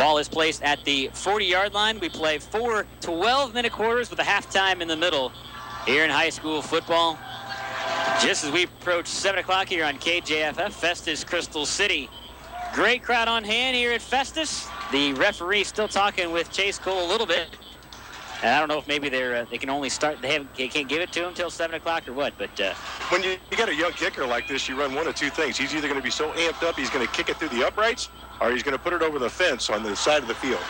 Ball is placed at the 40-yard line. We play 4 12-minute quarters with a halftime in the middle here in high school football. Just as we approach 7 o'clock here on KJFF, Festus, Crystal City. Great crowd on hand here at Festus. The referee still talking with Chase Cole a little bit. And I don't know if maybe they can only start, they can't give it to him until 7 o'clock or what, but... When you got a young kicker like this, you run one of two things. He's either going to be so amped up he's going to kick it through the uprights, or he's going to put it over the fence on the side of the field.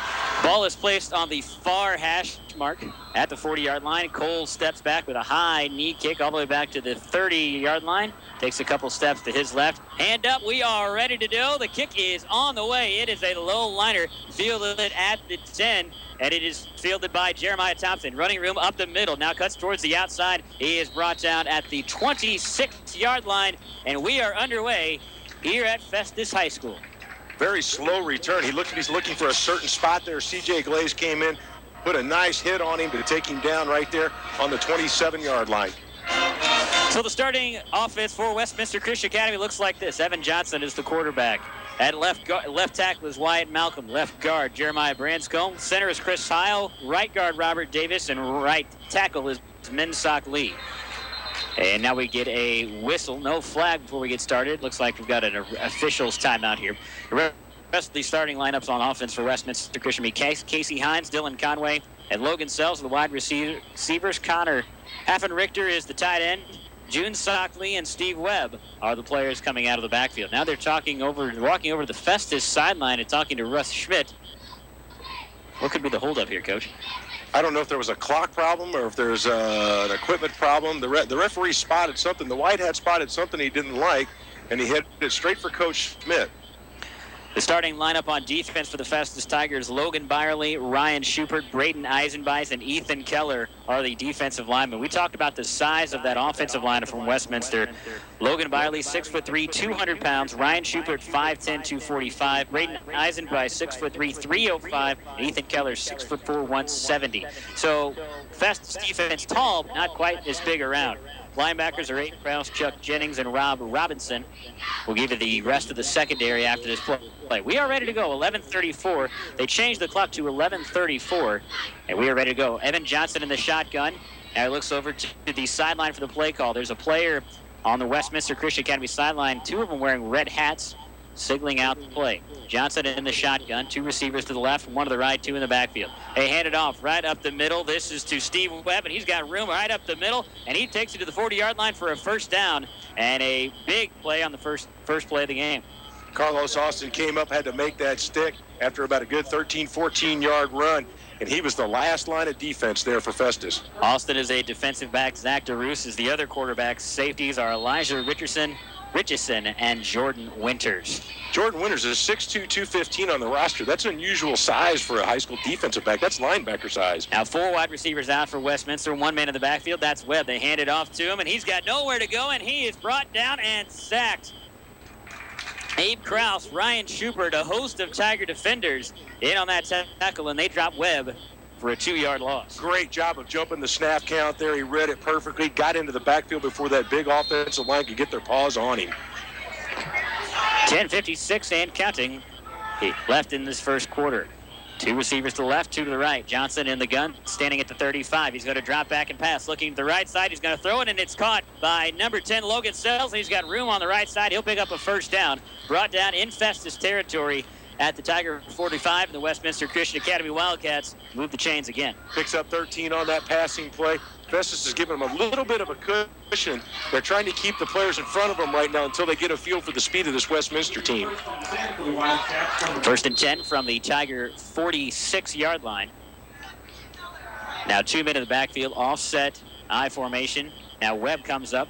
Ball is placed on the far hash mark at the 40-yard line. Cole steps back with a high knee kick all the way back to the 30-yard line. Takes a couple steps to his left. Hand up, we are ready to go. The kick is on the way. It is a low liner, fielded at the 10, and it is fielded by Jeremiah Thompson. Running room up the middle, now cuts towards the outside. He is brought down at the 26-yard line, and we are underway here at Festus High School. Very slow return. He's looking for a certain spot there. C.J. Glaze came in, put a nice hit on him to take him down right there on the 27-yard line. So the starting offense for Westminster Christian Academy looks like this. Evan Johnson is the quarterback. At left tackle is Wyatt Malcolm. Left guard, Jeremiah Branscombe. Center is Chris Heil. Right guard, Robert Davis. And right tackle is Minsok Lee. And now we get a whistle. No flag before we get started. Looks like we've got an official's timeout here. The rest of the starting lineups on offense for Westminster Christian be Casey Hines, Dylan Conway, and Logan Sells, the wide receivers. Connor Haffen-Richter is the tight end. June Sockley and Steve Webb are the players coming out of the backfield. Now they're walking over the Festus sideline and talking to Russ Schmidt. What could be the holdup here, Coach? I don't know if there was a clock problem or if there's an equipment problem. The referee spotted something. The white hat spotted something he didn't like, and he headed it straight for Coach Schmidt. The starting lineup on defense for the Festus Tigers: Logan Byerly, Ryan Schubert, Braden Eisenbeis, and Ethan Keller are the defensive linemen. We talked about the size of that offensive lineup from Westminster. Logan Byerly, 6'3", 200 pounds. Ryan Schubert, 5'10", 245. Braden Eisenbeis, 6'3", 305. And Ethan Keller, 6'4", 170. So Festus defense tall, but not quite as big around. Linebackers are Aiden Krause, Chuck Jennings, and Rob Robinson. We'll give you the rest of the secondary after this play. We are ready to go. 11:34. They changed the clock to 11:34, and we are ready to go. Evan Johnson in the shotgun. Now he looks over to the sideline for the play call. There's a player on the Westminster Christian Academy sideline, two of them wearing red hats, signaling out the play. Johnson in the shotgun, two receivers to the left, one to the right, two in the backfield. They hand it off right up the middle. This is to Steve Webb, and he's got room right up the middle, and he takes it to the 40-yard line for a first down, and a big play on the first play of the game. Carlos Austin came up, had to make that stick after about a good 13, 14-yard run, and he was the last line of defense there for Festus. Austin is a defensive back. Zach DeRoos is the other quarterback. Safeties are Elijah Richardson, and Jordan Winters. Jordan Winters is 6'2", 215 on the roster. That's unusual size for a high school defensive back. That's linebacker size. Now 4 wide receivers out for Westminster. 1 man in the backfield. That's Webb. They hand it off to him, and he's got nowhere to go, and he is brought down and sacked. Abe Krause, Ryan Schubert, a host of Tiger defenders in on that tackle, and they drop Webb for a 2-yard loss. Great job of jumping the snap count there. He read it perfectly, got into the backfield before that big offensive line could get their paws on him. 10:56 and counting left in this first quarter. 2 receivers to the left, 2 to the right. Johnson in the gun, standing at the 35. He's going to drop back and pass. Looking to the right side, he's going to throw it, and it's caught by number 10, Logan Sells. He's got room on the right side. He'll pick up a first down. Brought down in Festus territory at the Tiger 45, and the Westminster Christian Academy Wildcats move the chains again. Picks up 13 on that passing play. Festus is giving them a little bit of a cushion. They're trying to keep the players in front of them right now until they get a feel for the speed of this Westminster team. First and 10 from the Tiger 46-yard line. Now 2 men in the backfield, offset I formation. Now Webb comes up,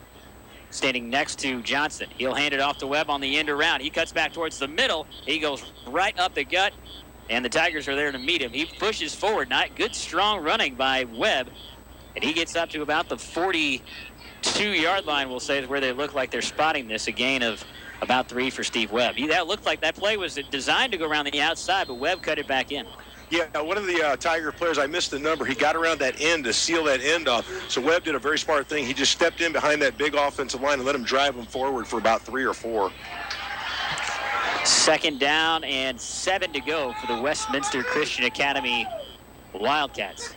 standing next to Johnson. He'll hand it off to Webb on the end around. He cuts back towards the middle. He goes right up the gut, and the Tigers are there to meet him. He pushes forward. Not good, strong running by Webb, and he gets up to about the 42-yard line, we'll say, is where they look like they're spotting this. A gain of about 3 for Steve Webb. That looked like that play was designed to go around the outside, but Webb cut it back in. Yeah, one of the Tiger players, I missed the number. He got around that end to seal that end off. So Webb did a very smart thing. He just stepped in behind that big offensive line and let him drive him forward for about 3 or 4. Second down and 7 to go for the Westminster Christian Academy Wildcats.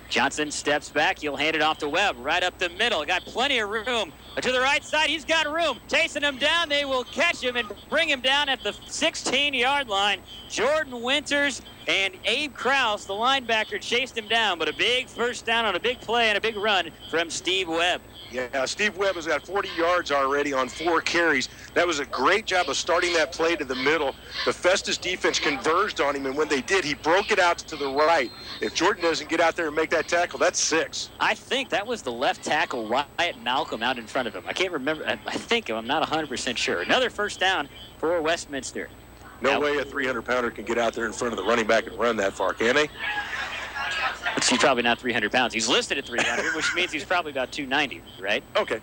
Johnson steps back. He'll hand it off to Webb right up the middle. Got plenty of room. To the right side, he's got room. Chasing him down. They will catch him and bring him down at the 16-yard line. Jordan Winters and Abe Krause, the linebacker, chased him down, but a big first down on a big play and a big run from Steve Webb. Yeah, Steve Webb has got 40 yards already on 4 carries. That was a great job of starting that play to the middle. The Festus defense converged on him, and when they did, he broke it out to the right. If Jordan doesn't get out there and make that tackle, that's 6. I think that was the left tackle, Wyatt Malcolm, out in front of him. I can't remember. I think I'm not 100% sure. Another first down for Westminster. No way a 300-pounder can get out there in front of the running back and run that far, can they? He's probably not 300 pounds. He's listed at 300, which means he's probably about 290, right? Okay.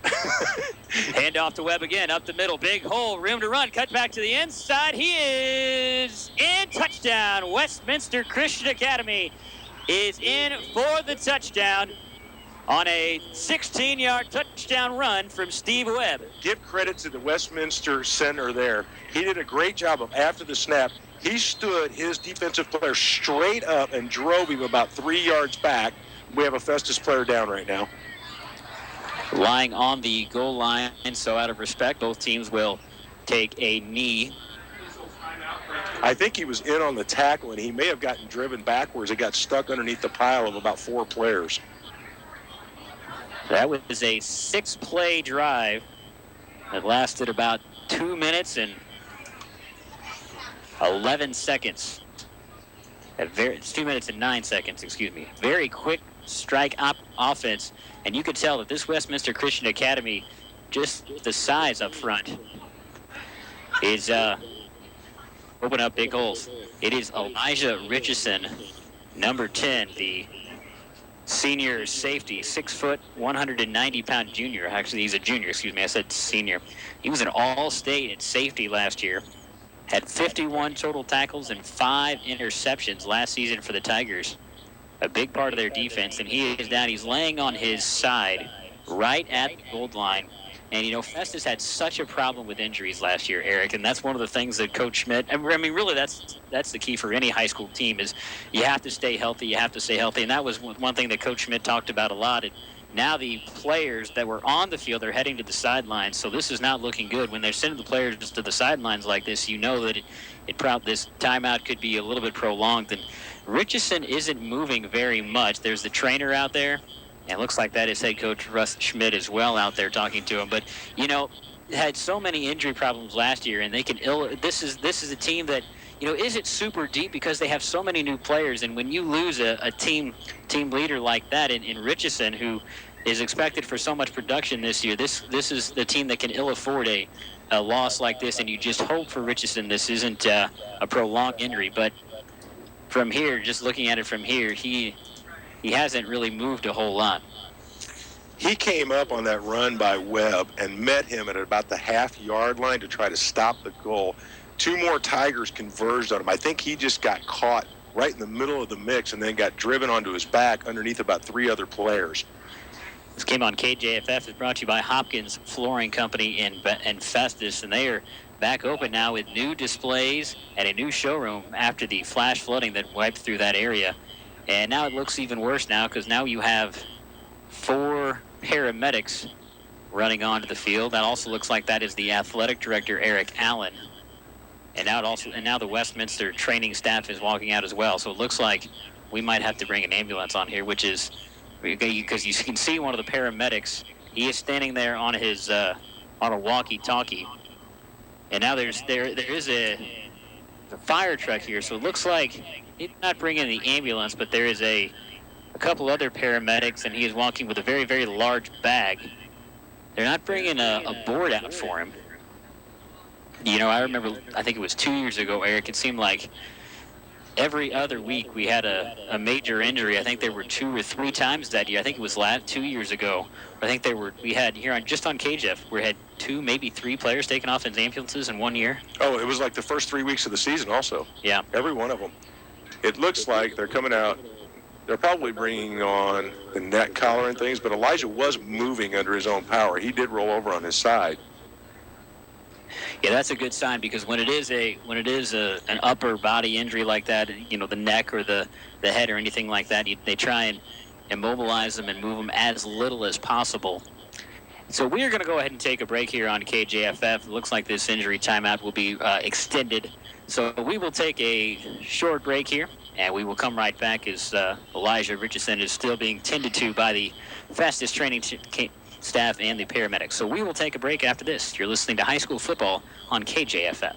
Hand off to Webb again, up the middle, big hole, room to run, cut back to the inside. He is in. Touchdown. Westminster Christian Academy is in for the touchdown on a 16-yard touchdown run from Steve Webb. Give credit to the Westminster center there. He did a great job of after the snap. He stood his defensive player straight up and drove him about 3 yards back. We have a Festus player down right now. Lying on the goal line, so out of respect, both teams will take a knee. I think he was in on the tackle, and he may have gotten driven backwards. He got stuck underneath the pile of about 4 players. That was a 6-play drive that lasted about 2 minutes and 11 seconds. It's 2 minutes and 9 seconds, excuse me. Very quick strike offense. And you could tell that this Westminster Christian Academy, just the size up front, is open up big holes. It is Elijah Richardson, number 10, the senior safety, 6 foot, 190-pound junior. Actually, he's a junior, excuse me. I said senior. He was an all-state at safety last year. Had 51 total tackles and 5 interceptions last season for the Tigers. A big part of their defense, and he is down. He's laying on his side right at the goal line. And, you know, Festus had such a problem with injuries last year, Eric, and that's one of the things that Coach Schmidt, I mean, really that's the key for any high school team is you have to stay healthy, and that was one thing that Coach Schmidt talked about a lot. And now the players that were on the field are heading to the sidelines, so this is not looking good. When they're sending the players to the sidelines like this, you know that this timeout could be a little bit prolonged. And Richardson isn't moving very much. There's the trainer out there. And it looks like that is head coach Russ Schmidt as well out there talking to him. But, you know, had so many injury problems last year, and they can this is a team that, you know, isn't super deep because they have so many new players. And when you lose a team leader like that in Richardson, who is expected for so much production this year, this is the team that can ill afford a loss like this. And you just hope for Richardson this isn't a prolonged injury. But from here, just looking at it from here, he hasn't really moved a whole lot. He came up on that run by Webb and met him at about the half-yard line to try to stop the goal. 2 more Tigers converged on him. I think he just got caught right in the middle of the mix and then got driven onto his back underneath about 3 other players. This game on KJFF is brought to you by Hopkins Flooring Company in Festus, and they are back open now with new displays and a new showroom after the flash flooding that wiped through that area. And now it looks even worse now because now you have 4 paramedics running onto the field. That also looks like that is the athletic director, Eric Allen. And now the Westminster training staff is walking out as well. So it looks like we might have to bring an ambulance on here, which is because you can see one of the paramedics. He is standing there on his on a walkie-talkie. And now there is a fire truck here. So it looks like he's not bringing the ambulance, but there is a couple other paramedics, and he is walking with a very, very large bag. They're not bringing a board out for him. You know, I remember, I think it was 2 years ago, Eric, it seemed like every other week we had a major injury. I think there were 2 or 3 times that year. I think it was 2 years ago. I think we had here on KJF, we had 2, maybe 3 players taken off in ambulances in 1 year. Oh, it was like the first 3 weeks of the season also. Yeah. Every one of them. It looks like they're coming out. They're probably bringing on the neck collar and things, but Elijah was moving under his own power. He did roll over on his side. Yeah, that's a good sign, because when it is an upper body injury like that, the neck or the head or anything like that, they try and immobilize them and move them as little as possible. So we are going to go ahead and take a break here on KJFF. It looks like this injury timeout will be extended. So we will take a short break here, and we will come right back as Elijah Richardson is still being tended to by the Festus training staff and the paramedics. So we will take a break after this. You're listening to High School Football on KJFF.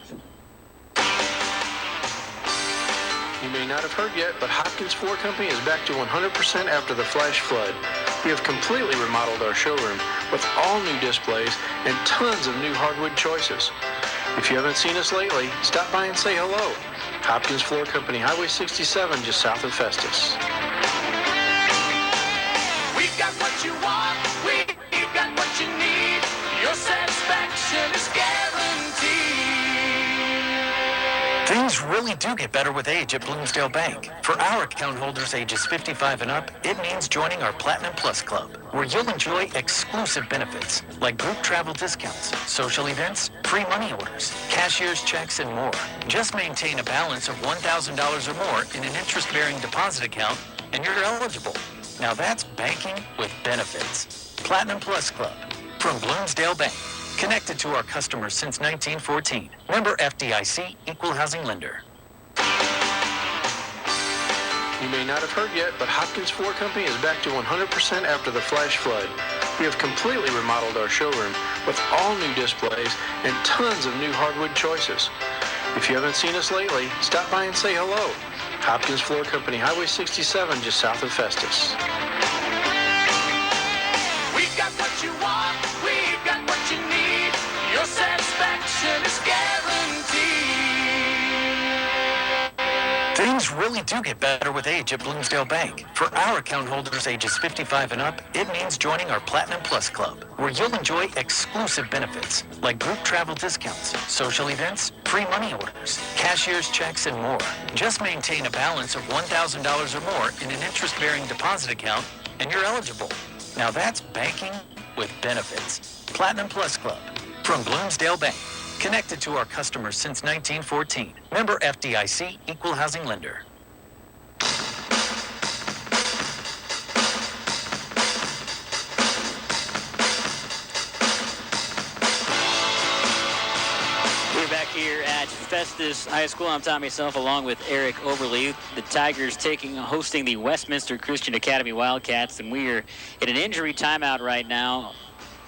You may not have heard yet, but Hopkins Floor Company is back to 100% after the flash flood. We have completely remodeled our showroom with all new displays and tons of new hardwood choices. If you haven't seen us lately, stop by and say hello. Hopkins Floor Company, Highway 67, just south of Festus. We've got what you want, we've got what you need. Your satisfaction is guaranteed. Things really do get better with age at Bloomsdale Bank. For our account holders ages 55 and up, it means joining our Platinum Plus Club, where you'll enjoy exclusive benefits like group travel discounts, social events, free money orders, cashier's checks, and more. Just maintain a balance of $1,000 or more in an interest-bearing deposit account, and you're eligible. Now that's banking with benefits. Platinum Plus Club from Bloomsdale Bank. Connected to our customers since 1914. Member FDIC, Equal Housing Lender. You may not have heard yet, but Hopkins Floor Company is back to 100% after the flash flood. We have completely remodeled our showroom with all new displays and tons of new hardwood choices. If you haven't seen us lately, stop by and say hello. Hopkins Floor Company, Highway 67, just south of Festus. We've got what you want, we've got what you need. Your satisfaction is guaranteed. Things really do get better with age at Bloomsdale Bank. For our account holders ages 55 and up, it means joining our Platinum Plus Club, where you'll enjoy exclusive benefits like group travel discounts, social events, free money orders, cashier's checks, and more. Just maintain a balance of $1,000 or more in an interest-bearing deposit account, and you're eligible. Now that's banking with benefits. Platinum Plus Club from Bloomsdale Bank. Connected to our customers since 1914. Member FDIC, Equal Housing Lender. We're back here at Festus High School. I'm Tommy Self along with Eric Oberle. The Tigers hosting the Westminster Christian Academy Wildcats, and we are in an injury timeout right now.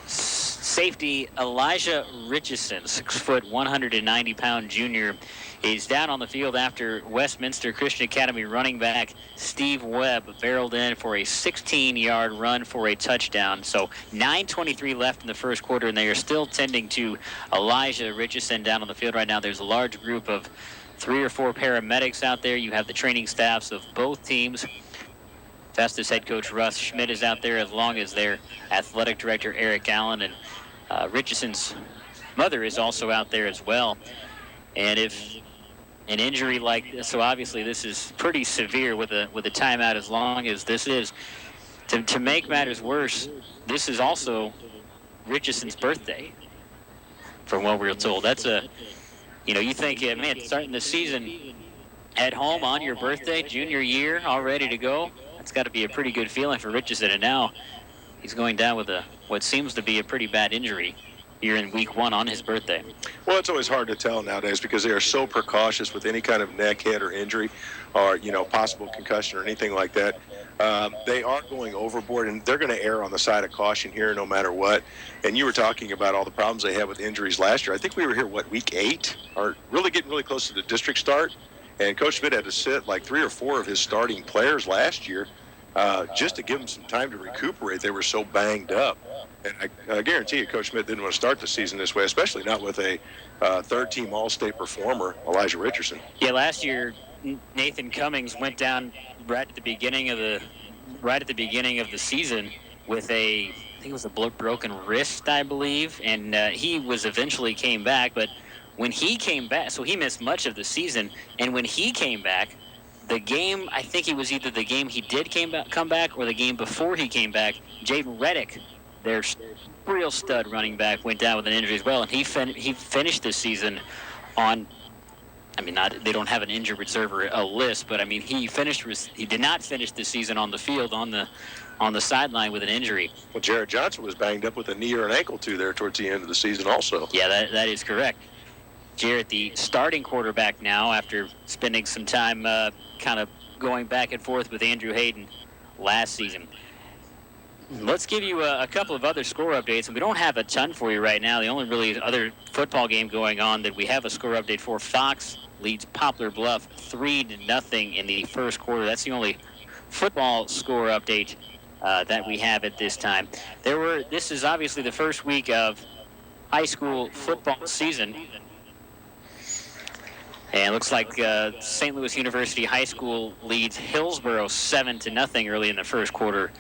Safety Elijah Richardson, 6', 190-pound junior, is down on the field after Westminster Christian Academy running back Steve Webb barreled in for a 16-yard run for a touchdown. So 9:23 left in the first quarter, and they are still tending to Elijah Richardson down on the field right now. There's a large group of 3 or 4 paramedics out there. You have the training staffs of both teams. Festus head coach Russ Schmidt is out there, as long as their athletic director Eric Allen, and Richardson's mother is also out there as well. And if an injury like this, so obviously this is pretty severe with a timeout, as long as this is. To make matters worse, this is also Richardson's birthday, from what we were told. That's you think, man, starting the season at home on your birthday, junior year, all ready to go. That's got to be a pretty good feeling for Richardson. And now he's going down with what seems to be a pretty bad injury here in week 1 on his birthday. Well, it's always hard to tell nowadays because they are so precautious with any kind of neck, head, or injury, or possible concussion or anything like that. They are going overboard, and they're going to err on the side of caution here no matter what. And you were talking about all the problems they had with injuries last year. I think we were here, week 8, or getting really close to the district start. And Coach Schmidt had to sit like 3 or 4 of his starting players last year just to give them some time to recuperate. They were so banged up. And I guarantee you Coach Schmidt didn't want to start the season this way, especially not with a third-team All-State performer, Elijah Richardson. Yeah, last year Nathan Cummings went down right at the beginning of the season with I think it was a broken wrist, I believe, and he was eventually came back. But when he came back, so he missed much of the season, and when he came back, the game, I think it was either the game he did come back or the game before he came back, Jaden Reddick their real stud running back, went down with an injury as well, and he finished this season on. I mean, they don't have an injured reserve or a list, but I mean, he did not finish the season on the field on the sideline with an injury. Well, Jared Johnson was banged up with a knee or an ankle too there towards the end of the season also. Yeah, that is correct. Jared, the starting quarterback now, after spending some time kind of going back and forth with Andrew Hayden last season. Let's give you a couple of other score updates, and we don't have a ton for you right now. The only really other football game going on that we have a score update for, Fox leads Poplar Bluff 3-0 in the first quarter. That's the only football score update that we have at this time. This is obviously the first week of high school football season. And it looks like St. Louis University High School leads Hillsborough 7-0 early in the first quarter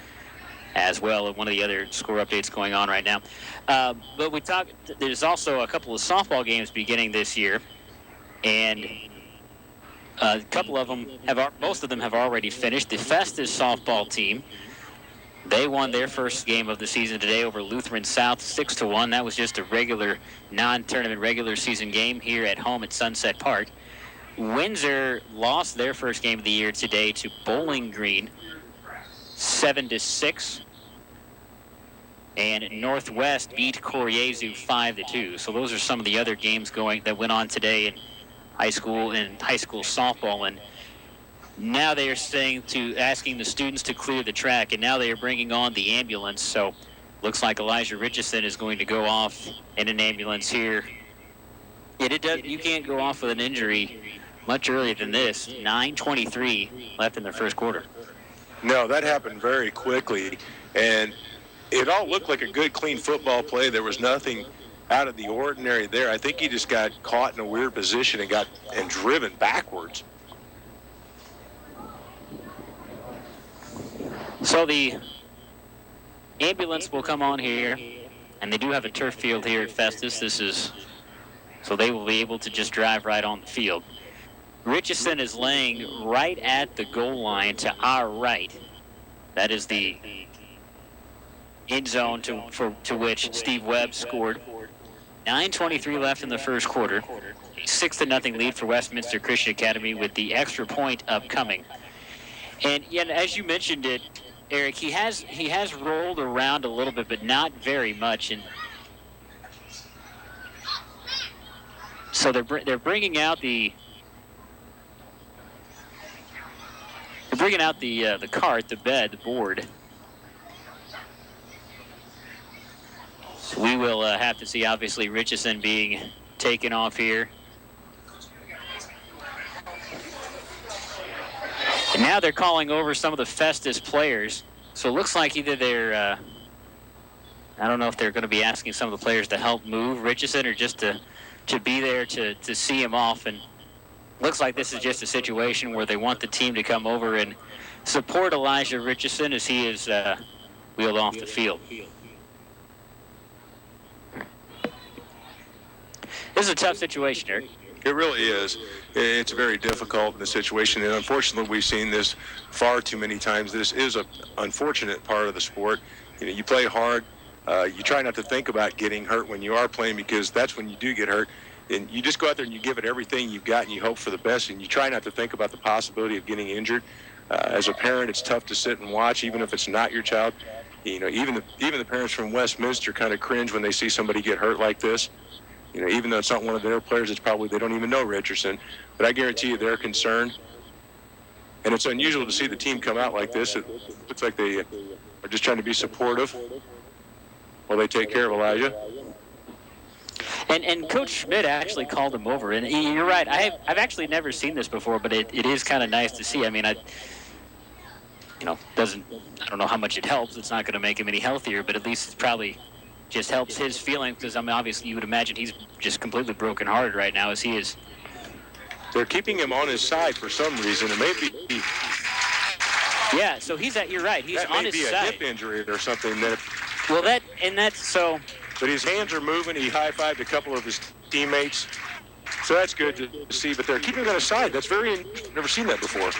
as well. One of the other score updates going on right now. But there's also a couple of softball games beginning this year. And a couple of them most of them have already finished. The Festus softball team, they won their first game of the season today over Lutheran South 6-1. That was just a regular, non-tournament regular season game here at home at Sunset Park. Windsor lost their first game of the year today to Bowling Green 7-6. And Northwest beat Koryezu 5-2. So those are some of the other games that went on today in high school softball. And now they are asking the students to clear the track, and now they are bringing on the ambulance. So looks like Elijah Richardson is going to go off in an ambulance here. You can't go off with an injury much earlier than this. 9:23 left in the first quarter. No, that happened very quickly, and it all looked like a good, clean football play. There was nothing out of the ordinary there. I think he just got caught in a weird position and driven backwards. So the ambulance will come on here, and they do have a turf field here at Festus. So they will be able to just drive right on the field. Richardson is laying right at the goal line to our right. That is the end zone to which Steve Webb scored. 9:23 left in the first quarter. A 6-0 lead for Westminster Christian Academy with the extra point upcoming. And yeah, as you mentioned it, Eric, he has rolled around a little bit, but not very much. And so they're bringing out the cart, the bed, the board. So we will have to see, obviously, Richardson being taken off here. And now they're calling over some of the Festus players. So it looks like either they're, I don't know if they're going to be asking some of the players to help move Richardson or just to be there to see him off. And looks like this is just a situation where they want the team to come over and support Elijah Richardson as he is wheeled off the field. This is a tough situation, Eric. It really is. It's very difficult in a situation, and unfortunately, we've seen this far too many times. This is an unfortunate part of the sport. You play hard. You try not to think about getting hurt when you are playing, because that's when you do get hurt. And you just go out there and you give it everything you've got, and you hope for the best, and you try not to think about the possibility of getting injured. As a parent, it's tough to sit and watch, even if it's not your child. Even the parents from Westminster kind of cringe when they see somebody get hurt like this. Even though it's not one of their players, it's probably they don't even know Richardson. But I guarantee you they're concerned. And it's unusual to see the team come out like this. It looks like they are just trying to be supportive while they take care of Elijah. And Coach Schmidt actually called him over. And you're right. I've actually never seen this before, but it is kind of nice to see. I mean, I don't know how much it helps. It's not going to make him any healthier, but at least it's probably just helps his feelings, because obviously you would imagine he's just completely brokenhearted right now as he is. They're keeping him on his side for some reason. It may be. Yeah, so you're right. He's on his side. That may be a hip injury or something. That's so. But his hands are moving. He high-fived a couple of his teammates. So that's good to see. But they're keeping him on his side. That's never seen that before.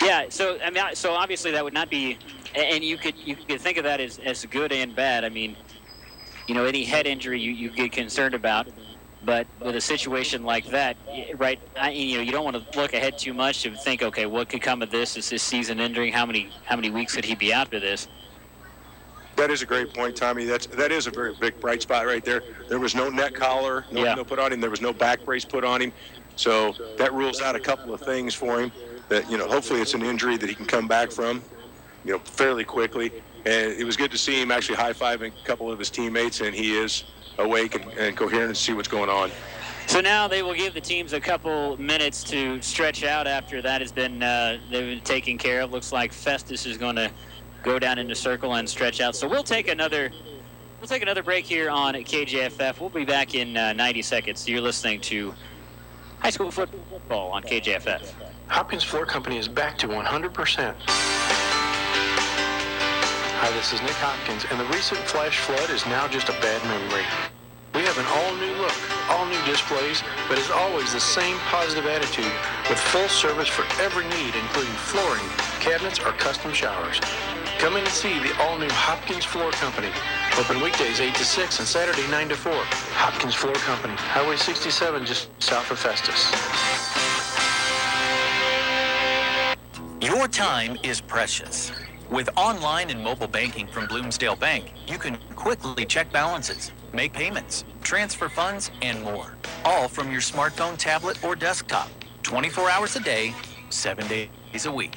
Yeah, so I mean, so obviously that would not be, and you could think of that as good and bad. I mean, any head injury you get concerned about, but with a situation like that, right? You don't want to look ahead too much to think, okay, what could come of this? Is this season ending? How many weeks could he be after this? That is a great point, Tommy. That is a very big bright spot right there. There was no neck collar, no put on him. There was no back brace put on him. So that rules out a couple of things for him. That hopefully it's an injury that he can come back from, fairly quickly. And it was good to see him actually high-fiving a couple of his teammates, and he is awake and coherent and see what's going on. So now they will give the teams a couple minutes to stretch out after that has been they've been taken care of. Looks like Festus is going to go down into circle and stretch out. So we'll take another break here on KJFF. We'll be back in 90 seconds. You're listening to high school football on KJFF. Hopkins Floor Company is back to 100%. Hi, this is Nick Hopkins, and the recent flash flood is now just a bad memory. We have an all-new look, all-new displays, but as always, the same positive attitude with full service for every need, including flooring, cabinets, or custom showers. Come in and see the all-new Hopkins Floor Company. Open weekdays 8 to 6 and Saturday 9 to 4. Hopkins Floor Company, Highway 67, just south of Festus. Your time is precious. With online and mobile banking from Bloomsdale Bank, you can quickly check balances, make payments, transfer funds, and more. All from your smartphone, tablet, or desktop, 24 hours a day, 7 days a week.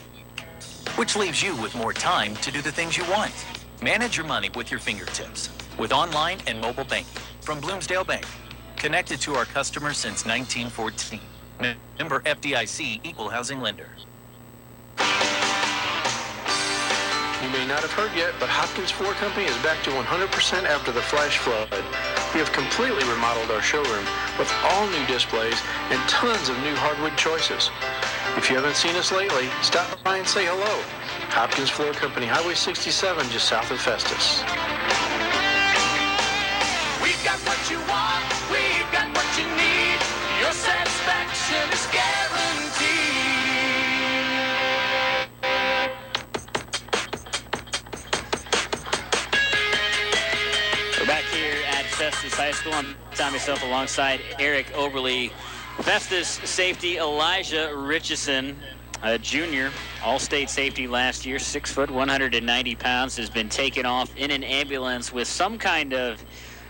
Which leaves you with more time to do the things you want. Manage your money with your fingertips with online and mobile banking from Bloomsdale Bank. Connected to our customers since 1914. Member FDIC, Equal Housing Lender. You may not have heard yet, but Hopkins Floor Company is back to 100% after the flash flood. We have completely remodeled our showroom with all new displays and tons of new hardwood choices. If you haven't seen us lately, stop by and say hello. Hopkins Floor Company, Highway 67, just south of Festus. We've got what you want, we've got what you need. Your satisfaction is guaranteed. We're back here at Festus High School. I'm Tommy Self alongside Eric Oberly. Festus safety Elijah Richardson, a junior, all-state safety last year, 6 foot, 190 pounds, has been taken off in an ambulance with some kind of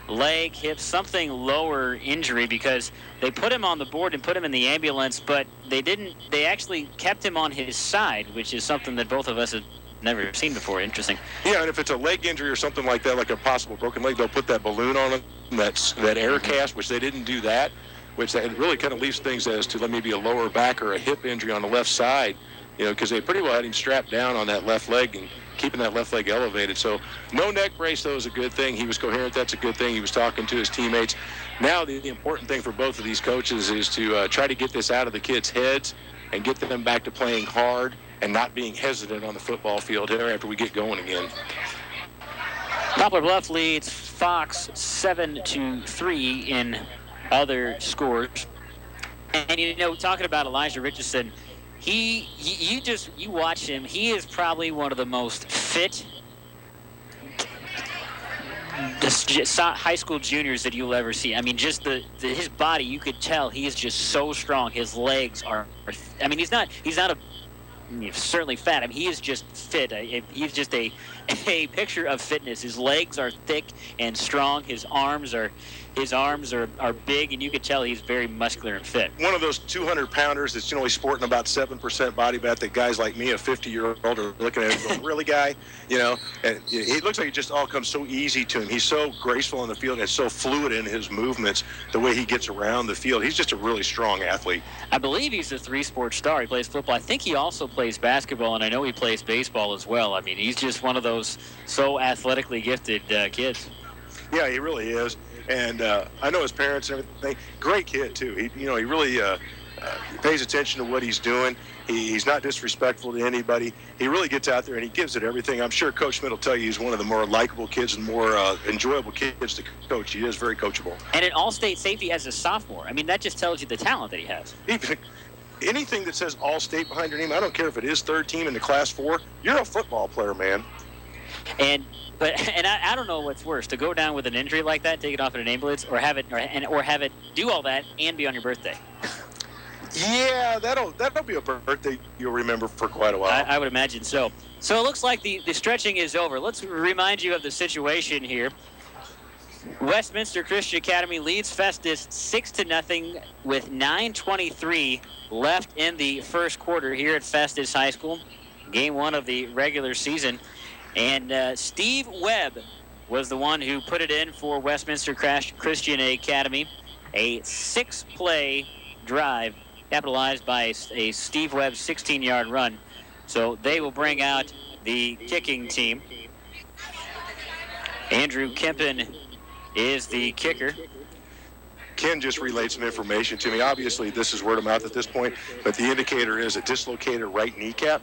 leg, hip, something lower injury because they put him on the board and put him in the ambulance, but they actually kept him on his side, which is something that both of us have never seen before. Interesting. Yeah, and if it's a leg injury or something like that, like a possible broken leg, they'll put that balloon on him, that air cast, which they didn't do that, which that really kind of leaves things as to maybe a lower back or a hip injury on the left side, because they pretty well had him strapped down on that left leg and keeping that left leg elevated. So no neck brace, though, is a good thing. He was coherent. That's a good thing. He was talking to his teammates. Now the important thing for both of these coaches is to try to get this out of the kids' heads and get them back to playing hard and not being hesitant on the football field here after we get going again. Poplar Bluff leads Fox 7-3 in other scores. And, talking about Elijah Richardson, you watch him, he is probably one of the most fit high school juniors that you'll ever see. I mean, just his body, you could tell he is just so strong. His legs are he's not certainly fat. I mean, he is just fit. He's just a picture of fitness. His legs are thick and strong. His arms are big, and you can tell he's very muscular and fit. One of those 200-pounders that's generally sporting about 7% body fat that guys like me, a 50-year-old, are looking at him going, really, guy? And he looks like it just all comes so easy to him. He's so graceful on the field and so fluid in his movements, the way he gets around the field. He's just a really strong athlete. I believe he's a three-sport star. He plays football. I think he also plays basketball, and I know he plays baseball as well. I mean, he's just one of those so athletically gifted kids. Yeah, he really is. And I know his parents and everything. Great kid, too. He really pays attention to what he's doing. He's not disrespectful to anybody. He really gets out there and he gives it everything. I'm sure Coach Schmidt will tell you he's one of the more likable kids and more enjoyable kids to coach. He is very coachable. And an all-state safety as a sophomore. I mean, that just tells you the talent that he has. anything that says All-State behind your name, I don't care if it is third team in the Class 4, you're a football player, man. And I don't know what's worse, to go down with an injury like that, take it off in an ambulance, or have it do all that and be on your birthday. Yeah, that'll be a birthday you'll remember for quite a while. I would imagine so. So it looks like the stretching is over. Let's remind you of the situation here. Westminster Christian Academy leads Festus 6-0 with 9:23 left in the first quarter here at Festus High School, game 1 of the regular season. And Steve Webb was the one who put it in for Westminster Christian Academy. A 6-play drive capitalized by a Steve Webb 16-yard run. So they will bring out the kicking team. Andrew Kempen is the kicker. Ken just relayed some information to me. Obviously, this is word of mouth at this point, but the indicator is a dislocated right kneecap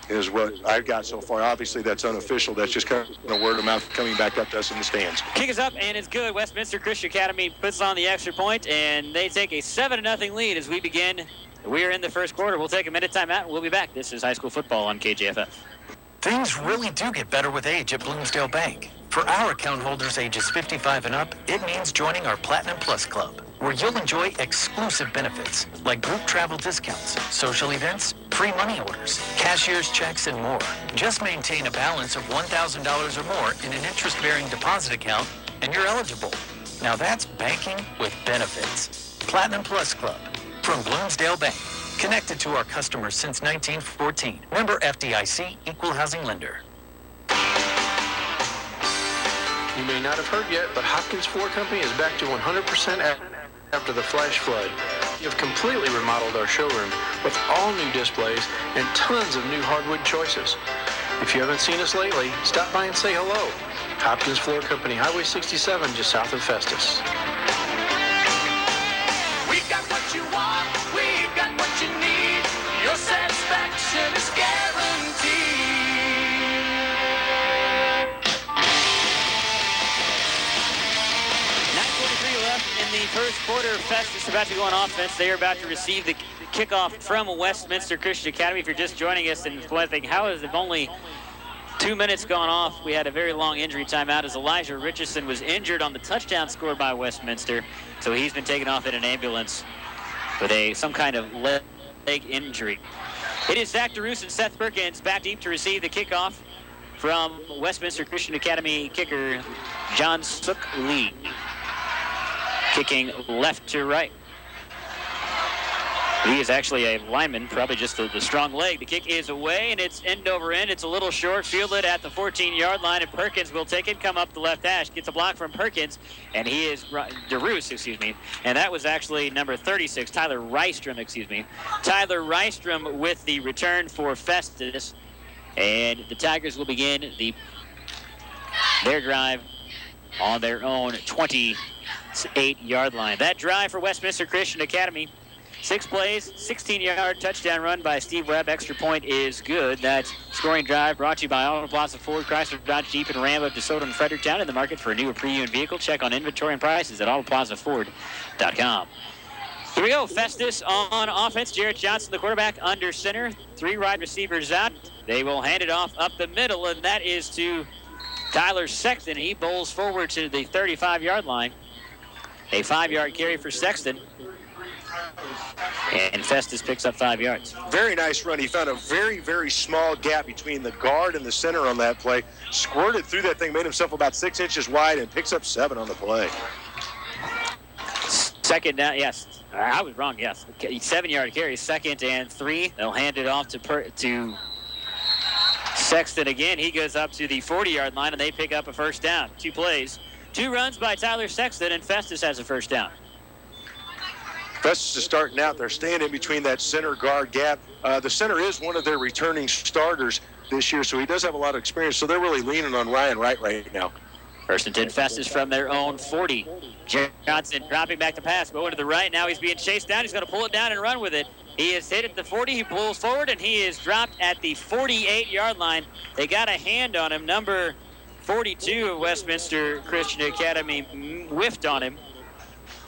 is what I've got so far. Obviously, that's unofficial. That's just kind of word of mouth coming back up to us in the stands. Kick is up, and it's good. Westminster Christian Academy puts on the extra point, and they take a 7-0 lead as we begin. We are in the first quarter. We'll take a minute timeout, and we'll be back. This is high school football on KJFF. Things really do get better with age at Bloomsdale Bank. For our account holders ages 55 and up, it means joining our Platinum Plus Club, where you'll enjoy exclusive benefits like group travel discounts, social events, free money orders, cashier's checks, and more. Just maintain a balance of $1,000 or more in an interest-bearing deposit account, and you're eligible. Now that's banking with benefits. Platinum Plus Club from Bloomsdale Bank. Connected to our customers since 1914. Member FDIC, Equal Housing Lender. You may not have heard yet, but Hopkins Floor Company is back to 100% after the flash flood. We have completely remodeled our showroom with all new displays and tons of new hardwood choices. If you haven't seen us lately, stop by and say hello. Hopkins Floor Company, Highway 67, just south of Festus. We've got what you want, we've got what you need. Your satisfaction is guaranteed. 9:43 left in the first quarter. Festus about to go on offense. They are about to receive the kickoff from Westminster Christian Academy. If you're just joining us and think, how is it only 2 minutes gone off? We had a very long injury timeout as Elijah Richardson was injured on the touchdown scored by Westminster. So he's been taken off in an ambulance with some kind of leg injury. It is Zach DeRoos and Seth Perkins back deep to receive the kickoff from Westminster Christian Academy kicker John Sook Lee. Kicking left to right. He is actually a lineman, probably just the strong leg. The kick is away, and it's end over end. It's a little short, fielded at the 14-yard line, and Perkins will take it, come up the left hash, gets a block from Perkins, and he is DeRoos, and that was actually number 36, Tyler Rystrom with the return for Festus, and the Tigers will begin their drive on their own 28-yard line. That drive for Westminster Christian Academy, 6 plays, 16-yard touchdown run by Steve Webb. Extra point is good. That scoring drive brought to you by Auto Plaza Ford, Chrysler, Dodge, Jeep, and Ram of DeSoto and Fredericktown. In the market for a new or pre-owned vehicle, check on inventory and prices at autoplazaford.com. Here we go. Festus on offense. Jarrett Johnson, the quarterback, under center. 3 wide receivers out. They will hand it off up the middle, and that is to Tyler Sexton. He bowls forward to the 35-yard line. A 5-yard carry for Sexton. And Festus picks up 5 yards. Very nice run. He found a very, very small gap between the guard and the center on that play. Squirted through that thing, made himself about 6 inches wide, and picks up 7 on the play. Second down, yes. I was wrong, yes. 7-yard carry, 2nd and 3. They'll hand it off to Sexton again. He goes up to the 40-yard line, and they pick up a first down. 2 plays. 2 runs by Tyler Sexton, and Festus has a first down. Festus is starting out. They're staying in between that center guard gap. The center is one of their returning starters this year, so he does have a lot of experience. So they're really leaning on Ryan Wright right now. First and 10, Festus from their own 40. Johnson dropping back to pass, going to the right. Now he's being chased down. He's going to pull it down and run with it. He is hit at the 40. He pulls forward, and he is dropped at the 48-yard line. They got a hand on him. Number 42 of Westminster Christian Academy whiffed on him.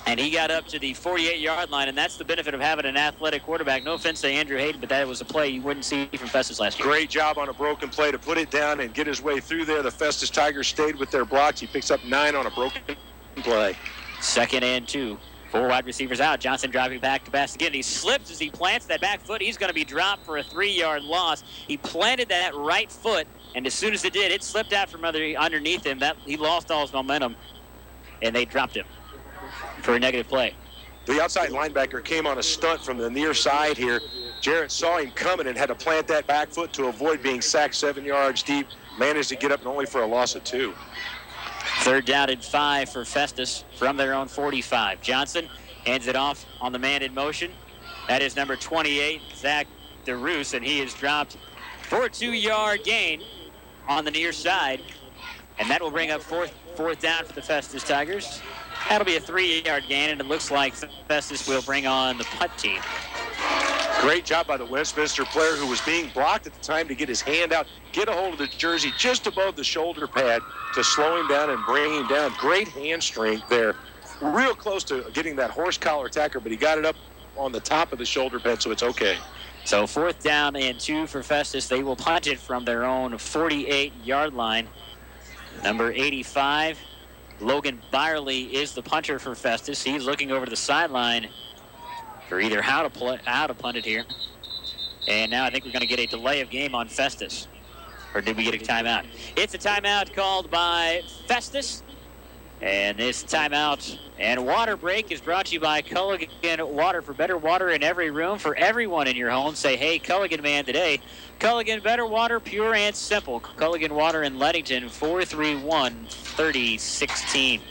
And he got up to the 48-yard line, and that's the benefit of having an athletic quarterback. No offense to Andrew Hayden, but that was a play you wouldn't see from Festus last year. Great job on a broken play to put it down and get his way through there. The Festus Tigers stayed with their blocks. He picks up 9 on a broken play. 2nd and 2. 4 wide receivers out. Johnson driving back to pass again. He slips as he plants that back foot. He's going to be dropped for a 3-yard loss. He planted that right foot, and as soon as it did, it slipped out from underneath him. He lost all his momentum, and they dropped him for a negative play. The outside linebacker came on a stunt from the near side here. Jarrett saw him coming and had to plant that back foot to avoid being sacked 7 yards deep. Managed to get up and only for a loss of 2. 3rd down and 5 for Festus from their own 45. Johnson hands it off on the man in motion. That is number 28, Zach DeRoos, and he is dropped for a 2-yard gain on the near side. And that will bring up fourth down for the Festus Tigers. That'll be a 3-yard gain, and it looks like Festus will bring on the punt team. Great job by the Westminster player who was being blocked at the time to get his hand out, get a hold of the jersey just above the shoulder pad to slow him down and bring him down. Great hand strength there. Real close to getting that horse collar tacker, but he got it up on the top of the shoulder pad, so it's okay. So 4th down and 2 for Festus. They will punt it from their own 48-yard line. Number 85, Logan Byerly, is the punter for Festus. He's looking over to the sideline for either how to punt it here. And now I think we're going to get a delay of game on Festus. Or did we get a timeout? It's a timeout called by Festus. And this timeout and water break is brought to you by Culligan Water. For better water in every room, for everyone in your home, say, hey, Culligan man today. Culligan, better water, pure and simple. Culligan Water in Leadington, 431-3016. A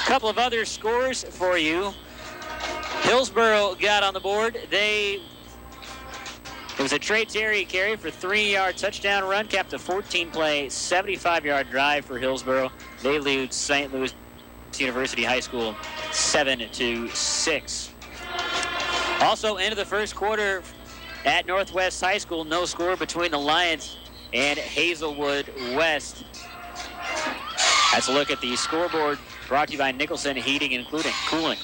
couple of other scores for you. Hillsboro got on the board. It was a Trey Terry carry for 3-yard touchdown run, capped a 14-play, 75-yard drive for Hillsboro. They lose St. Louis University High School 7-6. Also, into the first quarter at Northwest High School, no score between the Lions and Hazelwood West. That's a look at the scoreboard brought to you by Nicholson Heating and Cooling.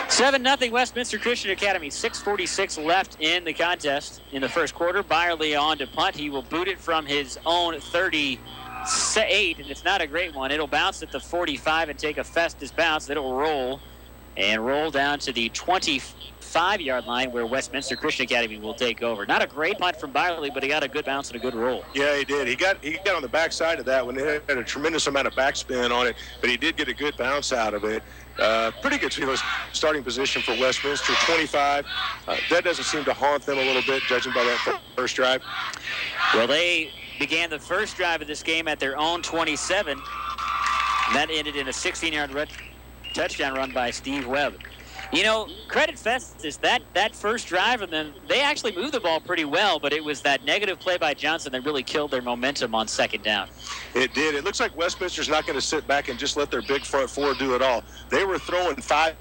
7-0 Westminster Christian Academy. 6:46 left in the contest in the first quarter. Byerly on to punt. He will boot it from his own 38, and it's not a great one. It'll bounce at the 45 and take a Festus bounce. It'll roll down to the 25-yard line where Westminster Christian Academy will take over. Not a great punt from Byerly, but he got a good bounce and a good roll. Yeah, he did. He got on the backside of that one. It had a tremendous amount of backspin on it, but he did get a good bounce out of it. Pretty good starting position for Westminster, 25. That doesn't seem to haunt them a little bit, judging by that first drive. Well, they began the first drive of this game at their own 27. And that ended in a 16-yard touchdown run by Steve Webb. You know, credit Festus, that first drive, and then they actually moved the ball pretty well, but it was that negative play by Johnson that really killed their momentum on 2nd down. It did. It looks like Westminster's not going to sit back and just let their big front four do it all. They were throwing 5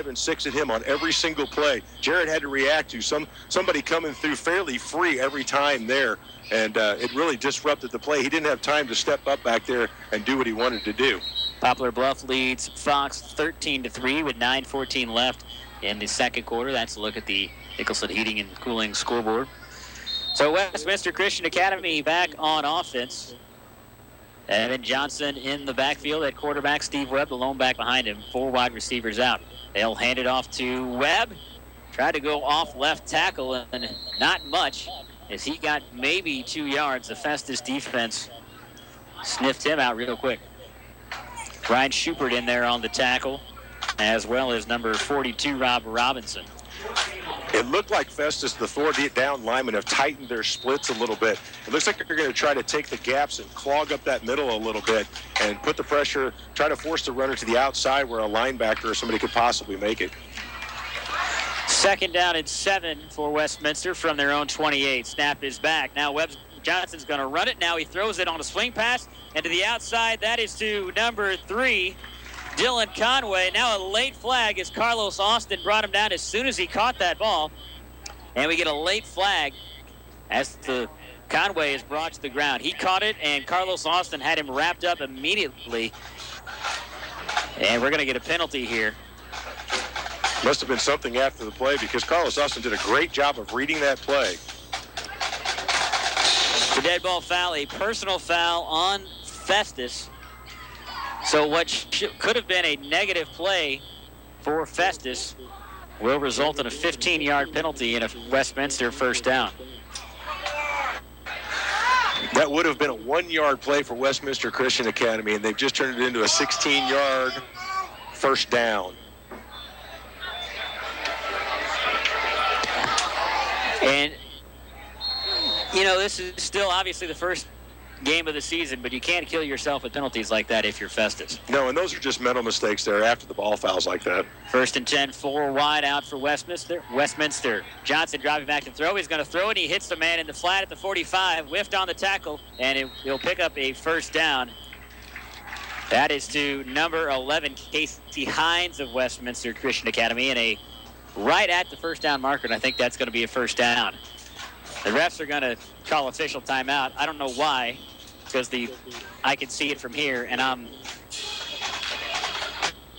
and 6 at him on every single play. Jarrett had to react to somebody coming through fairly free every time there, and it really disrupted the play. He didn't have time to step up back there and do what he wanted to do. Poplar Bluff leads Fox 13-3 with 9:14 left in the second quarter. That's a look at the Nicholson Heating and Cooling scoreboard. So Westminster Christian Academy back on offense. Evan Johnson in the backfield at quarterback. Steve Webb, the lone back behind him. 4 wide receivers out. They'll hand it off to Webb. Try to go off left tackle, and not much, as he got maybe 2 yards. The Festus defense sniffed him out real quick. Brian Schubert in there on the tackle, as well as number 42, Rob Robinson. It looked like Festus, the 4-down linemen, have tightened their splits a little bit. It looks like they're going to try to take the gaps and clog up that middle a little bit and put the pressure, try to force the runner to the outside where a linebacker or somebody could possibly make it. 2nd down and 7 for Westminster from their own 28. Snap is back. Now Johnson's going to run it. Now he throws it on a swing pass. And to the outside, that is to number 3, Dylan Conway. Now a late flag as Carlos Austin brought him down as soon as he caught that ball. And we get a late flag as the Conway is brought to the ground. He caught it, and Carlos Austin had him wrapped up immediately. And we're going to get a penalty here. Must have been something after the play because Carlos Austin did a great job of reading that play. The dead ball foul, a personal foul on Festus. So what could have been a negative play for Festus will result in a 15-yard penalty and a Westminster first down. That would have been a 1-yard play for Westminster Christian Academy, and they've just turned it into a 16-yard first down. And, you know, this is still obviously the first game of the season, but you can't kill yourself with penalties like that if you're Festus. No, and those are just mental mistakes there after the ball fouls like that. 1st and 10, 4 wide out for Westminster. Johnson driving back to throw. He's going to throw it. He hits the man in the flat at the 45, whiffed on the tackle, and he'll pick up a first down. That is to number 11, Casey Hines of Westminster Christian Academy, and a right at the first down marker, and I think that's going to be a first down. The refs are going to call official timeout. I don't know why, because I can see it from here, and I'm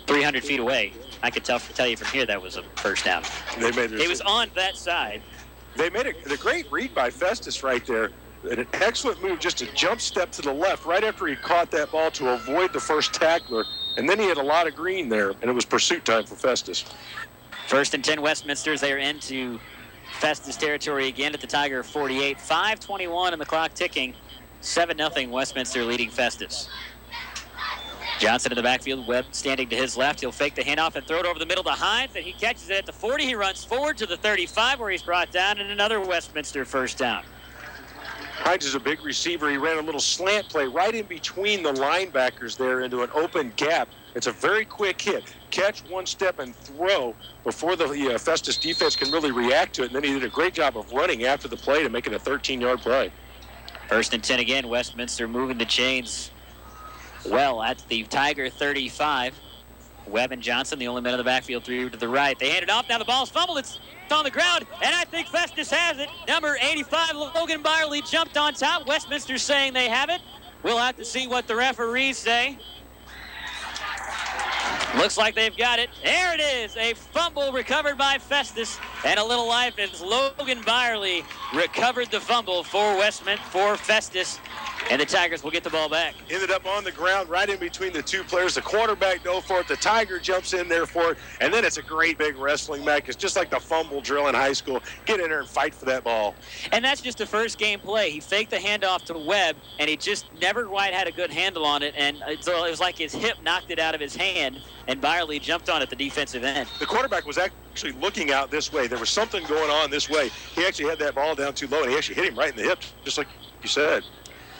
300 feet away. I could tell you from here that was a first down. It was on that side. They made a great read by Festus right there. An excellent move, just a jump step to the left right after he caught that ball to avoid the first tackler. And then he had a lot of green there, and it was pursuit time for Festus. 1st and 10 Westminster. They are into Festus territory again at the Tiger 48. 5:21 and the clock ticking. 7-0 Westminster leading Festus. Johnson in the backfield, Webb standing to his left. He'll fake the handoff and throw it over the middle to Hines, and he catches it at the 40. He runs forward to the 35 where he's brought down, and another Westminster first down. Hines is a big receiver. He ran a little slant play right in between the linebackers there into an open gap. It's a very quick hit. Catch, one step, and throw before the Festus defense can really react to it. And then he did a great job of running after the play to make it a 13-yard play. 1st and 10 again. Westminster moving the chains well at the Tiger 35. Webb and Johnson, the only men in the backfield, through to the right. They hand it off. Now the ball's fumbled. It's on the ground, and I think Festus has it. Number 85, Logan Byerly, jumped on top. Westminster saying they have it. We'll have to see what the referees say. Looks like they've got it. There it is, a fumble recovered by Festus, and a little life as Logan Byerly recovered the fumble for Festus, and the Tigers will get the ball back. Ended up on the ground right in between the two players. The quarterback dove for it. The Tiger jumps in there for it, and then it's a great big wrestling match. It's just like the fumble drill in high school. Get in there and fight for that ball. And that's just the first game play. He faked the handoff to Webb, and he just never quite had a good handle on it, and so it was like his hip knocked it out of his hand, and Byerly jumped on at the defensive end. The quarterback was actually looking out this way. There was something going on this way. He actually had that ball down too low, and he actually hit him right in the hip, just like you said.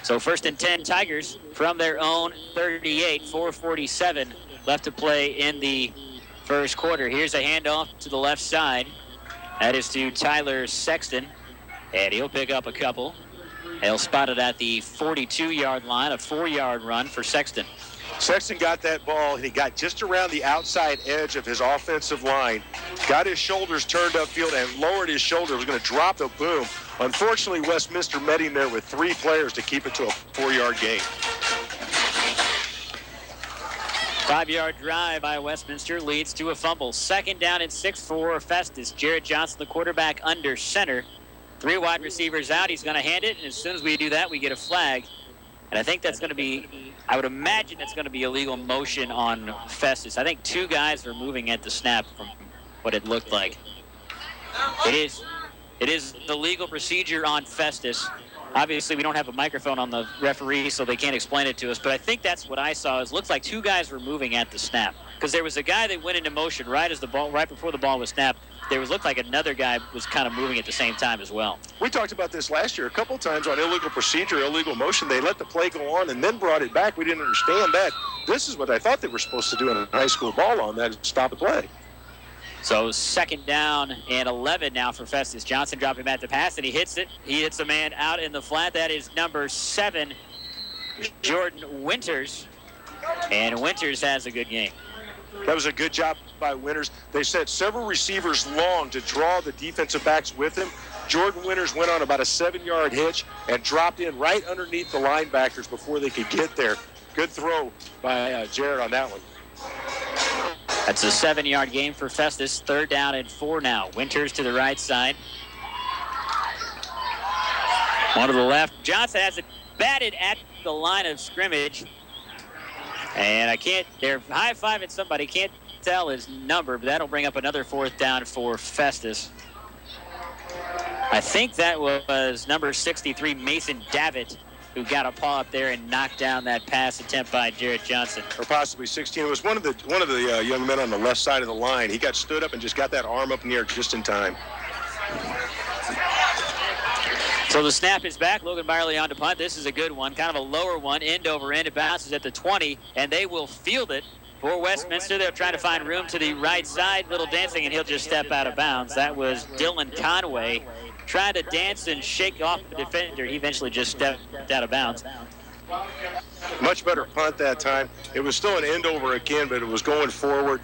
So 1st and 10 Tigers from their own 38, 4:47 left to play in the first quarter. Here's a handoff to the left side. That is to Tyler Sexton, and he'll pick up a couple. He'll spot it at the 42-yard line, a 4-yard run for Sexton. Sexton got that ball, and he got just around the outside edge of his offensive line, got his shoulders turned upfield, and lowered his shoulder. Was going to drop the boom. Unfortunately, Westminster met him there with 3 players to keep it to a 4-yard gain. 5-yard drive by Westminster leads to a fumble. 2nd down and 6 for Festus. Jared Johnson, the quarterback, under center. 3 wide receivers out. He's going to hand it, and as soon as we do that, we get a flag. And I think that's going to be, I would imagine it's going to be illegal motion on Festus. I think 2 guys are moving at the snap from what it looked like. It is the legal procedure on Festus. Obviously, we don't have a microphone on the referee, so they can't explain it to us. But I think that's what I saw. It looks like 2 guys were moving at the snap, because there was a guy that went into motion right before the ball was snapped. Looked like another guy was kind of moving at the same time as well. We talked about this last year a couple times on illegal procedure, illegal motion. They let the play go on and then brought it back. We didn't understand that. This is what I thought they were supposed to do in a high school ball on that, stop the play. So 2nd down and 11 now for Festus. Johnson dropping back to pass, and he hits it. He hits a man out in the flat. That is number 7, Jordan Winters. And Winters has a good game. That was a good job by Winters. They sent several receivers long to draw the defensive backs with him. Jordan Winters went on about a 7-yard hitch and dropped in right underneath the linebackers before they could get there. Good throw by Jared on that one. That's a 7-yard gain for Festus. 3rd down and 4 now. Winters to the right side. One to the left. Johnson has it batted at the line of scrimmage. And they're high-fiving somebody. Can't tell his number, but that'll bring up another 4th down for Festus. I think that was number 63, Mason Davitt, who got a paw up there and knocked down that pass attempt by Jarrett Johnson. Or possibly 16. It was one of the young men on the left side of the line. He got stood up and just got that arm up in the air just in time. So the snap is back. Logan Byerly on to punt. This is a good one, kind of a lower one, end over end. It bounces at the 20, and they will field it for Westminster. They're trying to find room to the right side. Little dancing, and he'll just step out of bounds. That was Dylan Conway trying to dance and shake off the defender. He eventually just stepped out of bounds. Much better punt that time. It was still an end over again, but it was going forward.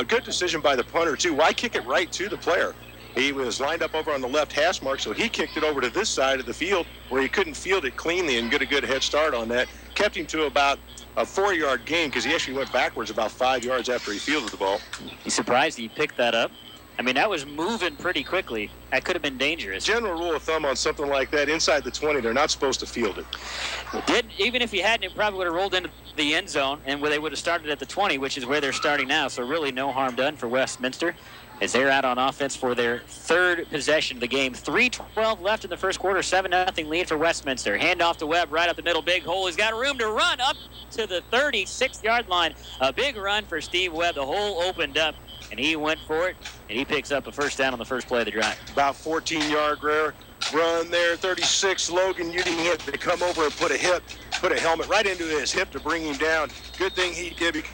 Good decision by the punter, too. Why kick it right to the player? He was lined up over on the left hash mark, so he kicked it over to this side of the field where he couldn't field it cleanly and get a good head start on that. Kept him to about a 4-yard gain because he actually went backwards about 5 yards after he fielded the ball. He's surprised he picked that up. I mean, that was moving pretty quickly. That could have been dangerous. General rule of thumb on something like that, inside the 20, they're not supposed to field it. Even if he hadn't, it probably would have rolled into the end zone, and where they would have started at the 20, which is where they're starting now. So really no harm done for Westminster as they're out on offense for their 3rd possession of the game. 3:12 left in the first quarter, 7-0 lead for Westminster. Handoff to Webb right up the middle, big hole. He's got room to run up to the 36-yard line. A big run for Steve Webb. The hole opened up, and he went for it, and he picks up a 1st down on the first play of the drive. About 14-yard run there, 36. Logan Uding had to come over and put a helmet right into his hip to bring him down. Good thing he did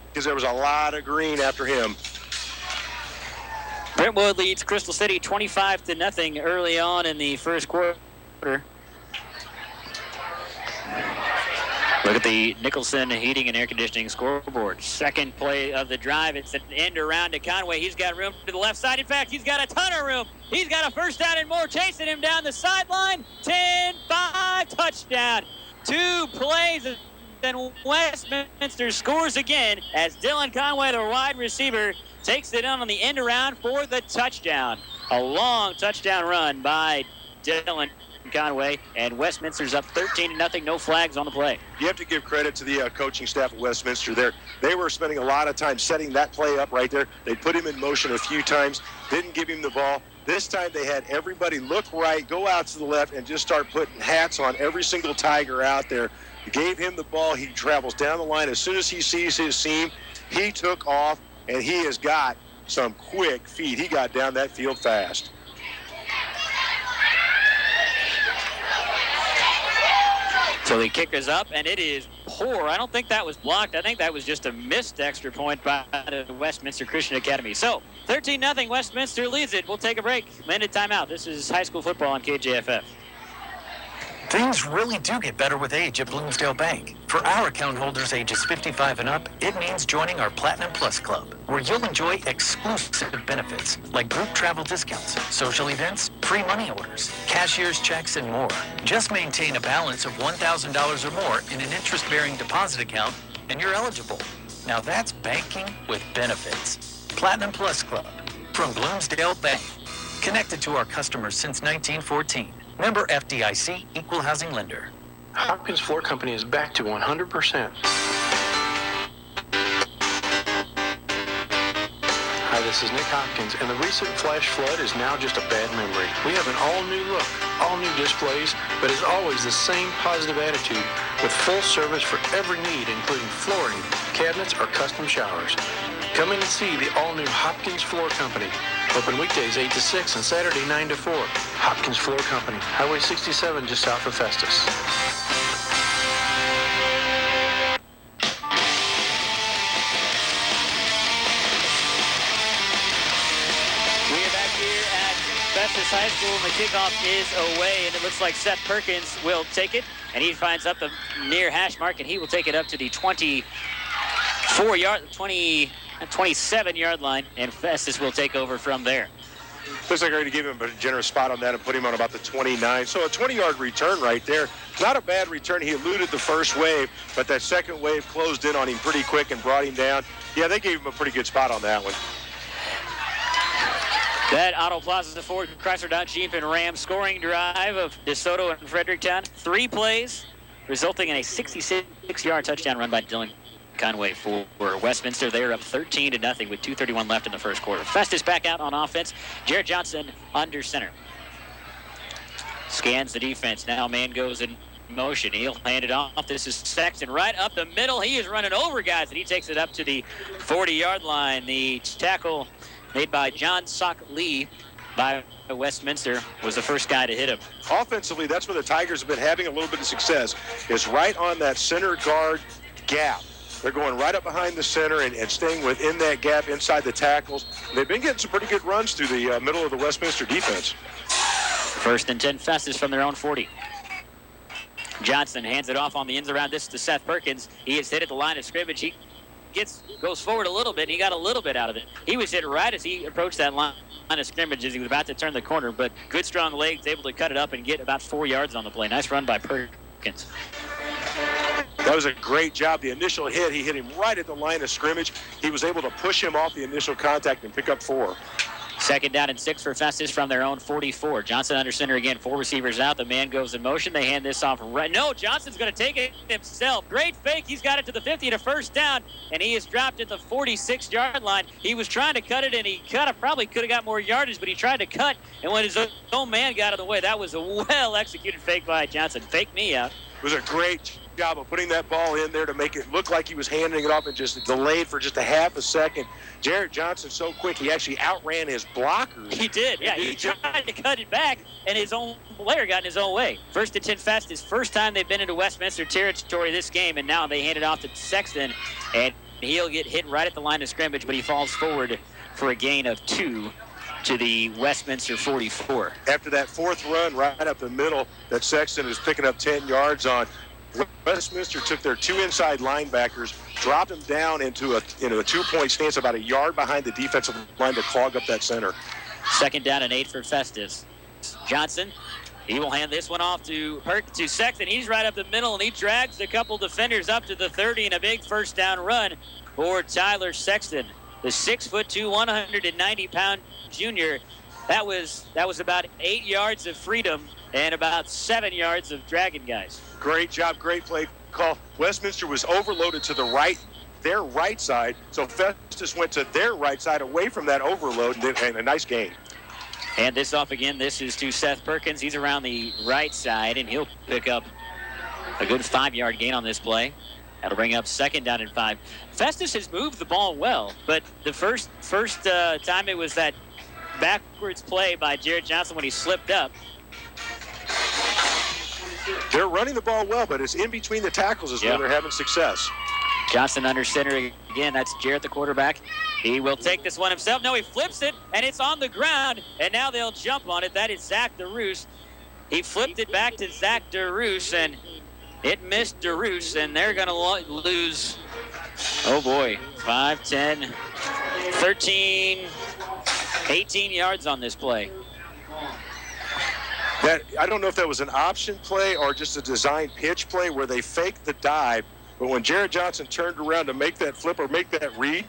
because there was a lot of green after him. Brentwood leads Crystal City 25-0 early on in the first quarter. Look at the Nicholson Heating and Air Conditioning scoreboard. 2nd play of the drive. It's an end around to Conway. He's got room to the left side. In fact, he's got a ton of room. He's got a 1st down and more, chasing him down the sideline. 10-5 touchdown. 2 plays, and Westminster scores again as Dylan Conway, the wide receiver, takes it on the end around for the touchdown. A long touchdown run by Dylan Conway, and Westminster's up 13-0. No flags on the play. You have to give credit to the coaching staff at Westminster there. They were spending a lot of time setting that play up right there. They put him in motion a few times, didn't give him the ball. This time they had everybody look right, go out to the left, and just start putting hats on every single Tiger out there. Gave him the ball. He travels down the line. As soon as he sees his seam, he took off, and he has got some quick feet. He got down that field fast. So the kick is up, and it is poor. I don't think that was blocked. I think that was just a missed extra point by the Westminster Christian Academy. So 13-0, Westminster leads it. We'll take a break. Minute timeout. This is high school football on KJFF. Things really do get better with age at Bloomsdale Bank. For our account holders ages 55 and up, it means joining our Platinum Plus Club, where you'll enjoy exclusive benefits like group travel discounts, social events, free money orders, cashier's checks, and more. Just maintain a balance of $1,000 or more in an interest-bearing deposit account, and you're eligible. Now that's banking with benefits. Platinum Plus Club from Bloomsdale Bank. Connected to our customers since 1914. Member FDIC, Equal Housing Lender. Hopkins Floor Company is back to 100%. Hi, this is Nick Hopkins, and the recent flash flood is now just a bad memory. We have an all-new look, all-new displays, but as always, the same positive attitude with full service for every need, including flooring, cabinets, or custom showers. Come in and see the all-new Hopkins Floor Company. Open weekdays 8 to 6 and Saturday 9 to 4. Hopkins Floor Company, Highway 67 just south of Festus. We are back here at Festus High School, and the kickoff is away, and it looks like Seth Perkins will take it, and he finds up the near hash mark, and he will take it up to the 27-yard line, and Festus will take over from there. Looks like I already gave him a generous spot on that and put him on about the 29. So a 20-yard return right there. Not a bad return. He eluded the first wave, but that second wave closed in on him pretty quick and brought him down. Yeah, they gave him a pretty good spot on that one. That Auto Plaza Ford, Chrysler Dodge Jeep and Ram scoring drive of DeSoto and Fredericktown. 3 plays, resulting in a 66-yard touchdown run by Dylan Conway for Westminster. They are up 13-0 with 2:31 left in the first quarter. Festus back out on offense. Jared Johnson under center. Scans the defense. Now man goes in motion. He'll hand it off. This is Sexton right up the middle. He is running over guys, and he takes it up to the 40-yard line. The tackle made by John Sock Lee by Westminster was the first guy to hit him. Offensively, that's where the Tigers have been having a little bit of success, is right on that center guard gap. They're going right up behind the center and staying within that gap inside the tackles. They've been getting some pretty good runs through the middle of the Westminster defense. 1st and 10 Festus from their own 40. Johnson hands it off on the ends around. This to Seth Perkins. He is hit at the line of scrimmage. He goes forward a little bit, and he got a little bit out of it. He was hit right as he approached that line of scrimmage as he was about to turn the corner, but good strong legs, able to cut it up and get about 4 yards on the play. Nice run by Perkins. That was a great job. The initial hit, he hit him right at the line of scrimmage. He was able to push him off the initial contact and pick up 4. 2nd down and 6 for Festus from their own 44. Johnson under center again. 4 receivers out. The man goes in motion. They hand this off right. No, Johnson's going to take it himself. Great fake. He's got it to the 50 to first down, and he is dropped at the 46-yard line. He was trying to cut it, and he probably could have got more yardage, but he tried to cut, and when his own man got out of the way, that was a well-executed fake by Johnson. Fake me out. It was a great job of putting that ball in there to make it look like he was handing it off and just delayed for just a half a second. Jared Johnson so quick, he actually outran his blockers. He did, yeah. He tried to cut it back, and his own player got in his own way. 1st and 10 Festus. First time they've been into Westminster territory this game, and now they hand it off to Sexton, and he'll get hit right at the line of scrimmage, but he falls forward for a gain of 2 to the Westminster 44. After that 4th run right up the middle that Sexton is picking up 10 yards on, Westminster took their 2 inside linebackers, dropped them down into a 2-point stance about a yard behind the defensive line to clog up that center. 2nd down and 8 for Festus. Johnson, he will hand this one off to Sexton. He's right up the middle, and he drags a couple defenders up to the 30 in a big first down run for Tyler Sexton. The 6'2", 190-pound junior. That was about 8 yards of freedom and about 7 yards of dragging guys. Great job, great play call. Westminster was overloaded to the right, their right side, so Festus went to their right side away from that overload and a nice gain. And this off again. This is to Seth Perkins. He's around the right side, and he'll pick up a good 5-yard gain on this play. That'll bring up 2nd down and 5. Festus has moved the ball well, but the first time it was that backwards play by Jared Johnson when he slipped up. They're running the ball well, but it's in between the tackles is where they're having success. Johnson under center again. That's Jarrett, the quarterback. He will take this one himself. No, he flips it, and it's on the ground, and now they'll jump on it. That is Zach DeRoos. He flipped it back to Zach DeRoos, and it missed DeRoos, and they're going to lose, 5, 10, 13, 18 yards on this play. I don't know if that was an option play or just a design pitch play where they faked the dive, but when Jared Johnson turned around to make that flip or make that read,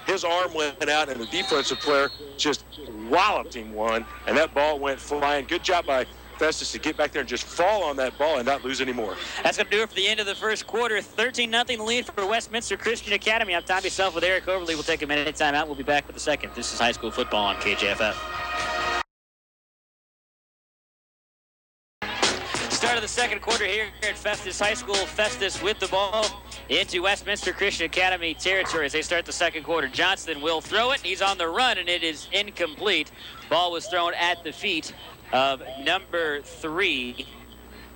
his arm went out and the defensive player just walloped him one, and that ball went flying. Good job by Festus to get back there and just fall on that ball and not lose any more. That's going to do it for the end of the first quarter. 13-0 lead for Westminster Christian Academy. I'm Tom yourself with Eric Overly. We'll take a minute time out. We'll be back with the second. This is high school football on KJFF. Start of the second quarter here at Festus High School. Festus with the ball into Westminster Christian Academy territory as they start the second quarter. Johnson will throw it. He's on the run, and it is incomplete. Ball was thrown at the feet of number 3,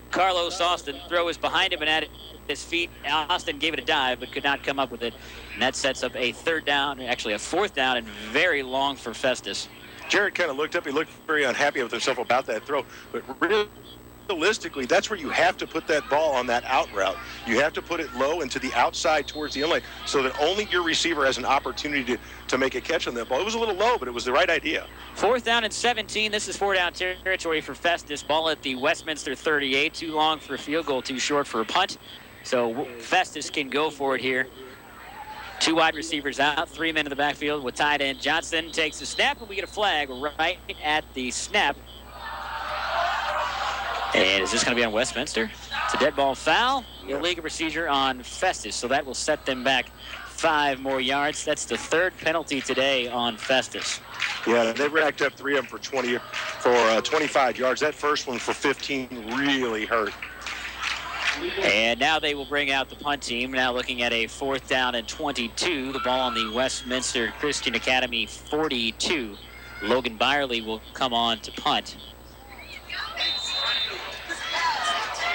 Carlos Austin. Throw is behind him and at his feet. Austin gave it a dive but could not come up with it. And that sets up a 3rd down, actually a 4th down, and very long for Festus. Jared kind of looked up. He looked very unhappy with himself about that throw. But really, realistically, that's where you have to put that ball on that out route. You have to put it low and to the outside towards the inlet so that only your receiver has an opportunity to make a catch on that ball. It was a little low, but it was the right idea. 4th down and 17. This is 4-down territory for Festus. Ball at the Westminster 38. Too long for a field goal, too short for a punt. So Festus can go for it here. 2 wide receivers out, 3 men in the backfield with tight end Johnson. Takes the snap, and we get a flag right at the snap. And is this going to be on Westminster? It's a dead ball foul. Illegal procedure on Festus, so that will set them back 5 more yards. That's the 3rd penalty today on Festus. Yeah, they racked up 3 of them for 25 yards. That first one for 15 really hurt. And now they will bring out the punt team. Now looking at a 4th down and 22. The ball on the Westminster Christian Academy 42. Logan Byerly will come on to punt.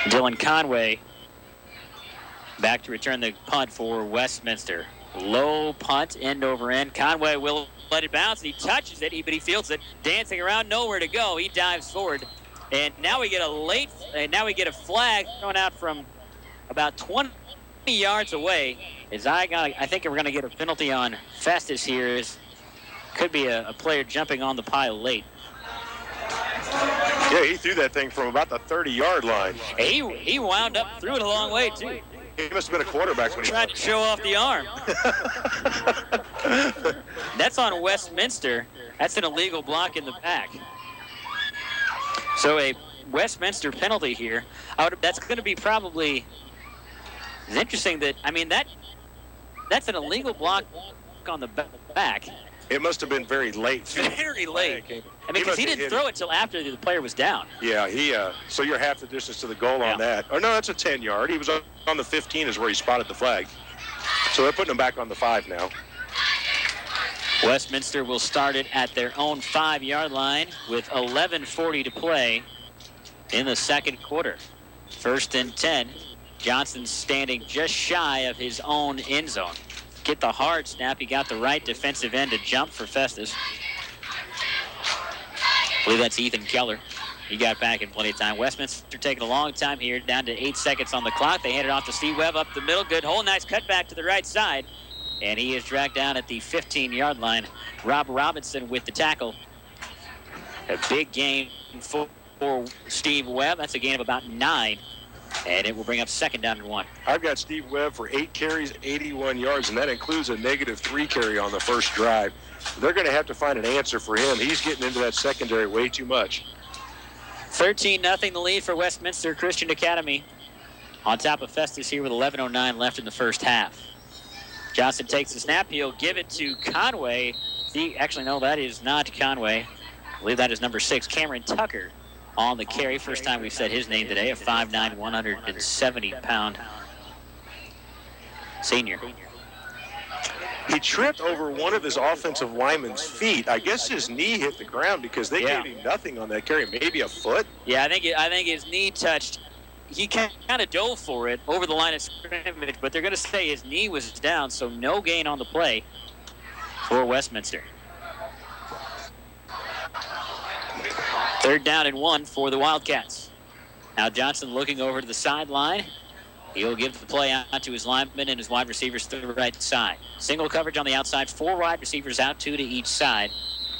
Dylan Conway back to return the punt for Westminster. Low punt, end over end. Conway will let it bounce. He touches it, but he fields it. Dancing around, nowhere to go. He dives forward. And now we get a flag thrown out from about 20 yards away. I think we're going to get a penalty on Festus here. Could be a player jumping on the pile late. Yeah, he threw that thing from about the 30-yard line. He wound up, threw it a long way, too. He must have been a quarterback when he tried to show off the arm. That's on Westminster. That's an illegal block in the back. So a Westminster penalty here. That's going to be probably. It's interesting that that's an illegal block on the back. It must have been very late. Very late. Because he didn't throw it till after the player was down. Yeah, so you're half the distance to the goal on that. Oh, no, that's a 10-yard. He was on the 15 is where he spotted the flag. So they're putting him back on the 5 now. Westminster will start it at their own 5-yard line with 11:40 to play in the second quarter. 1st and 10. Johnson standing just shy of his own end zone. Get the hard snap. He got the right defensive end to jump for Festus. I believe that's Ethan Keller. He got back in plenty of time. Westminster taking a long time here, down to 8 seconds on the clock. They hand it off to Steve Webb up the middle. Good hole. Nice cut back to the right side. And he is dragged down at the 15-yard line. Rob Robinson with the tackle. A big game for Steve Webb. That's a gain of about 9. And it will bring up 2nd down and 1. I've got Steve Webb for 8 carries, 81 yards, and that includes a -3 carry on the first drive. They're going to have to find an answer for him. He's getting into that secondary way too much. 13-0 the lead for Westminster Christian Academy. On top of Festus here with 11:09 left in the first half. Johnson takes the snap. He'll give it to Conway. No, that is not Conway. I believe that is number 6, Cameron Tucker, on the carry. First time we've said his name today, a 5'9", 170-pound senior. He tripped over one of his offensive linemen's feet. I guess his knee hit the ground because they gave him nothing on that carry, maybe a foot. Yeah, I think his knee touched. He kind of dove for it over the line of scrimmage, but they're going to say his knee was down, so no gain on the play for Westminster. 3rd down and 1 for the Wildcats. Now Johnson looking over to the sideline. He'll give the play out to his linemen and his wide receivers to the right side. Single coverage on the outside, 4 wide receivers out, 2 to each side.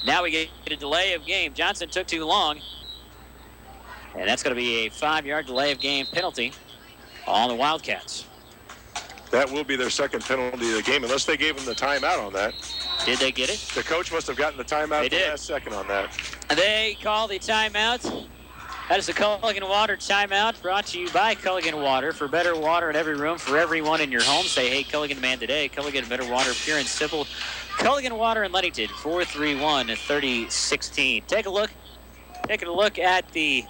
Now we get a delay of game. Johnson took too long. And that's going to be a 5-yard delay of game penalty on the Wildcats. That will be their 2nd penalty of the game, unless they gave them the timeout on that. Did they get it? The coach must have gotten the timeout at the last second on that. They call the timeout. That is the Culligan Water timeout, brought to you by Culligan Water. For better water in every room, for everyone in your home, say, hey, Culligan man today. Culligan Better Water, pure and simple. Culligan Water in Ludington, 431-3016. Taking a look at the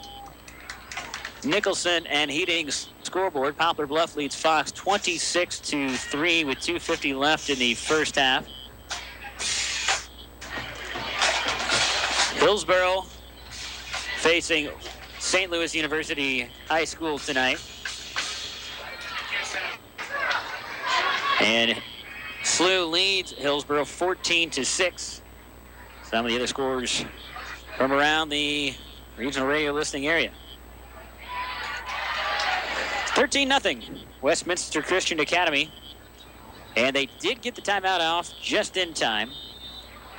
Nicholson and Heating scoreboard. Poplar Bluff leads Fox 26-3 with 2:50 left in the first half. Hillsboro facing St. Louis University High School tonight. And SLU leads Hillsboro 14-6. Some of the other scores from around the regional radio listening area. 13-0, Westminster Christian Academy. And they did get the timeout off just in time.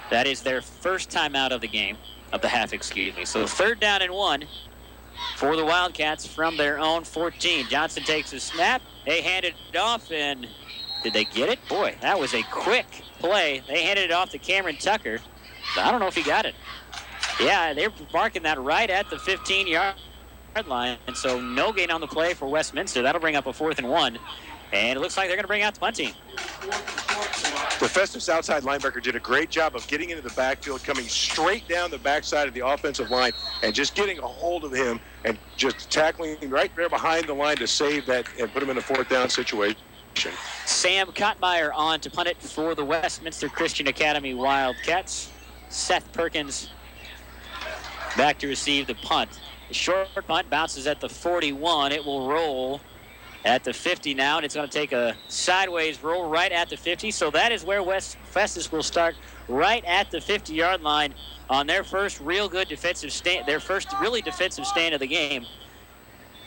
That is their first timeout of the game, of the half, excuse me. So 3rd down and 1 for the Wildcats from their own 14. Johnson takes a snap. They handed it off, and did they get it? Boy, that was a quick play. They handed it off to Cameron Tucker. I don't know if he got it. Yeah, they're marking that right at the 15-yard line, and so no gain on the play for Westminster. That'll bring up a 4th and 1, and it looks like they're going to bring out the punt team. The Festus outside linebacker did a great job of getting into the backfield, coming straight down the backside of the offensive line, and just getting a hold of him and just tackling him right there behind the line to save that and put him in a 4th down situation. Sam Kottmeyer on to punt it for the Westminster Christian Academy Wildcats. Seth Perkins back to receive the punt. The short punt bounces at the 41. It will roll at the 50 now, and it's going to take a sideways roll right at the 50. So that is where Festus will start, right at the 50-yard line on their first real good defensive stand, their first really defensive stand of the game,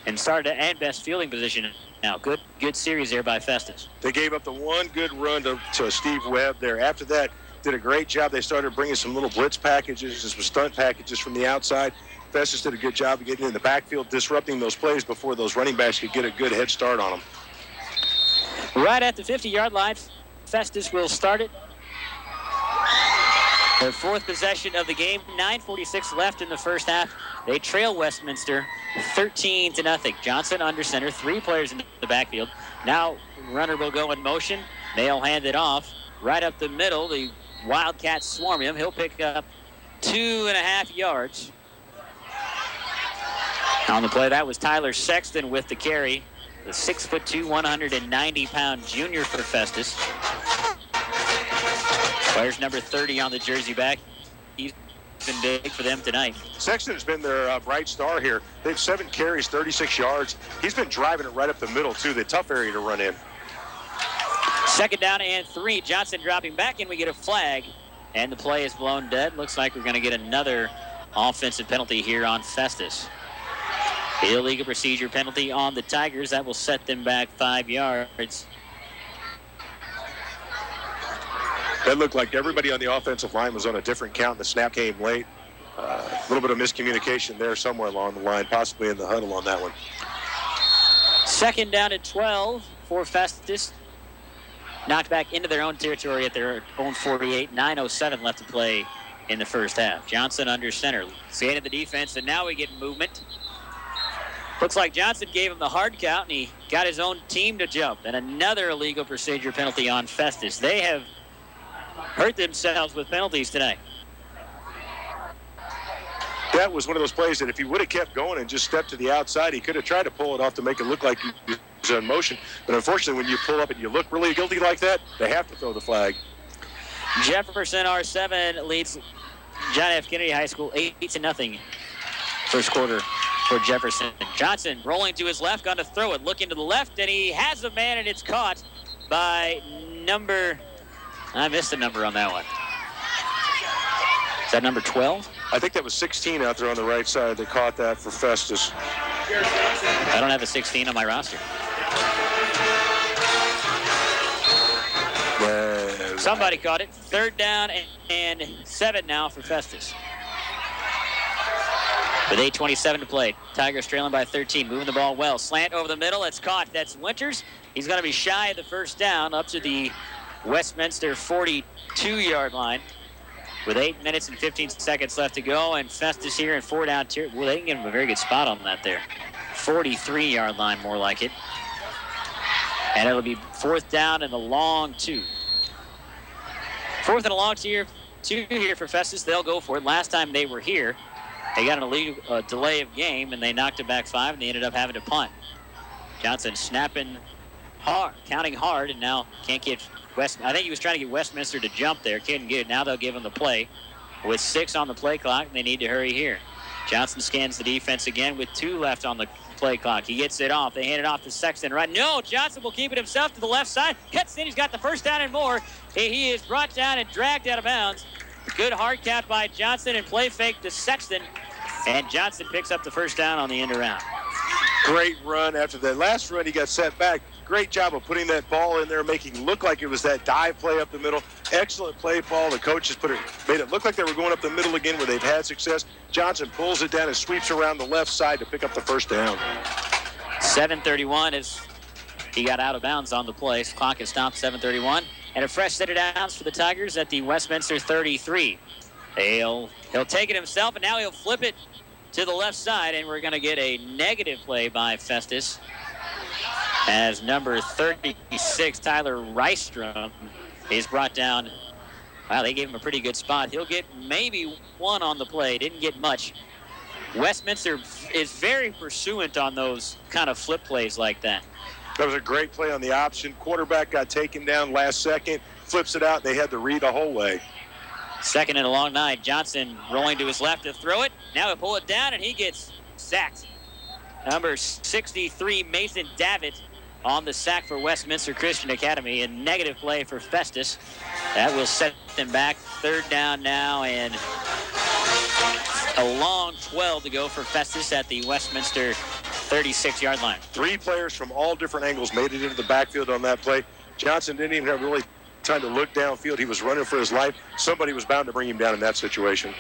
and started at best fielding position. Now, good series there by Festus. They gave up the one good run to Steve Webb there. After that, did a great job. They started bringing some little blitz packages, some stunt packages from the outside. Festus did a good job of getting in the backfield, disrupting those plays before those running backs could get a good head start on them. Right at the 50-yard line, Festus will start it. Their 4th possession of the game, 9:46 left in the first half. They trail Westminster 13-0. Johnson under center, 3 players in the backfield. Now runner will go in motion. They'll hand it off right up the middle. The Wildcats swarm him. He'll pick up 2.5 yards. On the play, that was Tyler Sexton with the carry. The 6'2", 190-pound junior for Festus. Players number 30 on the jersey back. He's been big for them tonight. Sexton has been their bright star here. They have 7 carries, 36 yards. He's been driving it right up the middle, too. The tough area to run in. 2nd down and 3. Johnson dropping back, and we get a flag. And the play is blown dead. Looks like we're going to get another offensive penalty here on Festus. Illegal procedure penalty on the Tigers. That will set them back 5 yards. That looked like everybody on the offensive line was on a different count. The snap came late. A little bit of miscommunication there somewhere along the line, possibly in the huddle on that one. 2nd down and 12 for Festus. Knocked back into their own territory at their own 48. 9:07 left to play in the first half. Johnson under center. Scanning the defense, and now we get movement. Looks like Johnson gave him the hard count, and he got his own team to jump. And another illegal procedure penalty on Festus. They have hurt themselves with penalties tonight. That was one of those plays that if he would have kept going and just stepped to the outside, he could have tried to pull it off to make it look like he was in motion. But unfortunately, when you pull up and you look really guilty like that, they have to throw the flag. Jefferson R7 leads John F. Kennedy High School 8-0. First quarter for Jefferson. Johnson rolling to his left, going to throw it. Looking to the left, and he has a man, and it's caught by I missed the number on that one. Is that number 12? I think that was 16 out there on the right side. They caught that for Festus. I don't have a 16 on my roster. Somebody caught it. 3rd down and 7 now for Festus. With 8:27 to play. Tigers trailing by 13. Moving the ball well. Slant over the middle. It's caught. That's Winters. He's going to be shy of the first down up to the Westminster 42-yard line. With 8 minutes and 15 seconds left to go. And Festus here in 4 down tier. Well, they can give him a very good spot on that there. 43-yard line, more like it. And it'll be 4th down and a long 2. 4th and a long 2 here for Festus. They'll go for it. Last time they were here, they got an illegal delay of game, and they knocked it back 5, and they ended up having to punt. Johnson snapping hard, counting hard, and now can't get I think he was trying to get Westminster to jump there. Couldn't get it. Now they'll give him the play. With 6 on the play clock, and they need to hurry here. Johnson scans the defense again with 2 left on the play clock. He gets it off. They hand it off to Sexton. Right? No, Johnson will keep it himself to the left side. Cuts in. He's got the first down and more. He is brought down and dragged out of bounds. Good hard cap by Johnson and play fake to Sexton. And Johnson picks up the first down on the end around. Great run. After that last run, he got set back. Great job of putting that ball in there, making it look like it was that dive play up the middle. Excellent play, Paul. The coaches made it look like they were going up the middle again where they've had success. Johnson pulls it down and sweeps around the left side to pick up the first down. 7:31 as he got out of bounds on the play. Clock has stopped, 7:31. And a fresh set of downs for the Tigers at the Westminster 33. He'll take it himself, and now he'll flip it to the left side, and we're going to get a negative play by Festus as number 36, Tyler Rystrom, is brought down. Wow, they gave him a pretty good spot. He'll get maybe one on the play. Didn't get much. Westminster is very pursuant on those kind of flip plays like that. That was a great play on the option. Quarterback got taken down last second, flips it out. They had to read the whole way. Second and a long night. Johnson rolling to his left to throw it. Now he'll pull it down, and he gets sacked. Number 63, Mason Davitt, on the sack for Westminster Christian Academy. A negative play for Festus. That will set them back. Third down now, and a long 12 to go for Festus at the Westminster 36-yard line. Three players from all different angles made it into the backfield on that play. Johnson didn't even have really time to look downfield. He was running for his life. Somebody was bound to bring him down in that situation.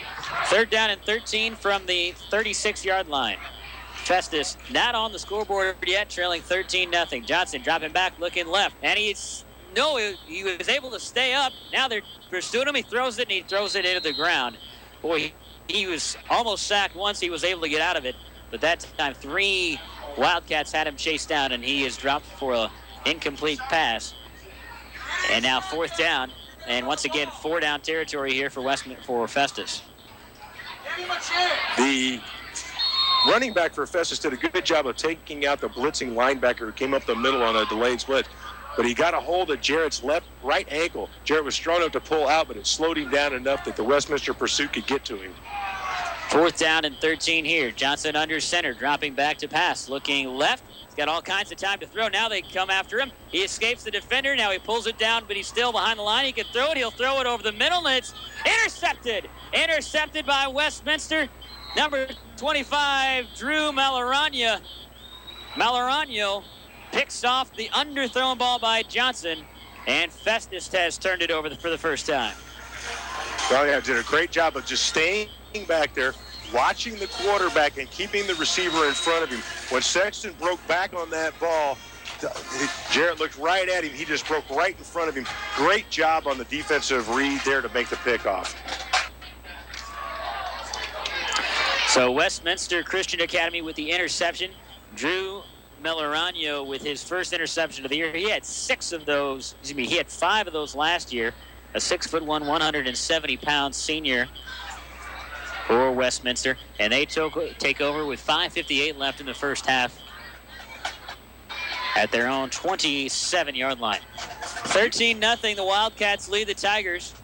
Third down and 13 from the 36-yard line. Festus not on the scoreboard yet, trailing 13-0. Johnson dropping back, looking left, and he was able to stay up. Now they're pursuing him. He throws it, and he throws it into the ground. Boy, he was almost sacked once. He was able to get out of it, but that time 3 Wildcats had him chased down, and he is dropped for an incomplete pass. And now fourth down, and once again 4-down territory here for Festus. The running back for Festus did a good job of taking out the blitzing linebacker who came up the middle on a delayed split. But he got a hold of Jarrett's right ankle. Jarrett was strong enough to pull out, but it slowed him down enough that the Westminster pursuit could get to him. Fourth down and 13 here. Johnson under center, dropping back to pass, looking left. He's got all kinds of time to throw. Now they come after him. He escapes the defender. Now he pulls it down, but he's still behind the line. He can throw it. He'll throw it over the middle, and it's intercepted. Intercepted by Westminster. Number 25, Drew Malorano. Malorano picks off the underthrown ball by Johnson, and Festus has turned it over for the first time. Well, yeah, did a great job of just staying back there, watching the quarterback and keeping the receiver in front of him. When Sexton broke back on that ball, Jarrett looked right at him. He just broke right in front of him. Great job on the defensive read there to make the pickoff. So Westminster Christian Academy with the interception. Drew Malorano with his first interception of the year. He had 5 of those last year. A 6'1", 170-pound senior for Westminster. And they take over with 5:58 left in the first half at their own 27-yard line. 13-0, the Wildcats lead the Tigers.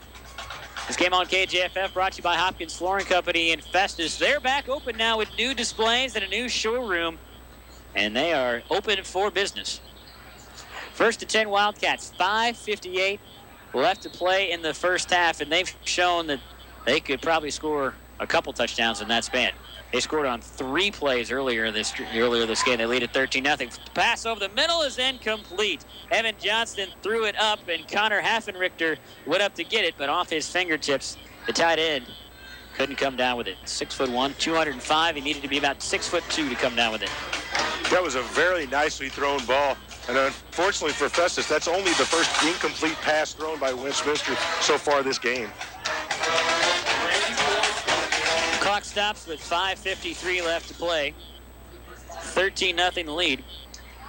This game on KJFF brought to you by Hopkins Flooring Company and Festus. They're back open now with new displays and a new showroom, and they are open for business. First and 10 Wildcats, 5:58 left to play in the first half, and they've shown that they could probably score a couple touchdowns in that span. They scored on 3 plays earlier this game. They lead at 13-0. The pass over the middle is incomplete. Evan Johnston threw it up, and Connor Haffenrichter went up to get it, but off his fingertips, the tight end couldn't come down with it. 6'1", 205. He needed to be about 6'2" to come down with it. That was a very nicely thrown ball. And unfortunately for Festus, that's only the first incomplete pass thrown by Westminster so far this game. Clock stops with 5:53 left to play. 13-0 lead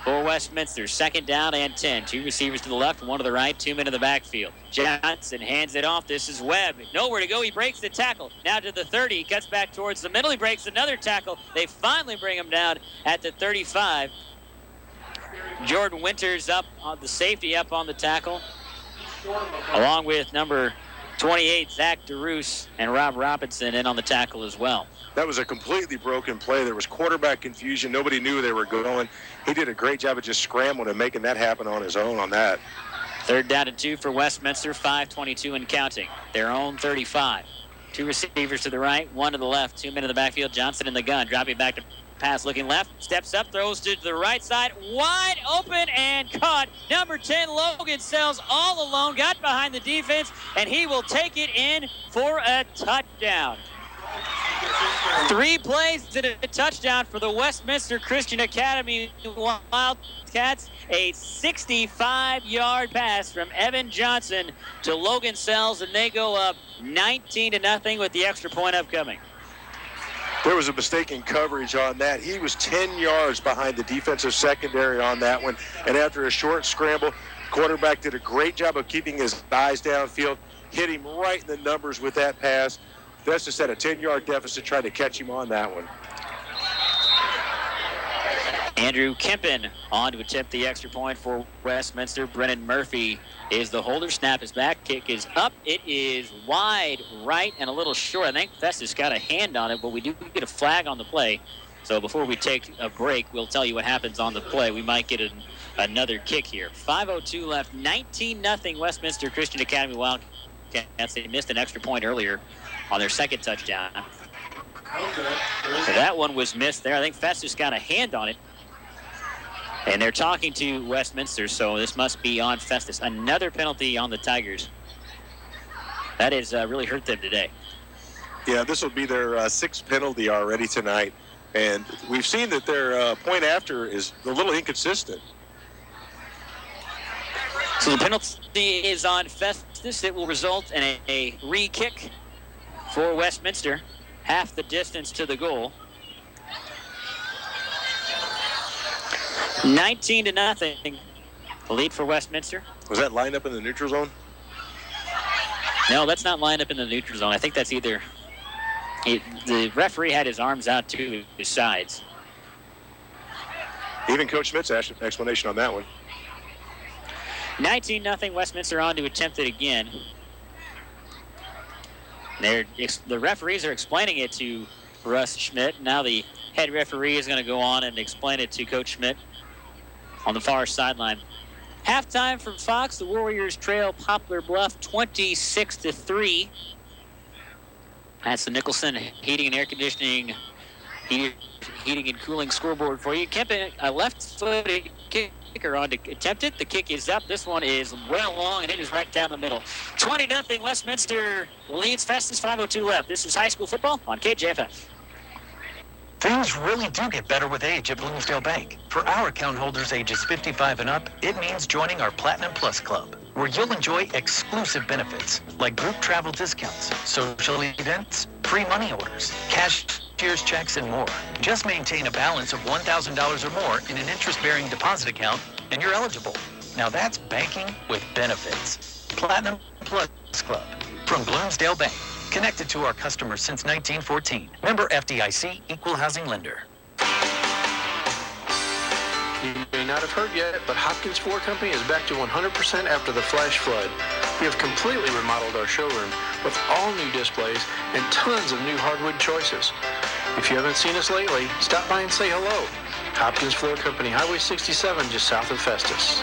for Westminster. Second down and 10. 2 receivers to the left, 1 to the right, 2 men in the backfield. Johnson hands it off. This is Webb. Nowhere to go. He breaks the tackle. Now to the 30. He cuts back towards the middle. He breaks another tackle. They finally bring him down at the 35. Jordan Winters up on the safety, up on the tackle, along with number 28, Zach DeRoos, and Rob Robinson in on the tackle as well. That was a completely broken play. There was quarterback confusion. Nobody knew they were going. He did a great job of just scrambling and making that happen on his own on that. Third down and 2 for Westminster, 5:22 and counting. Their own 35. 2 receivers to the right, 1 to the left, 2 men in the backfield. Johnson in the gun, dropping back to Pass looking left, steps up, throws to the right side, wide open and caught. Number 10, Logan Sells all alone, got behind the defense, and he will take it in for a touchdown. 3 plays and a touchdown for the Westminster Christian Academy Wildcats. A 65-yard pass from Evan Johnson to Logan Sells, and they go up 19-0 with the extra point upcoming. There was a mistake in coverage on that. He was 10 yards behind the defensive secondary on that one. And after a short scramble, quarterback did a great job of keeping his eyes downfield, hit him right in the numbers with that pass. Festus had a 10-yard deficit trying to catch him on that one. Andrew Kempen on to attempt the extra point for Westminster. Brennan Murphy is the holder. Snap is back. Kick is up. It is wide right and a little short. I think Festus got a hand on it, but we do get a flag on the play. So before we take a break, we'll tell you what happens on the play. We might get another kick here. 5:02 left. 19-0 Westminster Christian Academy Wildcats. They missed an extra point earlier on their second touchdown. So that one was missed there. I think Festus got a hand on it. And they're talking to Westminster, so this must be on Festus. Another penalty on the Tigers. That has really hurt them today. Yeah, this will be their sixth penalty already tonight. And we've seen that their point after is a little inconsistent. So the penalty is on Festus. It will result in a re-kick for Westminster. Half the distance to the goal. 19-0. The lead for Westminster. Was that lined up in the neutral zone? No, that's not lined up in the neutral zone. I think that's either... the referee had his arms out to his sides. Even Coach Schmidt's explanation on that one. 19-0 Westminster on to attempt it again. The referees are explaining it to Russ Schmidt. Now the head referee is going to go on and explain it to Coach Schmidt on the far sideline. Halftime from Fox. The Warriors trail Poplar Bluff 26-3. That's the Nicholson Heating and Air Conditioning, heating and cooling scoreboard for you. Kempen, a left-footed kicker on to attempt it. The kick is up. This one is well long, and it is right down the middle. 20-0 Westminster leads Festus. 5:02 left. This is high school football on KJFF. Things really do get better with age at Bloomsdale Bank. For our account holders ages 55 and up, it means joining our Platinum Plus Club, where you'll enjoy exclusive benefits like group travel discounts, social events, free money orders, cashier's checks, and more. Just maintain a balance of $1,000 or more in an interest-bearing deposit account, and you're eligible. Now that's banking with benefits. Platinum Plus Club from Bloomsdale Bank. Connected to our customers since 1914. Member FDIC, Equal Housing Lender. You may not have heard yet, but Hopkins Floor Company is back to 100% after the flash flood. We have completely remodeled our showroom with all new displays and tons of new hardwood choices. If you haven't seen us lately, stop by and say hello. Hopkins Floor Company, Highway 67, just south of Festus.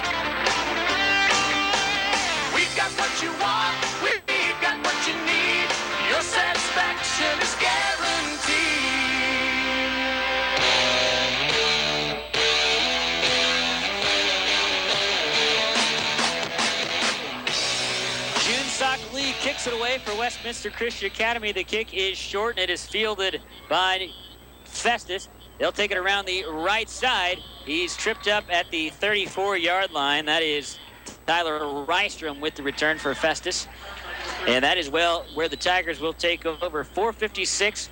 We've got what you want, we've got what you need. Your satisfaction is guaranteed. June Sock Lee kicks it away for Westminster Christian Academy. The kick is short, and it is fielded by Festus. They'll take it around the right side. He's tripped up at the 34-yard line. That is Tyler Rystrom with the return for Festus. And that is well where the Tigers will take over. 4:56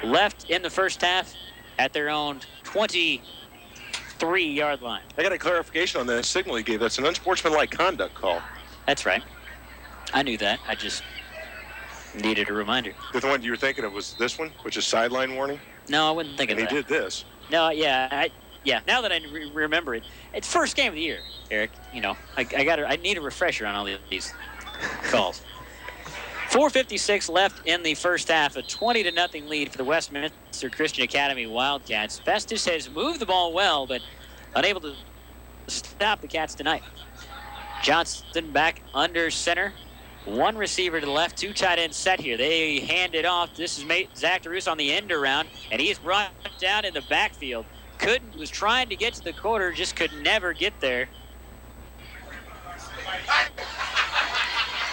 left in the first half at their own 23-yard line. I got a clarification on that signal he gave. That's an unsportsmanlike conduct call. That's right. I knew that. I just needed a reminder. The one you were thinking of was this one, which is sideline warning? No, I wasn't thinking And of he that. did this. No, yeah. Now that I remember it, it's first game of the year, Eric. You know, I need a refresher on all these calls. 4:56 left in the first half, a 20-0 lead for the Westminster Christian Academy Wildcats. Festus has moved the ball well, but unable to stop the Cats tonight. Johnston back under center. One receiver to the left, two tight ends set here. They hand it off. This is Zach DeRusse on the end around, and he's brought down in the backfield. Was trying to get to the quarter, just could never get there.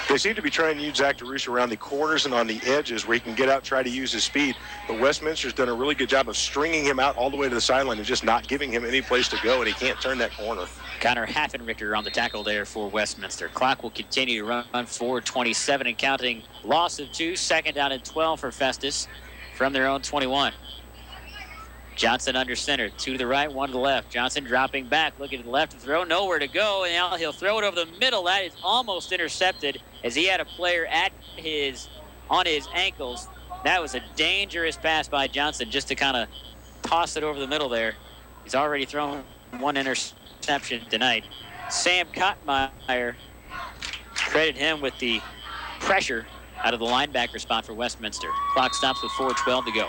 They seem to be trying to use Zach DeRusse around the corners and on the edges where he can get out, try to use his speed. But Westminster's done a really good job of stringing him out all the way to the sideline and just not giving him any place to go, and he can't turn that corner. Connor Haffenrichter on the tackle there for Westminster. Clock will continue to run 4:27 and counting. Loss of 2, second down and 12 for Festus from their own 21. Johnson under center, 2 to the right, 1 to the left. Johnson dropping back, looking to the left to throw, nowhere to go, and now he'll throw it over the middle. That is almost intercepted as he had a player on his ankles. That was a dangerous pass by Johnson just to kind of toss it over the middle there. He's already thrown one interception tonight. Sam Kottmeyer, credit him with the pressure out of the linebacker spot for Westminster. Clock stops with 4:12 to go.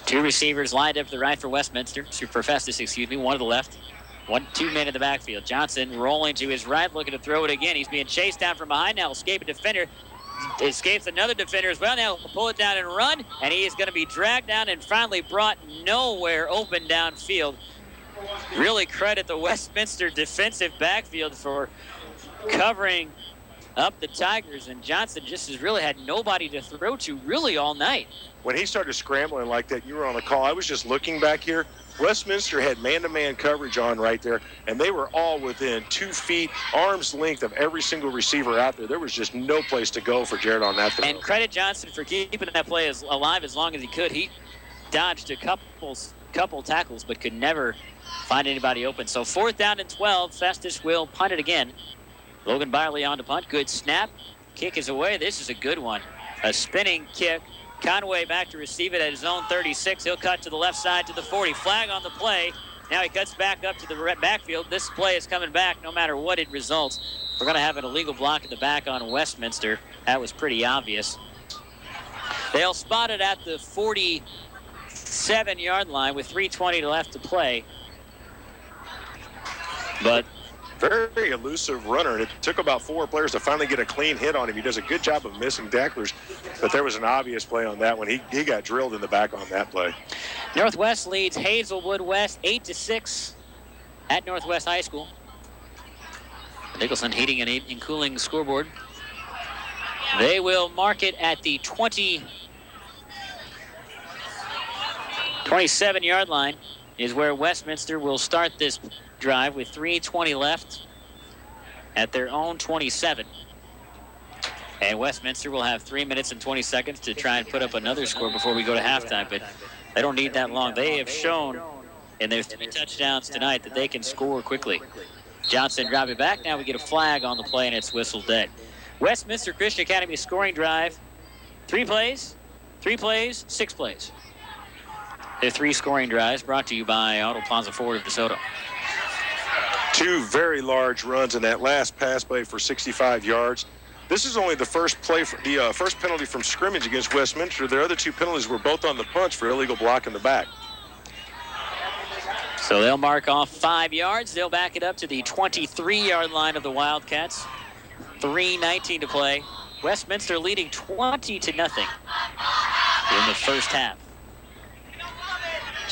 Two receivers lined up to the right for Westminster, for Festus, one to the left. 2 men in the backfield. Johnson rolling to his right, looking to throw it again. He's being chased down from behind now. Escape a defender. Escapes another defender as well. Now he'll pull it down and run, and he is going to be dragged down and finally brought nowhere open downfield. Really credit the Westminster defensive backfield for covering up the Tigers, and Johnson just has really had nobody to throw to really all night. When he started scrambling like that, you were on the call. I was just looking back here. Westminster had man-to-man coverage on right there, and they were all within 2 feet, arm's length of every single receiver out there. There was just no place to go for Jared on that throw. And credit Johnson for keeping that play alive as long as he could. He dodged a couple tackles, but could never find anybody open. So 4th down and 12. Festus will punt it again. Logan Byerly on to punt. Good snap. Kick is away. This is a good one. A spinning kick. Conway back to receive it at his own 36. He'll cut to the left side to the 40. Flag on the play. Now he cuts back up to the backfield. This play is coming back no matter what it results. We're going to have an illegal block in the back on Westminster. That was pretty obvious. They'll spot it at the 47-yard line with 3:20 left to play. But very elusive runner, and it took about 4 players to finally get a clean hit on him. He does a good job of missing tacklers, but there was an obvious play on that one. He got drilled in the back on that play. Northwest leads Hazelwood West 8-6 at Northwest High School. Nicholson heating and cooling the scoreboard. They will mark it at the 27-yard line is where Westminster will start this drive with 3:20 left at their own 27. And Westminster will have 3 minutes and 20 seconds to try and put up another score before we go to halftime, but they don't need that long. They have shown in their 3 touchdowns tonight that they can score quickly. Johnson driving back. Now we get a flag on the play, and it's whistled dead. Westminster Christian Academy scoring drive. 3 plays, 6 plays. Their 3 scoring drives brought to you by Auto Plaza Ford of DeSoto. 2 very large runs in that last pass play for 65 yards. This is only the first first penalty from scrimmage against Westminster. Their other 2 penalties were both on the punch for illegal block in the back. So they'll mark off 5 yards. They'll back it up to the 23-yard line of the Wildcats. 3:19 to play. Westminster leading 20-0 in the first half.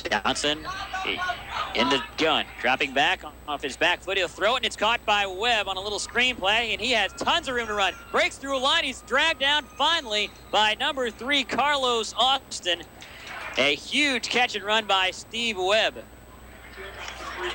Johnson in the gun, dropping back off his back foot. He'll throw it, and it's caught by Webb on a little screen play, and he has tons of room to run. Breaks through a line. He's dragged down finally by number 3, Carlos Austin. A huge catch and run by Steve Webb.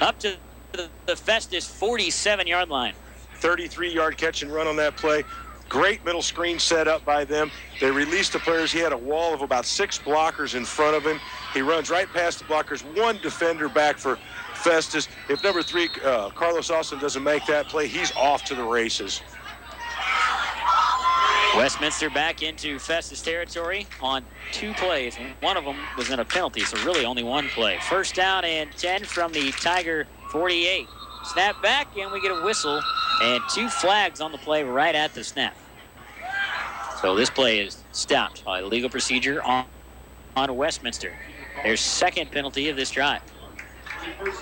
Up to the Festus 47-yard line. 33-yard catch and run on that play. Great middle screen set up by them. They released the players. He had a wall of about 6 blockers in front of him. He runs right past the blockers. 1 defender back for Festus. If number 3, Carlos Austin, doesn't make that play, he's off to the races. Westminster back into Festus territory on 2 plays. One of them was in a penalty, so really only 1 play. First down and 10 from the Tiger 48. Snap back, and we get a whistle and 2 flags on the play right at the snap. So this play is stopped by legal procedure on Westminster. Their second penalty of this drive.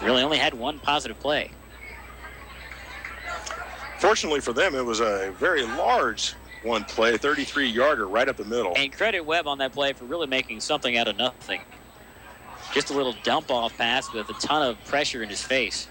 Really only had 1 positive play. Fortunately for them, it was a very large one play, 33-yarder right up the middle. And credit Webb on that play for really making something out of nothing. Just a little dump-off pass with a ton of pressure in his face.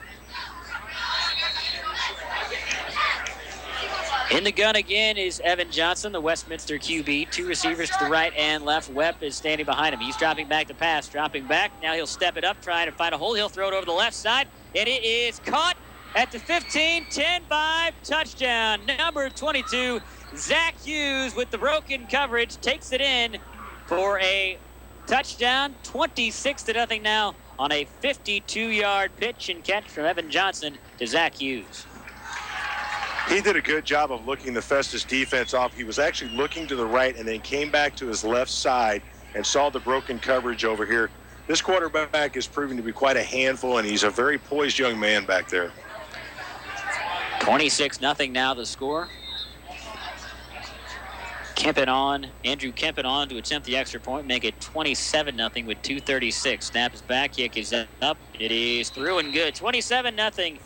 In the gun again is Evan Johnson, the Westminster QB. Two receivers to the right and left. Webb is standing behind him. He's dropping back to pass, dropping back. Now he'll step it up, trying to find a hole. He'll throw it over the left side, and it is caught at the 15, 10-5, touchdown. Number 22, Zach Hughes with the broken coverage takes it in for a touchdown, 26-0 now on a 52-yard pitch and catch from Evan Johnson to Zach Hughes. He did a good job of looking the Festus defense off. He was actually looking to the right and then came back to his left side and saw the broken coverage over here. This quarterback is proving to be quite a handful, and he's a very poised young man back there. 26-0 now the score. Andrew Kempen on to attempt the extra point, make it 27-0 with 2:36. Snap is back, kick is up. It is through and good. 27-0.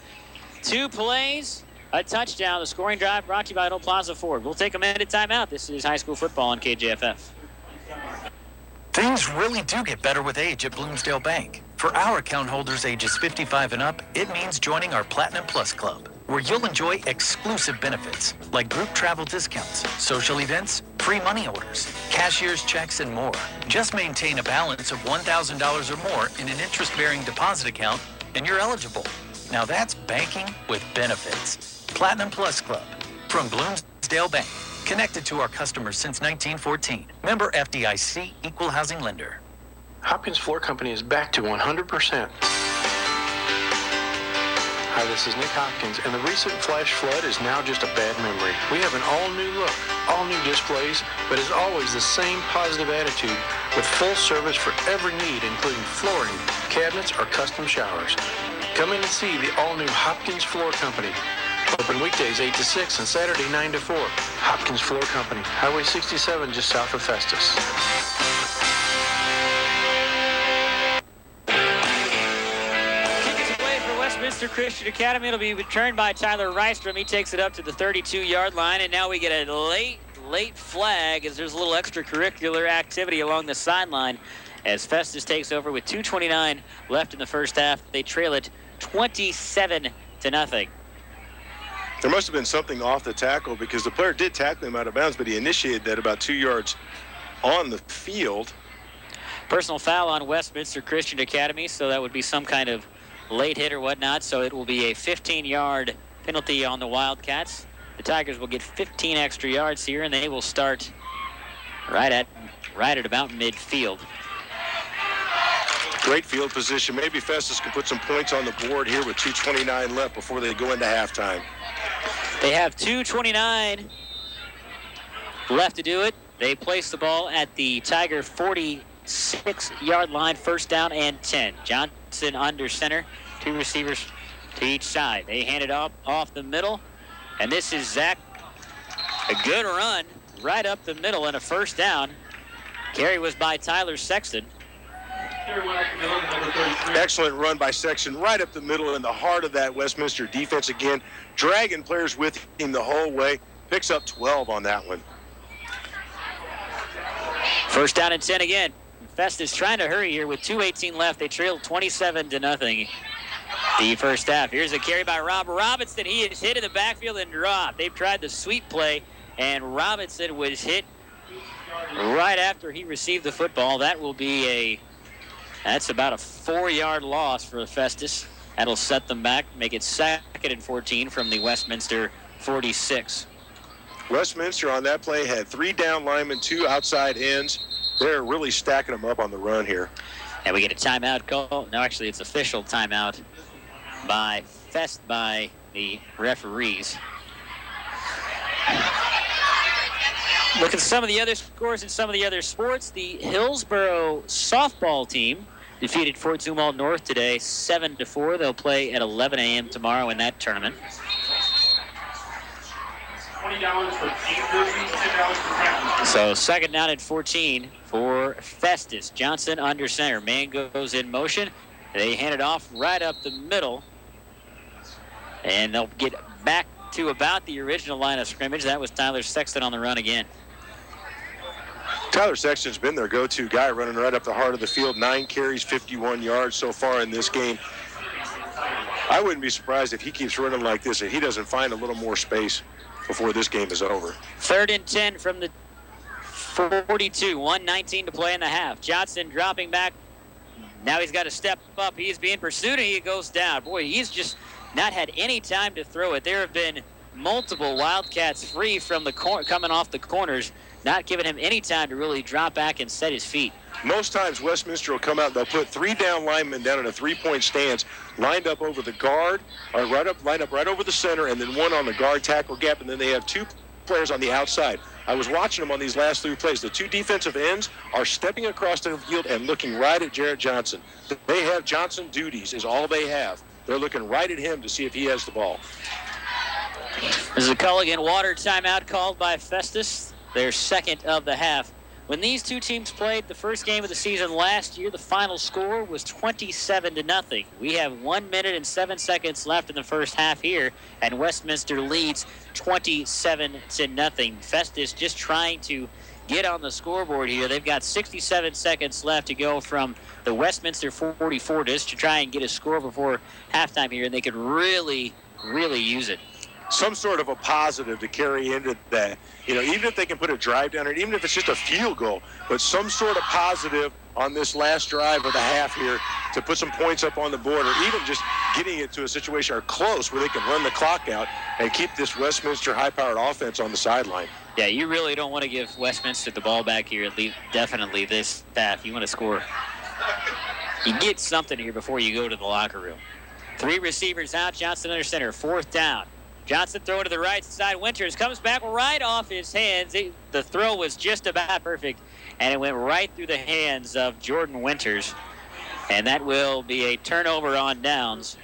2 plays, a touchdown. The scoring drive brought to you by Old Plaza Ford. We'll take a minute timeout. This is high school football on KJFF. Things really do get better with age at Bloomsdale Bank. For our account holders ages 55 and up, it means joining our Platinum Plus Club, where you'll enjoy exclusive benefits like group travel discounts, social events, free money orders, cashier's checks, and more. Just maintain a balance of $1,000 or more in an interest-bearing deposit account, and you're eligible. Now that's banking with benefits. Platinum Plus Club from Bloomsdale Bank. Connected to our customers since 1914. Member FDIC, Equal Housing Lender. Hopkins Floor Company is back to 100%. Hi, this is Nick Hopkins, and the recent flash flood is now just a bad memory. We have an all-new look, all new displays, but as always, the same positive attitude with full service for every need, including flooring, cabinets, or custom showers. Come in and see the all-new Hopkins Floor Company. Open weekdays 8 to 6 and Saturday 9 to 4. Hopkins Floor Company, Highway 67, just south of Festus. Westminster Christian Academy. It'll be returned by Tyler Rystrom. He takes it up to the 32-yard line, and now we get a late flag as there's a little extracurricular activity along the sideline as Festus takes over with 2:29 left in the first half. They trail it 27-0. There must have been something off the tackle because the player did tackle him out of bounds, but he initiated that about 2 yards on the field. Personal foul on Westminster Christian Academy, so that would be some kind of late hit or whatnot, so it will be a 15-yard penalty on the Wildcats. The Tigers will get 15 extra yards here, and they will start right at about midfield. Great field position. Maybe Festus can put some points on the board here with 2:29 left before they go into halftime. They have 2:29 left to do it. They place the ball at the Tiger 46-yard line, first down and 10. Johnson under center, 2 receivers to each side. They hand it off the middle, and this is Zach. A good run right up the middle and a first down. Carry was by Tyler Sexton. Excellent run by Sexton right up the middle in the heart of that Westminster defense again. Dragging players with him the whole way. Picks up 12 on that one. First down and 10 again. Festus trying to hurry here with 2:18 left. They trail 27-0. The first half. Here's a carry by Rob Robinson. He is hit in the backfield and dropped. They've tried the sweep play, and Robinson was hit right after he received the football. That's about a 4-yard loss for Festus. That'll set them back, make it 2nd and 14 from the Westminster 46. Westminster on that play had 3 down linemen, 2 outside ends. They're really stacking them up on the run here. And we get a timeout call. No, actually, it's official timeout by the referees. Look at some of the other scores in some of the other sports. The Hillsboro softball team defeated Fort Zumwalt North today, 7-4. They'll play at 11 a.m. tomorrow in that tournament. $20 for 8 jerseys, $10 for practice. So 2nd down and 14 for Festus. Johnson under center. Man goes in motion. They hand it off right up the middle. And they'll get back to about the original line of scrimmage. That was Tyler Sexton on the run again. Tyler Sexton's been their go-to guy, running right up the heart of the field. 9 carries, 51 yards so far in this game. I wouldn't be surprised if he keeps running like this and he doesn't find a little more space before this game is over. 3rd and 10 from the 42. 1:19 to play in the half. Johnson dropping back. Now he's got to step up. He's being pursued, and he goes down. Boy, he's just not had any time to throw it. There have been multiple Wildcats free from the coming off the corners, not giving him any time to really drop back and set his feet. Most times Westminster will come out, they'll put 3 down linemen down in a 3-point stance, lined up over the guard, or lined up right over the center, and then one on the guard tackle gap, and then they have 2 players on the outside. I was watching them on these last 3 plays. The 2 defensive ends are stepping across the field and looking right at Jarrett Johnson. They have Johnson duties is all they have. They're looking right at him to see if he has the ball. There's a Culligan water timeout called by Festus, their second of the half. When these two teams played the first game of the season last year, the final score was 27-0. We have 1 minute and 7 seconds left in the first half here, and Westminster leads 27-0. Festus just trying to get on the scoreboard here. They've got 67 seconds left to go from the Westminster 44 just to try and get a score before halftime here, and they could really, really use it. Some sort of a positive to carry into that. You know, even if they can put a drive down, or even if it's just a field goal, but some sort of positive on this last drive of the half here to put some points up on the board, or even just getting it to a situation or close where they can run the clock out and keep this Westminster high-powered offense on the sideline. Yeah, you really don't want to give Westminster the ball back here, at least definitely this half. You want to score. You get something here before you go to the locker room. 3 receivers out, Johnson under center, 4th down. Johnson throwing to the right side. Winters comes back right off his hands. The throw was just about perfect, and it went right through the hands of Jordan Winters. And that will be a turnover on downs.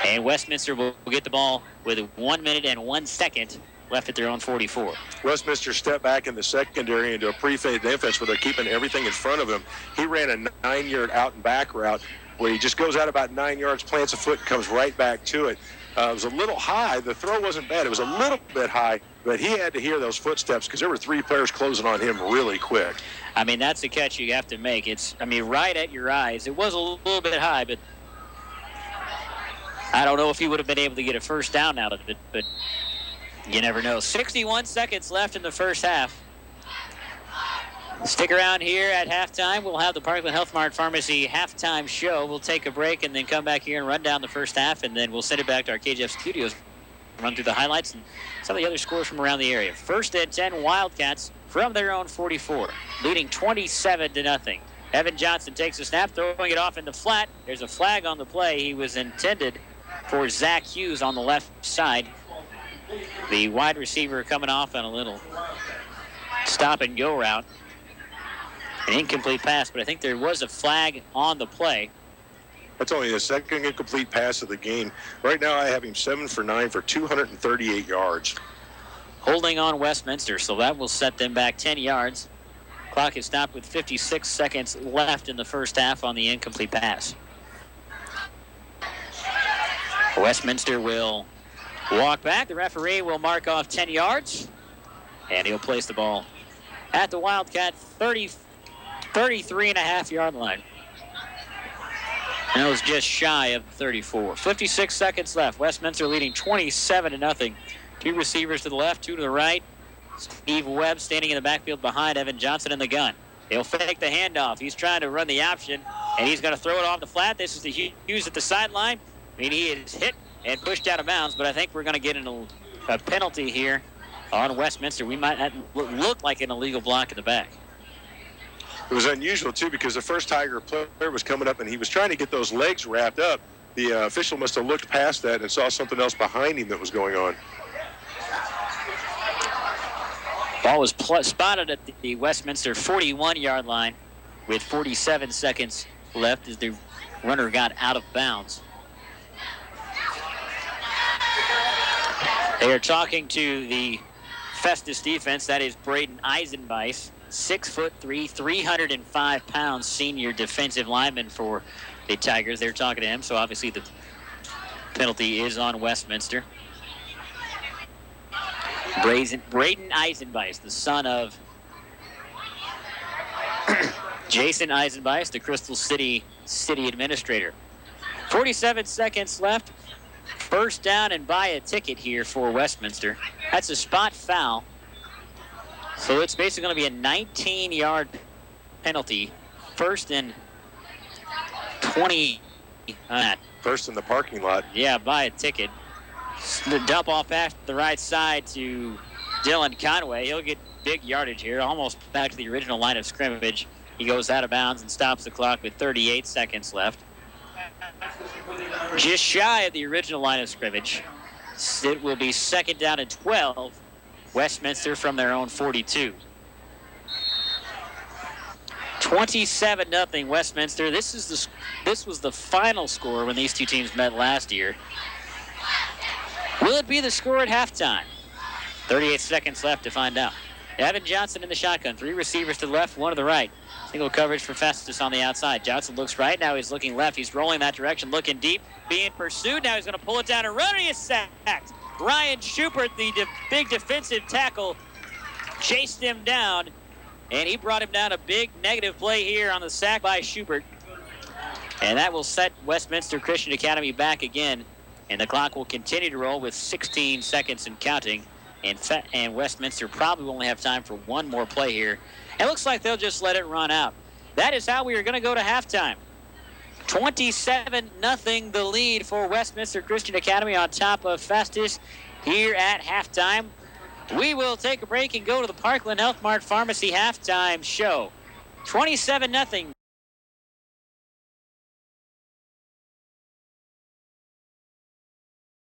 And Westminster will get the ball with 1 minute and 1 second left at their own 44. Westminster stepped back in the secondary into a pre-fade defense where they're keeping everything in front of him. He ran a 9-yard out and back route where he just goes out about 9 yards, plants a foot, and comes right back to it. It was a little high. The throw wasn't bad. It was a little bit high, but he had to hear those footsteps because there were 3 players closing on him really quick. I mean, that's the catch you have to make. It's, right at your eyes. It was a little bit high, but I don't know if he would have been able to get a first down out of it, but you never know. 61 seconds left in the first half. Stick around here at halftime. We'll have the Parkland Health Mart Pharmacy halftime show. We'll take a break and then come back here and run down the first half, and then we'll send it back to our KGF studios, run through the highlights and some of the other scores from around the area. 1st and 10 Wildcats from their own 44, leading 27-0. Evan Johnson takes a snap, throwing it off in the flat. There's a flag on the play. He was intended for Zach Hughes on the left side. The wide receiver coming off on a little stop-and-go route. An incomplete pass, but I think there was a flag on the play. That's only the second incomplete pass of the game. Right now I have him 7 for 9 for 238 yards. Holding on Westminster, so that will set them back 10 yards. Clock is stopped with 56 seconds left in the first half on the incomplete pass. Westminster will walk back. The referee will mark off 10 yards, and he'll place the ball at the Wildcat 33.5-yard line. That was just shy of 34. 56 seconds left. Westminster leading 27-0. 2 receivers to the left, 2 to the right. Steve Webb standing in the backfield behind Evan Johnson in the gun. He'll fake the handoff. He's trying to run the option, and he's going to throw it off the flat. This is the Hughes at the sideline. I mean, he is hit and pushed out of bounds, but I think we're going to get a penalty here on Westminster. We might look like an illegal block in the back. It was unusual, too, because the first Tiger player was coming up, and he was trying to get those legs wrapped up. The official must have looked past that and saw something else behind him that was going on. Ball was spotted at the Westminster 41-yard line with 47 seconds left as the runner got out of bounds. They are talking to the Festus defense. That is Braden Eisenbeis, 6'3", 305 pounds, senior defensive lineman for the Tigers. They're talking to him, so obviously the penalty is on Westminster. Braden Eisenbeis, the son of Jason Eisenbeis, the Crystal City administrator. 47 seconds left. First down and buy a ticket here for Westminster. That's a spot foul. So it's basically going to be a 19-yard penalty. First and 20. First in the parking lot. Yeah, buy a ticket. The dump off past the right side to Dylan Conway. He'll get big yardage here, almost back to the original line of scrimmage. He goes out of bounds and stops the clock with 38 seconds left. Just shy of the original line of scrimmage. It will be second down and 12. Westminster from their own 42. 27-0 Westminster. This was the final score when these two teams met last year. Will it be the score at halftime? 38 seconds left to find out. Evan Johnson in the shotgun. 3 receivers to the left, 1 to the right. Single coverage for Festus on the outside. Johnson looks right. Now he's looking left. He's rolling that direction, looking deep, being pursued. Now he's going to pull it down and run, and he is sacked. Ryan Schubert, the big defensive tackle, chased him down, and he brought him down. A big negative play here on the sack by Schubert. And that will set Westminster Christian Academy back again. And the clock will continue to roll with 16 seconds and counting. And Westminster probably will only have time for one more play here. It looks like they'll just let it run out. That is how we are going to go to halftime. 27-0 the lead for Westminster Christian Academy on top of Festus here at halftime. We will take a break and go to the Parkland Health Mart Pharmacy halftime show. 27-0.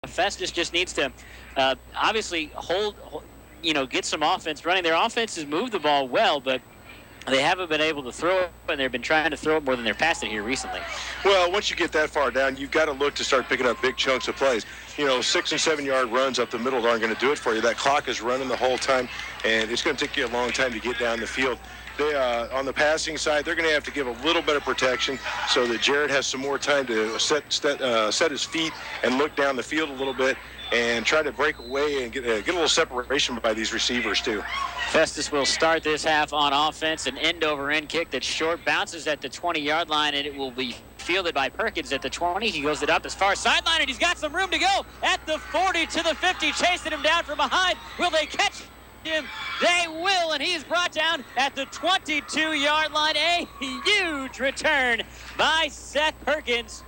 Festus just needs to obviously get some offense running. Their offense has moved the ball well, but they haven't been able to throw it, and they've been trying to throw it more than they're passing it here recently. Well, once you get that far down, you've got to look to start picking up big chunks of plays. 6 and 7 yard runs up the middle aren't going to do it for you. That clock is running the whole time, and it's going to take you a long time to get down the field. They, on the passing side, they're going to have to give a little bit of protection so that Jared has some more time to set his feet and look down the field a little bit and try to break away and get a little separation by these receivers too. Festus will start this half on offense. An end-over-end kick that's short, bounces at the 20-yard line, and it will be fielded by Perkins at the 20. He goes it up as far sideline, and he's got some room to go at the 40 to the 50, chasing him down from behind. Will they catch him? They will, and he's brought down at the 22-yard line. A huge return by Seth Perkins.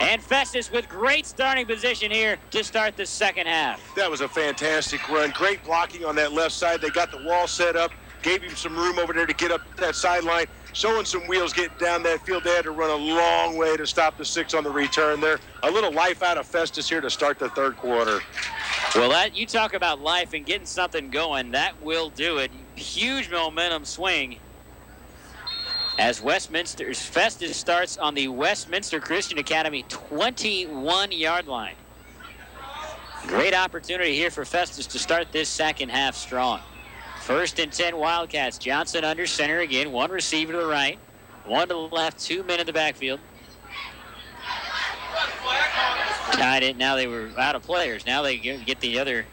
And Festus with great starting position here to start the second half. That was a fantastic run. Great blocking on that left side. They got the wall set up, gave him some room over there to get up that sideline, showing some wheels getting down that field. They had to run a long way to stop the 6 on the return there. A little life out of Festus here to start the third quarter. Well, you talk about life and getting something going. That will do it. Huge momentum swing. As Festus starts on the Westminster Christian Academy 21-yard line. Great opportunity here for Festus to start this second half strong. First and 10 Wildcats. Johnson under center again. 1 receiver to the right, 1 to the left, 2 men in the backfield. Tied it. Now they were out of players. Now they get the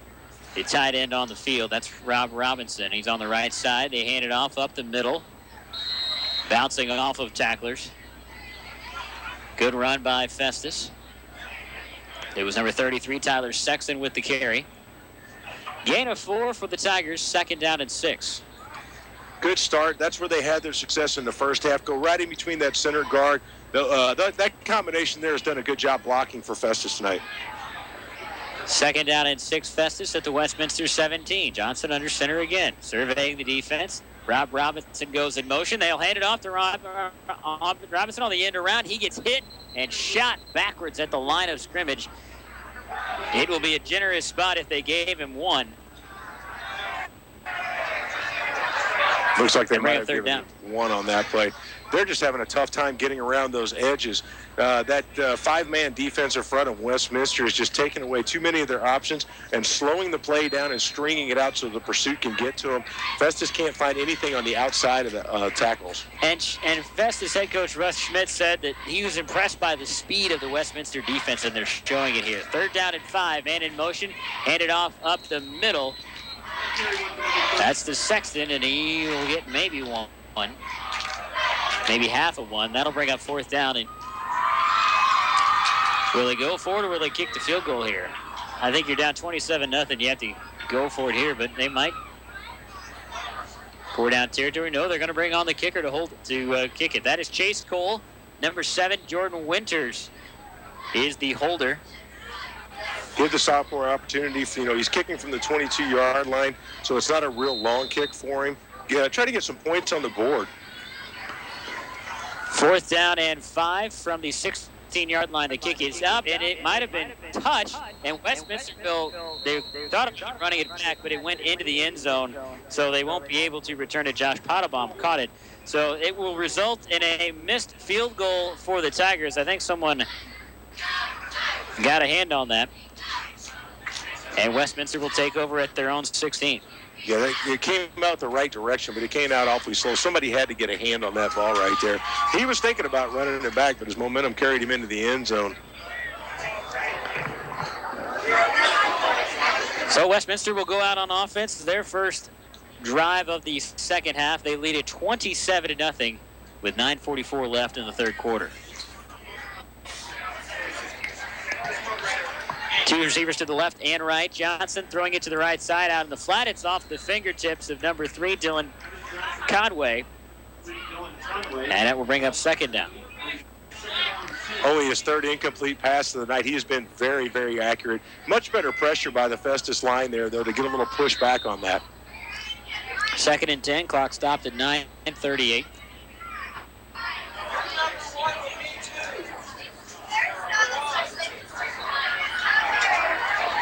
tight end on the field. That's Rob Robinson. He's on the right side. They hand it off up the middle. Bouncing off of tacklers. Good run by Festus. It was number 33, Tyler Sexton, with the carry. Gain of 4 for the Tigers, second down and 6. Good start. That's where they had their success in the first half. Go right in between that center guard. That combination there has done a good job blocking for Festus tonight. Second down and 6, Festus at the Westminster 17. Johnson under center again, surveying the defense. Rob Robinson goes in motion. They'll hand it off to Robinson on the end around. He gets hit and shot backwards at the line of scrimmage. It will be a generous spot if they gave him 1. Looks like they They might ran have third given down. one on that play. They're just having a tough time getting around those edges. That five-man defensive front of Westminster is just taking away too many of their options and slowing the play down and stringing it out so the pursuit can get to them. Festus can't find anything on the outside of the tackles. And Festus head coach Russ Schmidt said that he was impressed by the speed of the Westminster defense, and they're showing it here. 3rd down and 5, man in motion, handed off up the middle. That's the Sexton, and he will get maybe one, maybe half of one. That'll bring up 4th down. And will they go for it, or will they kick the field goal here? I think you're down 27-0. You have to go for it here, but they might. 4 down territory. No, they're going to bring on the kicker to kick it. That is Chase Cole. Number 7, Jordan Winters is the holder. Give the sophomore opportunity. He's kicking from the 22-yard line, so it's not a real long kick for him. Yeah, try to get some points on the board. 4th down and 5 from the 16-yard line. The kick is up, and it might have been touched. And Westminster, they thought about running it back, but it went into the end zone, so they won't be able to return it. Josh Pottebaum caught it. So it will result in a missed field goal for the Tigers. I think someone got a hand on that. And Westminster will take over at their own 16. Yeah, it came out the right direction, but it came out awfully slow. Somebody had to get a hand on that ball right there. He was thinking about running it back, but his momentum carried him into the end zone. So Westminster will go out on offense. Their first drive of the second half. They lead it 27-0 with 9:44 left in the third quarter. 2 receivers to the left and right. Johnson throwing it to the right side out in the flat. It's off the fingertips of number 3, Dylan Conway. And that will bring up 2nd down. Only his 3rd incomplete pass of the night. He has been very, very accurate. Much better pressure by the Festus line there, though, to get a little push back on that. 2nd and 10. Clock stopped at 9:38.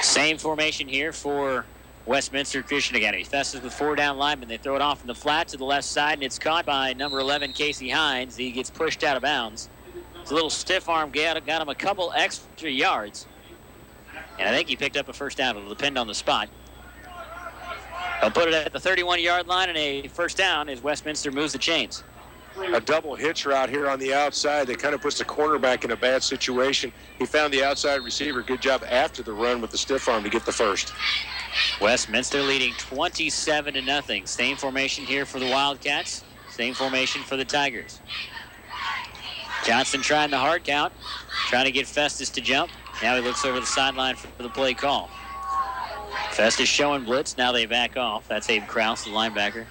Same formation here for Westminster Christian Academy. Festus with 4 down linemen. They throw it off in the flat to the left side, and it's caught by number 11, Casey Hines. He gets pushed out of bounds. It's a little stiff arm, got him a couple extra yards. And I think he picked up a first down. It'll depend on the spot. They'll put it at the 31-yard line, and a first down as Westminster moves the chains. A double hitch route here on the outside that kind of puts the cornerback in a bad situation. He found the outside receiver. Good job after the run with the stiff arm to get the first. Westminster leading 27-0. Same formation here for the Wildcats. Same formation for the Tigers. Johnson trying the hard count, trying to get Festus to jump. Now he looks over the sideline for the play call. Festus showing blitz. Now they back off. That's Abe Krause, the linebacker.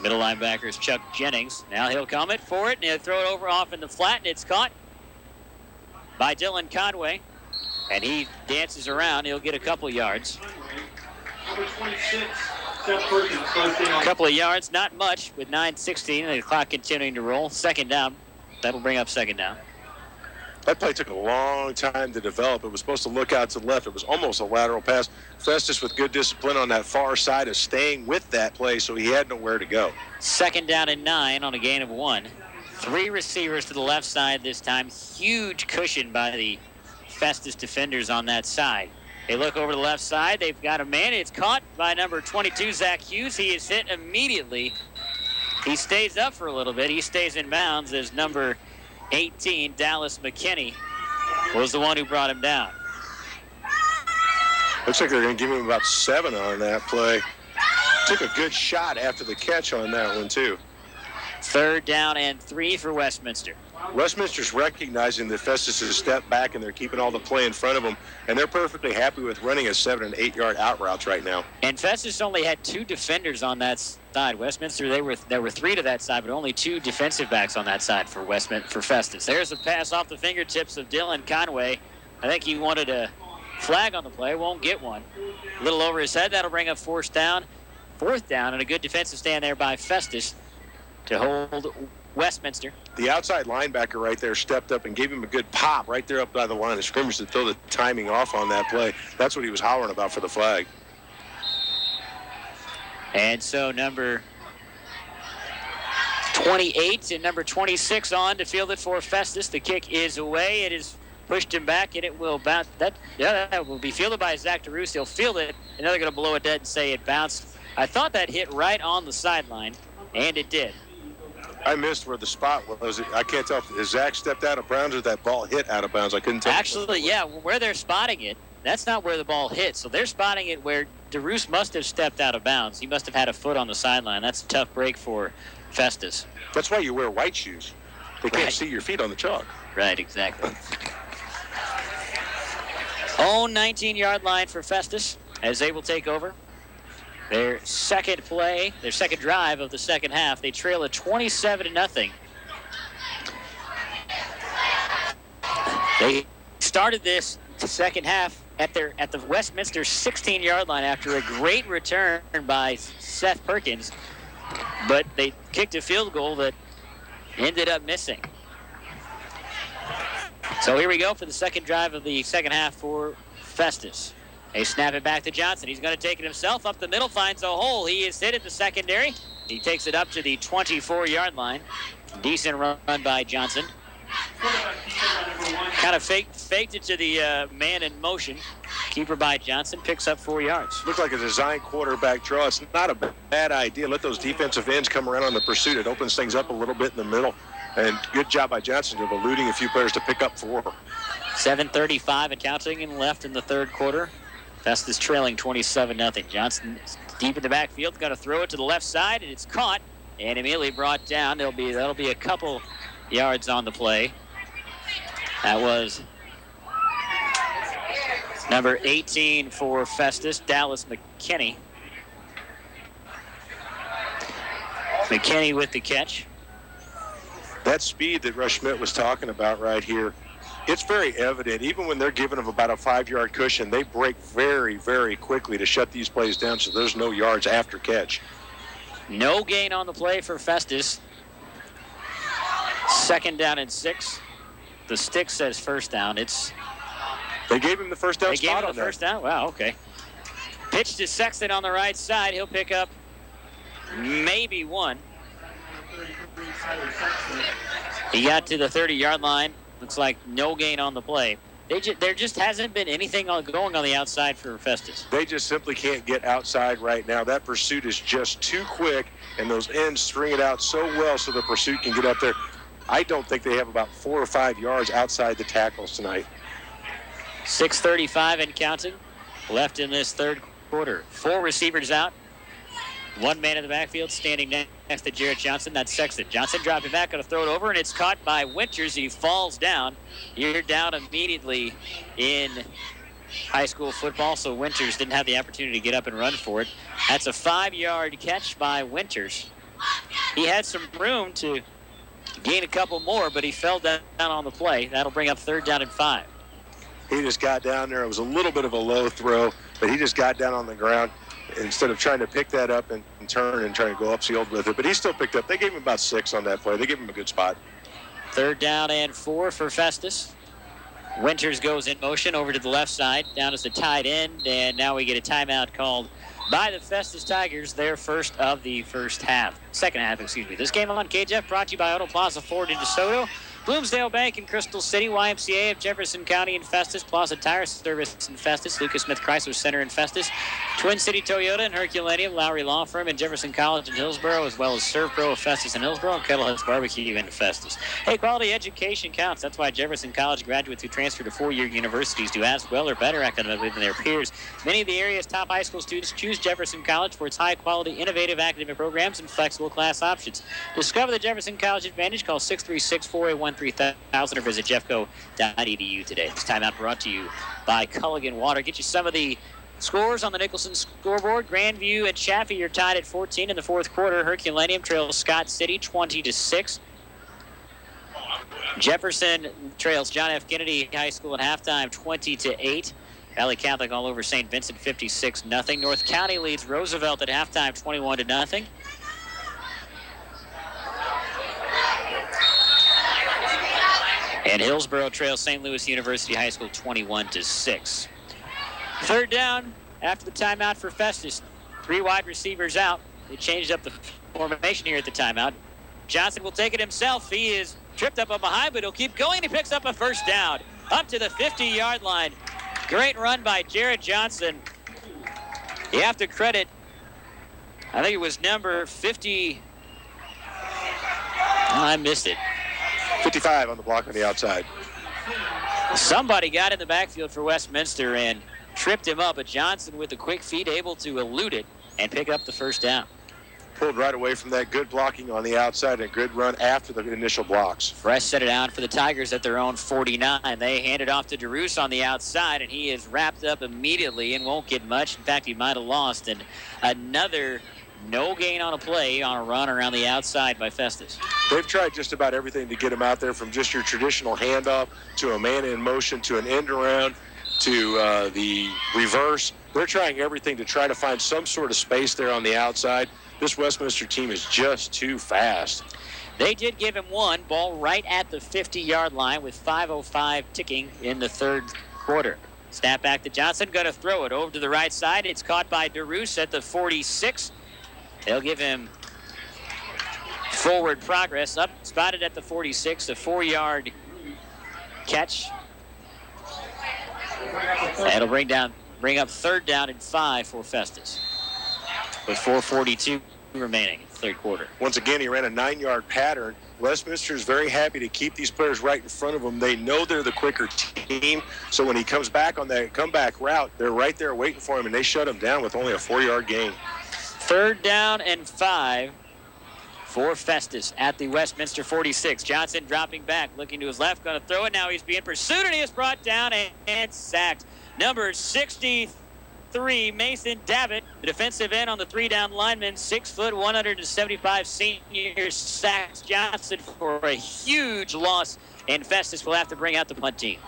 Middle linebacker is Chuck Jennings. Now he'll come it for it, and he'll throw it over off in the flat, and it's caught by Dylan Conway. And he dances around. He'll get a couple yards. Number 26, Seth Perkins, first down. A couple of yards, not much, with 9:16, and the clock continuing to roll. 2nd down. That'll bring up 2nd down. That play took a long time to develop. It was supposed to look out to the left. It was almost a lateral pass. Festus with good discipline on that far side is staying with that play, so he had nowhere to go. 2nd down and 9 on a gain of 1. 3 receivers to the left side this time. Huge cushion by the Festus defenders on that side. They look over the left side. They've got a man. It's caught by number 22, Zach Hughes. He is hit immediately. He stays up for a little bit. He stays in bounds as number 18, Dallas McKinney, was the one who brought him down. Looks like they're going to give him about 7 on that play. Took a good shot after the catch on that one, too. 3rd down and 3 for Westminster. Westminster's recognizing that Festus has stepped back and they're keeping all the play in front of them, and they're perfectly happy with running a 7- and 8-yard out routes right now. And Festus only had 2 defenders on that side. Westminster, there were 3 to that side, but only 2 defensive backs on that side for Festus. There's a pass off the fingertips of Dylan Conway. I think he wanted a flag on the play, won't get one. A little over his head. That'll bring up 4th down, and a good defensive stand there by Festus to hold Westminster. The outside linebacker right there stepped up and gave him a good pop right there up by the line of scrimmage to throw the timing off on that play. That's what he was hollering about for the flag. And so number 28 and number 26 on to field it for Festus. The kick is away. It is pushed him back, and it will bounce. That will be fielded by Zach DeRoos. He'll field it, and they're going to blow it dead and say it bounced. I thought that hit right on the sideline, and it did. I missed where the spot was. I can't tell if Zach stepped out of bounds or that ball hit out of bounds. I couldn't tell. Actually, yeah, where they're spotting it, that's not where the ball hit. So they're spotting it where DeRoos must have stepped out of bounds. He must have had a foot on the sideline. That's a tough break for Festus. That's why you wear white shoes. They can't see your feet on the chalk. Right, exactly. Own 19-yard line for Festus as they will take over. Their second drive of the second half. They trail at 27-0. They started this second half at the Westminster 16-yard line after a great return by Seth Perkins, but they kicked a field goal that ended up missing. So here we go for the second drive of the second half for Festus. They snap it back to Johnson. He's going to take it himself up the middle, finds a hole. He is hit at the secondary. He takes it up to the 24-yard line. Decent run by Johnson. Kind of faked it to the man in motion. Keeper by Johnson picks up 4 yards. Looked like a design quarterback draw. It's not a bad idea. Let those defensive ends come around on the pursuit. It opens things up a little bit in the middle. And good job by Johnson of eluding a few players to pick up 4. 7:35 and counting and left in the third quarter. Festus trailing 27-0. Johnson deep in the backfield, got to throw it to the left side, and it's caught and immediately brought down. That'll be a couple yards on the play. That was number 18 for Festus, Dallas McKinney. McKinney with the catch. That speed that Rush Schmidt was talking about right here, it's very evident. Even when they're giving them about a 5-yard cushion, they break very, very quickly to shut these plays down so there's no yards after catch. No gain on the play for Festus. 2nd down and 6. The stick says first down. They gave him the first down They spot gave him on the first down? Wow, okay. Pitch to Sexton on the right side. He'll pick up maybe 1. He got to the 30-yard line. Looks like no gain on the play. There just hasn't been anything going on the outside for Festus. They just simply can't get outside right now. That pursuit is just too quick, and those ends string it out so well so the pursuit can get up there. I don't think they have about 4 or 5 yards outside the tackles tonight. 6:35 and counting left in this third quarter. 4 receivers out. 1 man in the backfield standing next to Jarrett Johnson. That's Sexton. Johnson dropping back, going to throw it over, and it's caught by Winters. He falls down. You're down immediately in high school football, so Winters didn't have the opportunity to get up and run for it. That's a 5-yard catch by Winters. He had some room to gain a couple more, but he fell down on the play. That'll bring up 3rd down and 5. He just got down there. It was a little bit of a low throw, but he just got down on the ground instead of trying to pick that up and turn and try to go upfield with it. But he still picked up. They gave him about 6 on that play. They gave him a good spot. 3rd down and 4 for Festus. Winters goes in motion over to the left side, down as a tight end, and now we get a timeout called by the Festus Tigers, their second half. This game on KJF brought to you by Auto Plaza Ford in DeSoto, Bloomsdale Bank in Crystal City, YMCA of Jefferson County in Festus, Plaza Tire Service in Festus, Lucas Smith Chrysler Center in Festus, Twin City Toyota and Herculaneum, Lowry Law Firm in Jefferson College in Hillsborough, as well as ServPro of Festus and Hillsborough, and Kettleheads Barbecue in Festus. Hey, quality education counts. That's why Jefferson College graduates who transfer to 4-year universities do as well or better academically than their peers. Many of the area's top high school students choose Jefferson College for its high-quality, innovative academic programs and flexible class options. Discover the Jefferson College Advantage. Call 636-481-3000 or visit jeffco.edu today. This timeout brought to you by Culligan Water. Get you some of the scores on the Nicholson scoreboard. Grandview and Chaffee are tied at 14 in the fourth quarter. Herculaneum trails Scott City 20-6. Jefferson trails John F. Kennedy High School at halftime 20-8. Valley Catholic all over St. Vincent 56-0. North County leads Roosevelt at halftime 21-0. And Hillsborough trails St. Louis University High School 21-6. 3rd down after the timeout for Festus. 3 wide receivers out. They changed up the formation here at the timeout. Johnson will take it himself. He is tripped up on behind, but he'll keep going. He picks up a first down up to the 50-yard line. Great run by Jared Johnson. You have to credit, I think it was number 50. Oh, I missed it. 55 on the block on the outside. Somebody got in the backfield for Westminster and tripped him up, but Johnson with the quick feet able to elude it and pick up the first down. Pulled right away from that. Good blocking on the outside and a good run after the initial blocks. Fresh set it out for the Tigers at their own 49. They hand it off to DeRoos on the outside, and he is wrapped up immediately and won't get much. In fact, he might have lost. And another no gain on a play on a run around the outside by Festus. They've tried just about everything to get him out there, from just your traditional handoff to a man in motion to an end around to the reverse. They're trying everything to try to find some sort of space there on the outside. This Westminster team is just too fast. They did give him one ball right at the 50-yard line with 5:05 ticking in the third quarter. Snap back to Johnson, going to throw it over to the right side. It's caught by DeRoos at the 46. They'll give him forward progress. Up, spotted at the 46, a 4-yard catch. That'll bring up third down and 5 for Festus, with 4:42 remaining in the third quarter. Once again, he ran a 9-yard pattern. Westminster is very happy to keep these players right in front of them. They know they're the quicker team, so when he comes back on that comeback route, they're right there waiting for him, and they shut him down with only a 4-yard gain. Third down and 5 for Festus at the Westminster 46. Johnson dropping back, looking to his left, going to throw it. Now he's being pursued, and he is brought down and sacked. Number 63, Mason Davitt, the defensive end on the 3-down lineman, 6 foot, 175 senior, sacks Johnson for a huge loss, and Festus will have to bring out the punt team.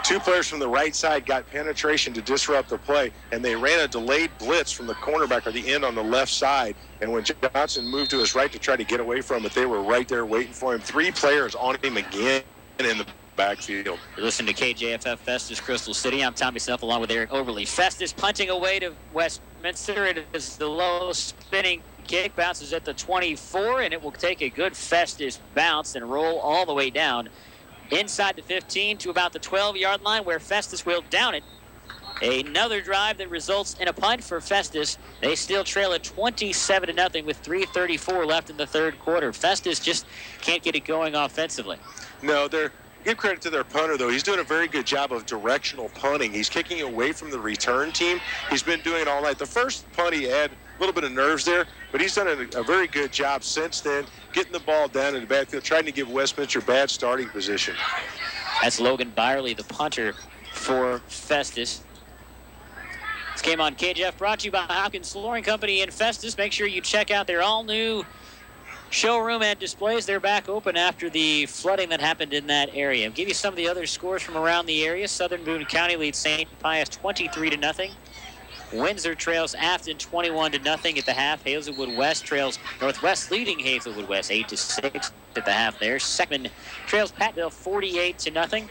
2 players from the right side got penetration to disrupt the play, and they ran a delayed blitz from the cornerback or the end on the left side. And when Johnson moved to his right to try to get away from it, they were right there waiting for him. 3 players on him again in the backfield. You're listening to KJFF Festus Crystal City. I'm Tommy Self along with Eric Overly. Festus punting away to Westminster. It is the low spinning kick, bounces at the 24, and it will take a good Festus bounce and roll all the way down inside the 15 to about the 12-yard line, where Festus will down it. Another drive that results in a punt for Festus. They still trail at 27-0 with 3:34 left in the third quarter. Festus just can't get it going offensively. No, give credit to their punter, though. He's doing a very good job of directional punting. He's kicking away from the return team. He's been doing it all night. The first punt he had a little bit of nerves there, but he's done a very good job since then, getting the ball down in the backfield, trying to give Westminster bad starting position. That's Logan Byerly, the punter for Festus. This game on KJF brought to you by Hopkins Flooring Company in Festus. Make sure you check out their all-new showroom and displays. They're back open after the flooding that happened in that area. I'll give you some of the other scores from around the area. Southern Boone County leads St. Pius 23-0. Windsor trails Afton 21-0 at the half. Hazelwood West trails Northwest, leading Hazelwood West 8-6 at the half there. Seckman trails Pattville 48-0.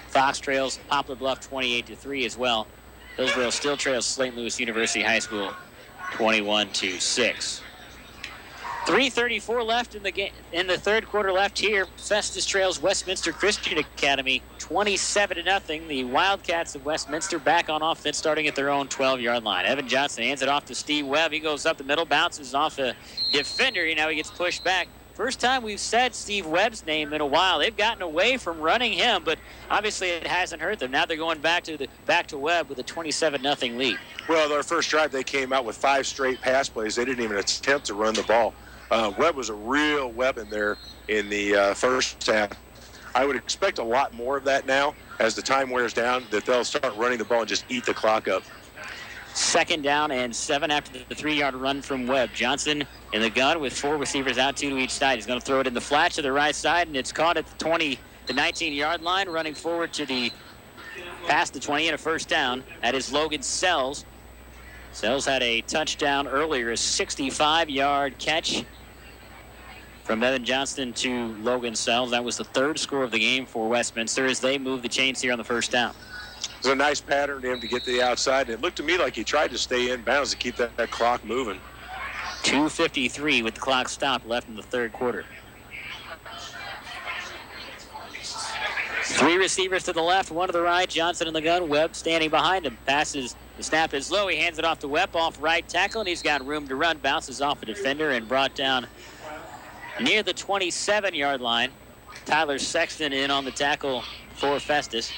Fox trails Poplar Bluff 28-3 as well. Hillsborough still trails St. Louis University High School 21-6. 3:34 left in the game, in the third quarter left here. Festus trails Westminster Christian Academy 27-0. The Wildcats of Westminster back on offense, starting at their own 12-yard line. Evan Johnson hands it off to Steve Webb. He goes up the middle, bounces off a defender. Now he gets pushed back. First time we've said Steve Webb's name in a while. They've gotten away from running him, but obviously it hasn't hurt them. Now they're going back to Webb with a 27-0 lead. Well, their first drive, they came out with 5 straight pass plays. They didn't even attempt to run the ball. Webb was a real weapon there in the first half. I would expect a lot more of that now as the time wears down, that they'll start running the ball and just eat the clock up. 2nd down and 7 after the 3-yard run from Webb. Johnson in the gun with 4 receivers out, 2 to each side. He's going to throw it in the flat to the right side, and it's caught at the 19-yard line, running forward to past the 20 and a first down. That is Logan Sells. Sells had a touchdown earlier, a 65-yard catch from Evan Johnston to Logan Sells. That was the 3rd score of the game for Westminster as they move the chains here on the first down. It was a nice pattern to him to get to the outside. It looked to me like he tried to stay in bounds to keep that clock moving. 2:53 with the clock stopped left in the third quarter. 3 receivers to the left, 1 to the right. Johnson in the gun. Webb standing behind him. Passes. The snap is low. He hands it off to Webb off right tackle, and he's got room to run. Bounces off a defender and brought down near the 27-yard line. Tyler Sexton in on the tackle for Festus.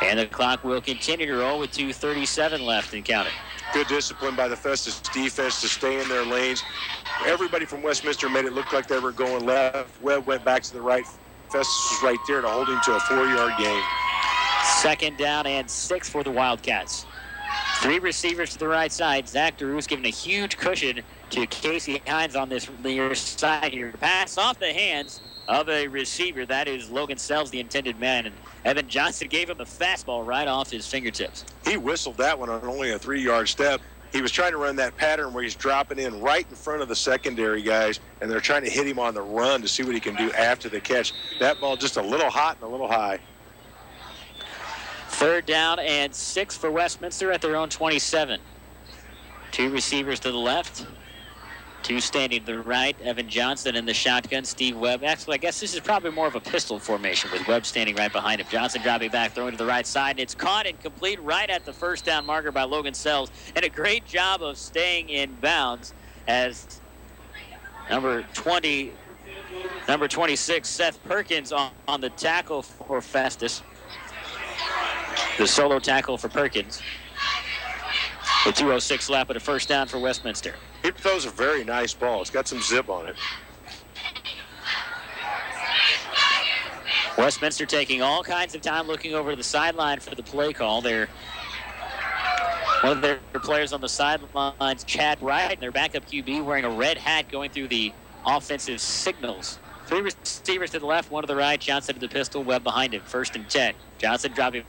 And the clock will continue to roll with 2:37 left and counting. Good discipline by the Festus defense to stay in their lanes. Everybody from Westminster made it look like they were going left. Webb went back to the right. Festus was right there to hold him to a 4-yard gain. 2nd down and 6 for the Wildcats. 3 receivers to the right side. Zach DeRoos giving a huge cushion to Casey Hines on this near side here. Pass off the hands of a receiver. That is Logan Sells, the intended man. And Evan Johnson gave him a fastball right off his fingertips. He whistled that one on only a 3-yard step. He was trying to run that pattern where he's dropping in right in front of the secondary guys, and they're trying to hit him on the run to see what he can do after the catch. That ball just a little hot and a little high. 3rd down and 6 for Westminster at their own 27. 2 receivers to the left. 2 standing to the right. Evan Johnson in the shotgun. Steve Webb. Actually, I guess this is probably more of a pistol formation with Webb standing right behind him. Johnson dropping back, throwing to the right side. And it's caught and complete right at the 1st down marker by Logan Sells. And a great job of staying in bounds as number 26, Seth Perkins on the tackle for Festus. The solo tackle for Perkins. With 2:06 left, but a 1st down for Westminster. He throws a very nice ball. It's got some zip on it. Westminster taking all kinds of time looking over the sideline for the play call. One of their players on the sidelines, Chad Wright, and their backup QB wearing a red hat going through the offensive signals. 3 receivers to the left, 1 to the right. Johnson to the pistol, Webb behind him. 1st and 10. Johnson dropping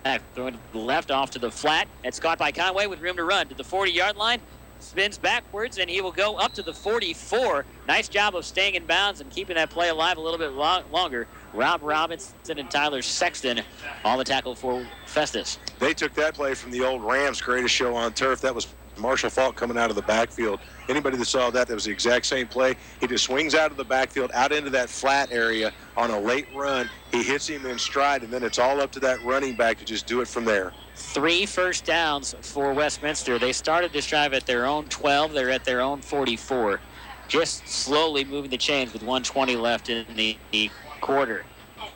back, throwing to the left off to the flat. It's caught by Conway with room to run to the 40-yard line. Spins backwards, and he will go up to the 44. Nice job of staying in bounds and keeping that play alive a little bit longer. Rob Robinson and Tyler Sexton on the tackle for Festus. They took that play from the old Rams' greatest show on turf. That was Marshall Falk coming out of the backfield. Anybody that saw that was the exact same play. He just swings out of the backfield, out into that flat area on a late run. He hits him in stride, and then it's all up to that running back to just do it from there. 3 first downs for Westminster. They started this drive at their own 12. They're at their own 44. Just slowly moving the chains with 1:20 left in the quarter.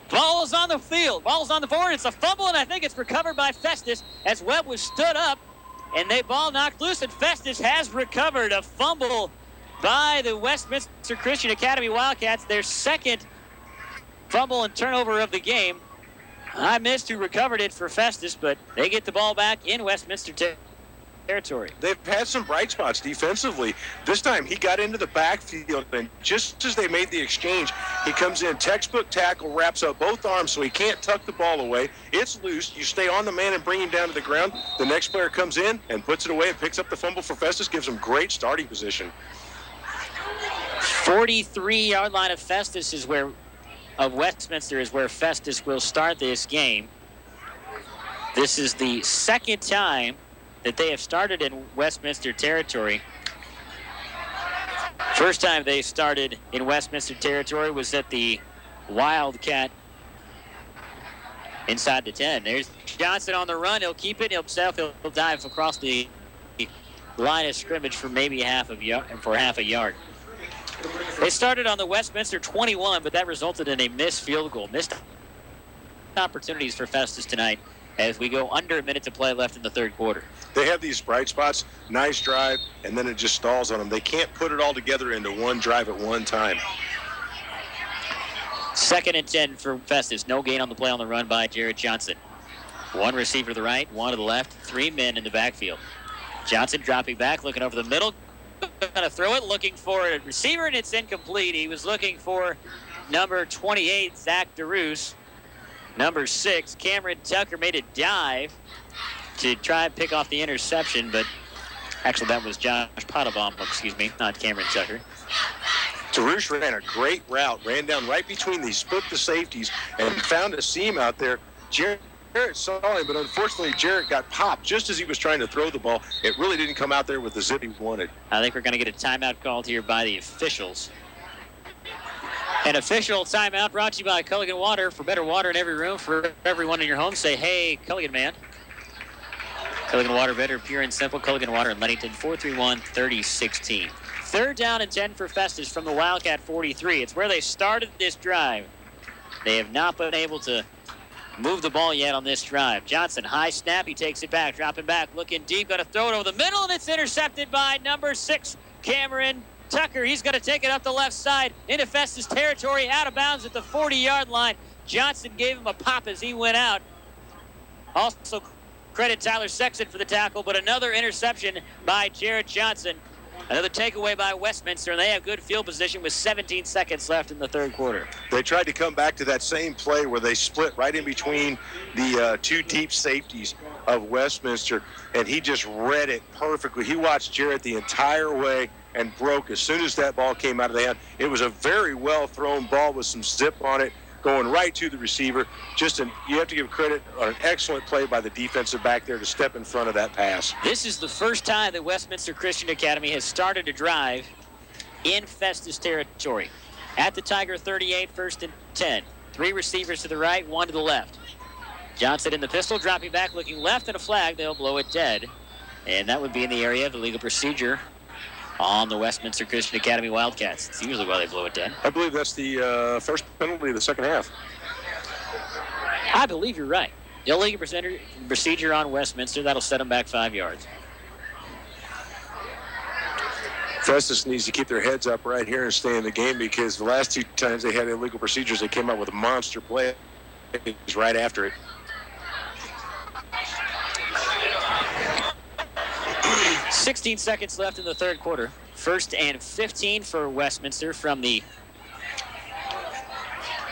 Ball is on the field. Ball is on the board. It's a fumble, and I think it's recovered by Festus as Webb was stood up. And they ball knocked loose, and Festus has recovered a fumble by the Westminster Christian Academy Wildcats, their 2nd fumble and turnover of the game. I missed who recovered it for Festus, but they get the ball back in Westminster territory. They've had some bright spots defensively. This time he got into the backfield, and just as they made the exchange, he comes in, textbook tackle, wraps up both arms so he can't tuck the ball away. It's loose. You stay on the man and bring him down to the ground. The next player comes in and puts it away and picks up the fumble for Festus, gives him great starting position. 43-yard line of Westminster is where Festus will start this game. This is the 2nd time that they have started in Westminster territory. First time they started in Westminster territory was at the Wildcat inside the 10. There's Johnson on the run. He'll keep it. He'll dive across the line of scrimmage for maybe half a yard. They started on the Westminster 21, but that resulted in a missed field goal. Missed opportunities for Festus tonight as we go under a minute to play left in the third quarter. They have these bright spots, nice drive, and then it just stalls on them. They can't put it all together into one drive at one time. 2nd and 10 for Festus. No gain on the play on the run by Jared Johnson. 1 receiver to the right, 1 to the left, 3 men in the backfield. Johnson dropping back, looking over the middle. Going to throw it, looking for a receiver, and it's incomplete. He was looking for number 28, Zach DeRoos. Number 6, Cameron Tucker made a dive to try and pick off the interception, but actually that was Josh Pottabaum, not Cameron Tucker. DeRoos ran a great route, ran down right between these split the safeties and found a seam out there. Jared Jarrett saw him, but unfortunately Jarrett got popped just as he was trying to throw the ball. It really didn't come out there with the zip he wanted. I think we're going to get a timeout called here by the officials. An official timeout brought to you by Culligan Water. For better water in every room, for everyone in your home, say, hey, Culligan man. Culligan Water, better, pure and simple. Culligan Water in Leadington, 431-3016. Third down and 10 for Festus from the Wildcat 43. It's where they started this drive. They have not been able to move the ball yet on this drive. Johnson, high snap. He takes it back, dropping back, looking deep. Going to throw it over the middle, and it's intercepted by number 6, Cameron Tucker. He's going to take it up the left side into Festus territory, out of bounds at the 40-yard line. Johnson gave him a pop as he went out. Also credit Tyler Sexton for the tackle, but another interception by Jarrett Johnson. Another takeaway by Westminster, and they have good field position with 17 seconds left in the third quarter. They tried to come back to that same play where they split right in between the two deep safeties of Westminster, and he just read it perfectly. He watched Jarrett the entire way and broke as soon as that ball came out of the hand. It was a very well-thrown ball with some zip on it, going right to the receiver. You have to give credit on an excellent play by the defensive back there to step in front of that pass. This is the first time that Westminster Christian Academy has started a drive in Festus territory. At the Tiger 38, first and 10. 3 receivers to the right, 1 to the left. Johnson in the pistol, dropping back, looking left, and a flag. They'll blow it dead. And that would be in the area of the legal procedure on the Westminster Christian Academy Wildcats. It's usually why they blow it dead. I believe that's the first penalty of the second half. I believe you're right. Illegal procedure on Westminster. That'll set them back 5 yards. Festus needs to keep their heads up right here and stay in the game, because the last 2 times they had illegal procedures, they came up with a monster play right after it. 16 seconds left in the third quarter. First and 15 for Westminster from the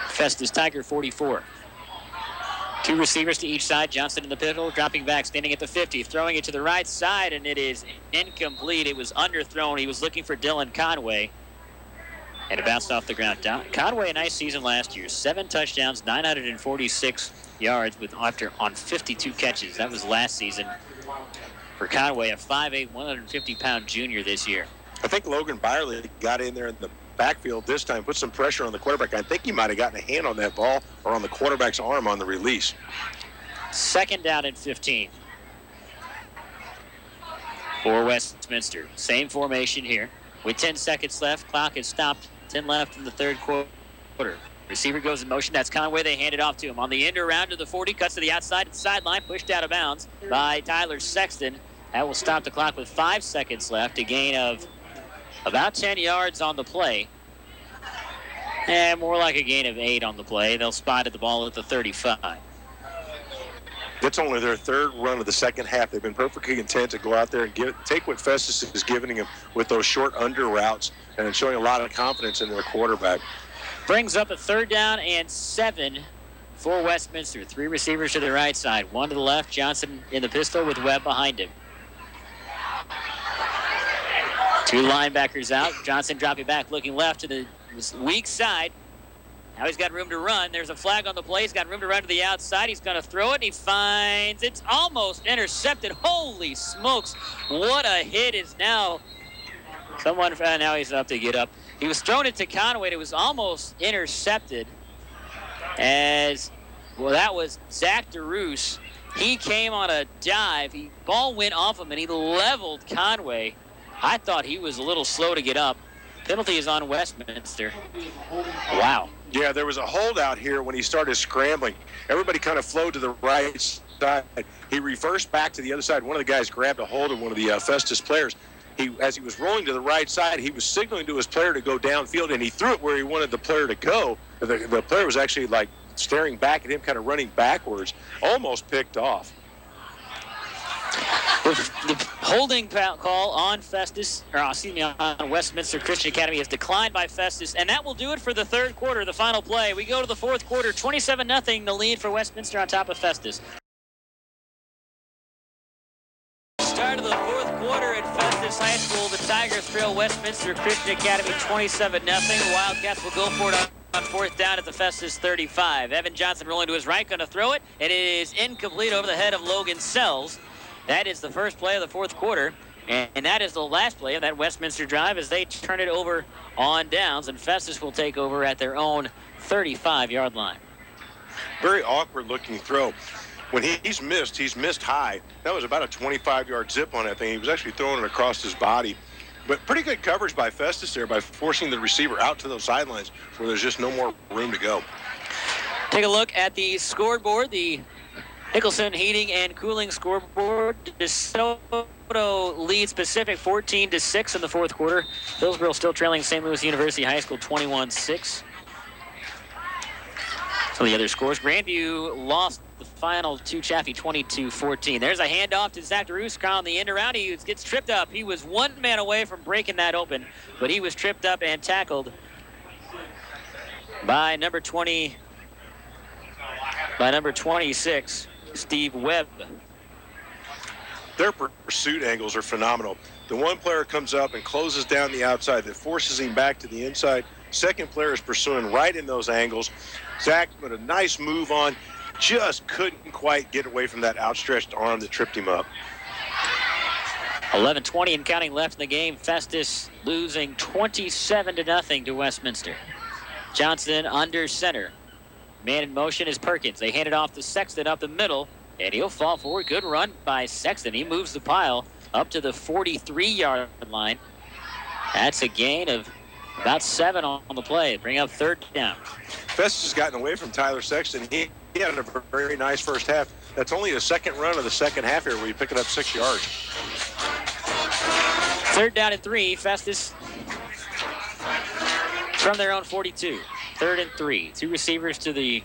Festus Tiger 44. 2 receivers to each side. Johnson in the middle, dropping back, standing at the 50, throwing it to the right side, and it is incomplete. It was underthrown. He was looking for Dylan Conway, and it bounced off the ground. Conway, a nice season last year. 7 touchdowns, 946 yards on 52 catches. That was last season. For Conway, a 5'8", 150-pound junior this year. I think Logan Byerly got in there in the backfield this time, put some pressure on the quarterback. I think he might have gotten a hand on that ball or on the quarterback's arm on the release. Second down and 15 for Westminster. Same formation here. With 10 seconds left, clock is stopped. 10 left in the third quarter. Receiver goes in motion. That's Conway. They hand it off to him. On the end around to the 40, cuts to the outside and sideline, pushed out of bounds by Tyler Sexton. That will stop the clock with 5 seconds left. A gain of about 10 yards on the play. And more like a gain of 8 on the play. They'll spot at the ball at the 35. That's only their third run of the second half. They've been perfectly content to go out there and take what Festus is giving them with those short under routes and showing a lot of confidence in their quarterback. Brings up a third down and 7 for Westminster. 3 receivers to the right side. 1 to the left. Johnson in the pistol with Webb behind him. 2 linebackers out. Johnson dropping back, looking left to the weak side. Now he's got room to run. There's a flag on the play. He's got room to run to the outside. He's going to throw it, and he finds it's almost intercepted. Holy smokes. What a hit is now. Now he's up to get up. He was thrown it to Conway. It was almost intercepted. That was Zach DeRoos. He came on a dive. Ball went off him, and he leveled Conway. I thought he was a little slow to get up. Penalty is on Westminster. Wow. Yeah, there was a holdout here when he started scrambling. Everybody kind of flowed to the right side. He reversed back to the other side. One of the guys grabbed a hold of one of the Festus players. As he was rolling to the right side, he was signaling to his player to go downfield, and he threw it where he wanted the player to go. The player was actually like staring back at him, kind of running backwards, almost picked off. The holding call on on Westminster Christian Academy is declined by Festus, and that will do it for the third quarter, the final play. We go to the fourth quarter, 27-0, the lead for Westminster on top of Festus. Start of the fourth quarter at Festus High School. The Tigers trail Westminster Christian Academy 27-0. The Wildcats will go for it on on fourth down at the Festus 35. Evan Johnson rolling to his right, going to throw it, and it is incomplete over the head of Logan Sells. That is the first play of the fourth quarter, and that is the last play of that Westminster drive as they turn it over on downs, and Festus will take over at their own 35-yard line. Very awkward-looking throw. When he's missed high. That was about a 25-yard zip on that thing. He was actually throwing it across his body. But pretty good coverage by Festus there by forcing the receiver out to those sidelines where there's just no more room to go. Take a look at the scoreboard, the Nicholson Heating and Cooling scoreboard. DeSoto leads Pacific 14-6 in the fourth quarter. Hillsborough still trailing St. Louis University High School 21-6. So the other scores, Grandview lost the final to Chaffee 22-14. There's a handoff to Zach DeRusk on the end around. He gets tripped up. He was one man away from breaking that open, but he was tripped up and tackled by number 26, Steve Webb. Their pursuit angles are phenomenal. The one player comes up and closes down the outside that forces him back to the inside. Second player is pursuing right in those angles. Zach put a nice move on, just couldn't quite get away from that outstretched arm that tripped him up. 11:20 and counting left in the game. Festus losing 27-0 to Westminster. Johnson under center. Man in motion is Perkins. They hand it off to Sexton up the middle, and he'll fall forward. Good run by Sexton. He moves the pile up to the 43-yard line. That's a gain of about 7 on the play. Bring up third down. Festus has gotten away from Tyler Sexton. He had a very nice first half. That's only a second run of the second half here where you pick it up 6 yards. Third down and 3. Festus from their own 42. 3rd and 3. Two receivers to the,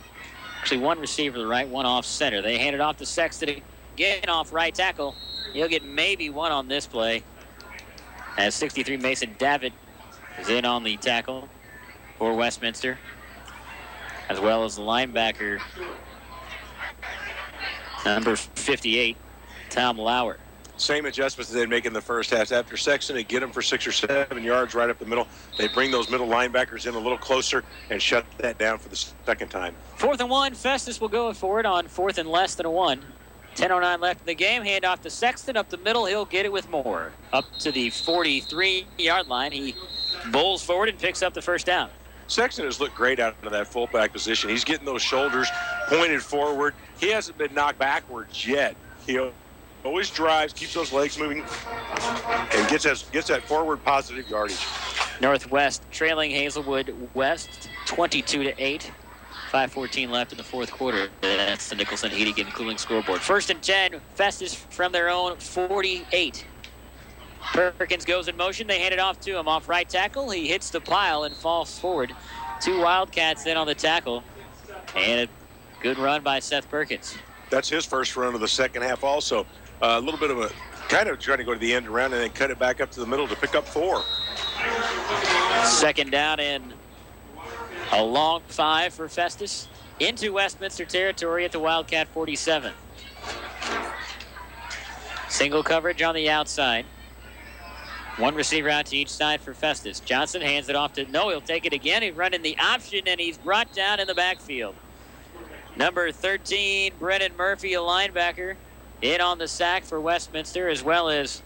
actually one receiver to the right, one off center. They hand it off to Sexton again off right tackle. He'll get maybe one on this play as 63 Mason Davitt is in on the tackle for Westminster, as well as the linebacker, number 58, Tom Lauer. Same adjustments that they'd make in the first half. After Sexton, they get them for 6 or 7 yards right up the middle. They bring those middle linebackers in a little closer and shut that down for the second time. 4th and 1. Festus will go for it on 4th and less than a 1. 10:09 left in the game. Hand off to Sexton up the middle. He'll get it with more. Up to the 43-yard line. He bowls forward and picks up the first down. Sexton has looked great out of that fullback position. He's getting those shoulders pointed forward. He hasn't been knocked backwards yet. He always drives, keeps those legs moving, and gets that forward positive yardage. Northwest trailing Hazelwood West 22-8. 5:14 left in the fourth quarter. That's the Nicholson Heating and Cooling scoreboard. 1st and 10. Festus from their own 48. Perkins goes in motion. They hand it off to him off right tackle. He hits the pile and falls forward. 2 Wildcats in on the tackle. And a good run by Seth Perkins. That's his first run of the second half also. A little bit of a kind of trying to go to the end around and then cut it back up to the middle to pick up 4. 2nd down and a long 5 for Festus into Westminster territory at the Wildcat 47. Single coverage on the outside. One receiver out to each side for Festus. Johnson hands it off to, he'll take it again. He's running the option, and he's brought down in the backfield. Number 13, Brennan Murphy, a linebacker, in on the sack for Westminster, as well as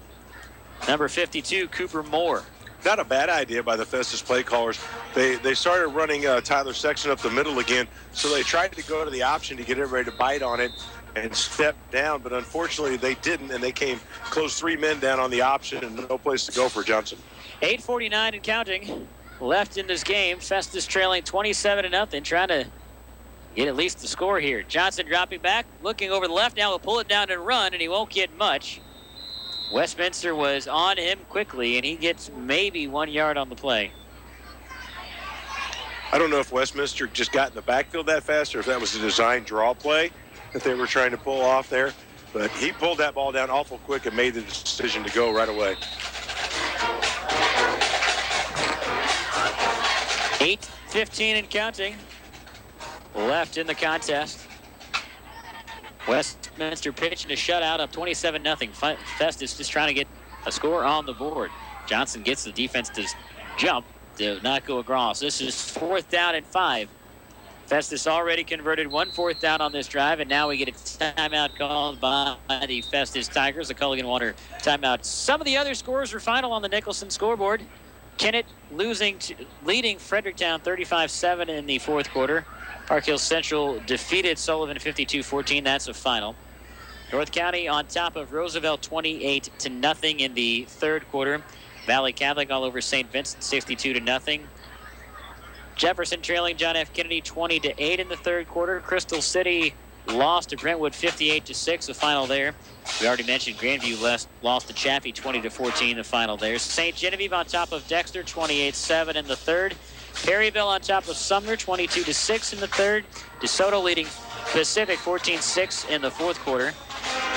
number 52, Cooper Moore. Not a bad idea by the Festus play callers. They started running Tyler Sexton up the middle again, so they tried to go to the option to get everybody to bite on it and step down, but unfortunately they didn't, and they closed 3 men down on the option and no place to go for Johnson. 8:49 and counting left in this game. Festus trailing 27-0, trying to get at least the score here. Johnson dropping back, looking over the left. Now he'll pull it down and run, and he won't get much. Westminster was on him quickly, and he gets maybe 1 yard on the play. I don't know if Westminster just got in the backfield that fast or if that was a design draw play that they were trying to pull off there. But he pulled that ball down awful quick and made the decision to go right away. 8:15 and counting left in the contest. Westminster pitching a shutout up 27-0. Festus just trying to get a score on the board. Johnson gets the defense to jump, did not go across. This is 4th down and 5. Festus already converted 1 4th down on this drive, and now we get a timeout called by the Festus Tigers, the Culligan Water timeout. Some of the other scores are final on the Nicholson scoreboard. Kennett leading Fredericktown 35-7 in the 4th quarter. Park Hill Central defeated Sullivan 52-14. That's a final. North County on top of Roosevelt 28-0 in the 3rd quarter. Valley Catholic all over St. Vincent 62-0. Jefferson trailing John F. Kennedy 20-8 in the 3rd quarter. Crystal City lost to Brentwood 58-6, the final there. We already mentioned Grandview lost to Chaffee 20-14, the final there. St. Genevieve on top of Dexter 28-7 in the 3rd. Perryville on top of Sumner 22-6 in the 3rd. DeSoto leading Pacific 14-6 in the 4th quarter.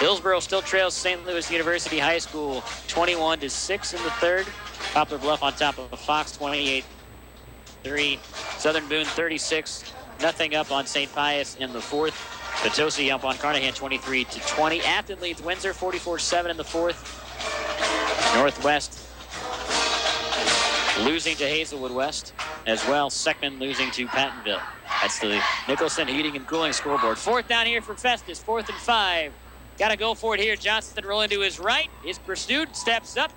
Hillsboro still trails St. Louis University High School 21-6 in the 3rd. Poplar Bluff on top of Fox 28-3. Southern Boone 36-0 up on St. Pius in the 4th. Potosi up on Carnahan 23-20. Afton leads Windsor 44-7 in the 4th. Northwest losing to Hazelwood West as well. Seckman losing to Pattonville. That's the Nicholson Heating and Cooling scoreboard. 4th down here for Festus. 4th and 5. Got to go for it here. Johnson rolling to his right. Is pursued. Steps up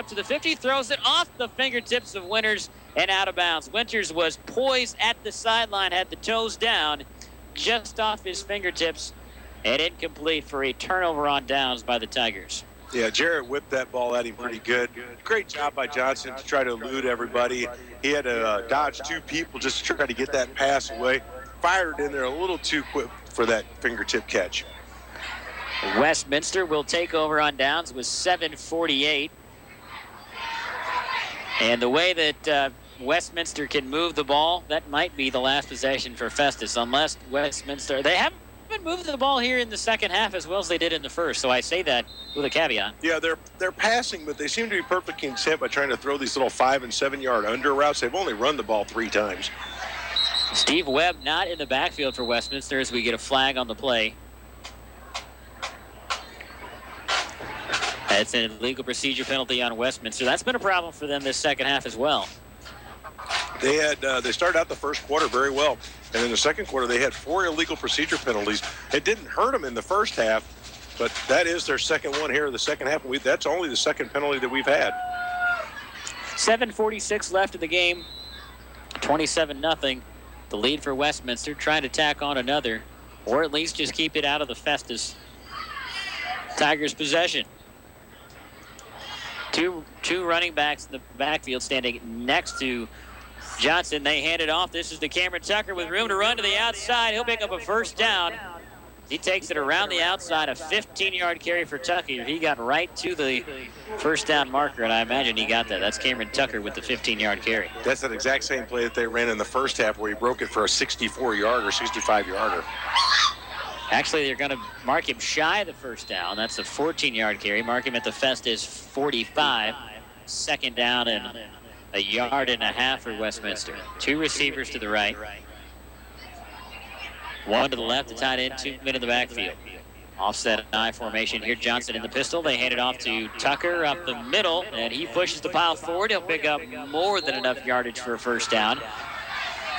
to the 50. Throws it off the fingertips of Winters and out of bounds. Winters was poised at the sideline, had the toes down, just off his fingertips, and incomplete for a turnover on downs by the Tigers. Yeah, Jarrett whipped that ball at him pretty good. Great job by Johnson to try to elude everybody. He had to dodge 2 people just to try to get that pass away. Fired it in there a little too quick for that fingertip catch. Westminster will take over on downs with 7:48. And the way that Westminster can move the ball, that might be the last possession for Festus, unless Westminster, they haven't moved the ball here in the second half as well as they did in the first, so I say that with a caveat. Yeah, they're passing, but they seem to be perfectly content by trying to throw these little 5- and 7-yard under routes. They've only run the ball 3 times. Steve Webb not in the backfield for Westminster as we get a flag on the play. That's an illegal procedure penalty on Westminster. That's been a problem for them this second half as well. They started out the first quarter very well, and in the second quarter they had 4 illegal procedure penalties. It didn't hurt them in the first half, but that is their second one here in the second half. That's only the second penalty that we've had. 7:46 left in the game. 27-0. The lead for Westminster, trying to tack on another, or at least just keep it out of the Festus Tigers' possession. Two running backs in the backfield standing next to Johnson. They hand it off. This is to Cameron Tucker with room to run to the outside. He'll pick up a first down. He takes it around the outside, a 15-yard carry for Tucker. He got right to the first down marker, and I imagine he got that. That's Cameron Tucker with the 15-yard carry. That's that exact same play that they ran in the first half where he broke it for a 64-yarder, 65-yarder. Actually, they're going to mark him shy of the first down. That's a 14-yard carry. Mark him at the Festus 45. Second down and a yard and a half for Westminster. 2 receivers to the right. 1 to the left, the tight end, 2 men in the backfield. Offset I formation here. Johnson in the pistol. They hand it off to Tucker up the middle, and he pushes the pile forward. He'll pick up more than enough yardage for a first down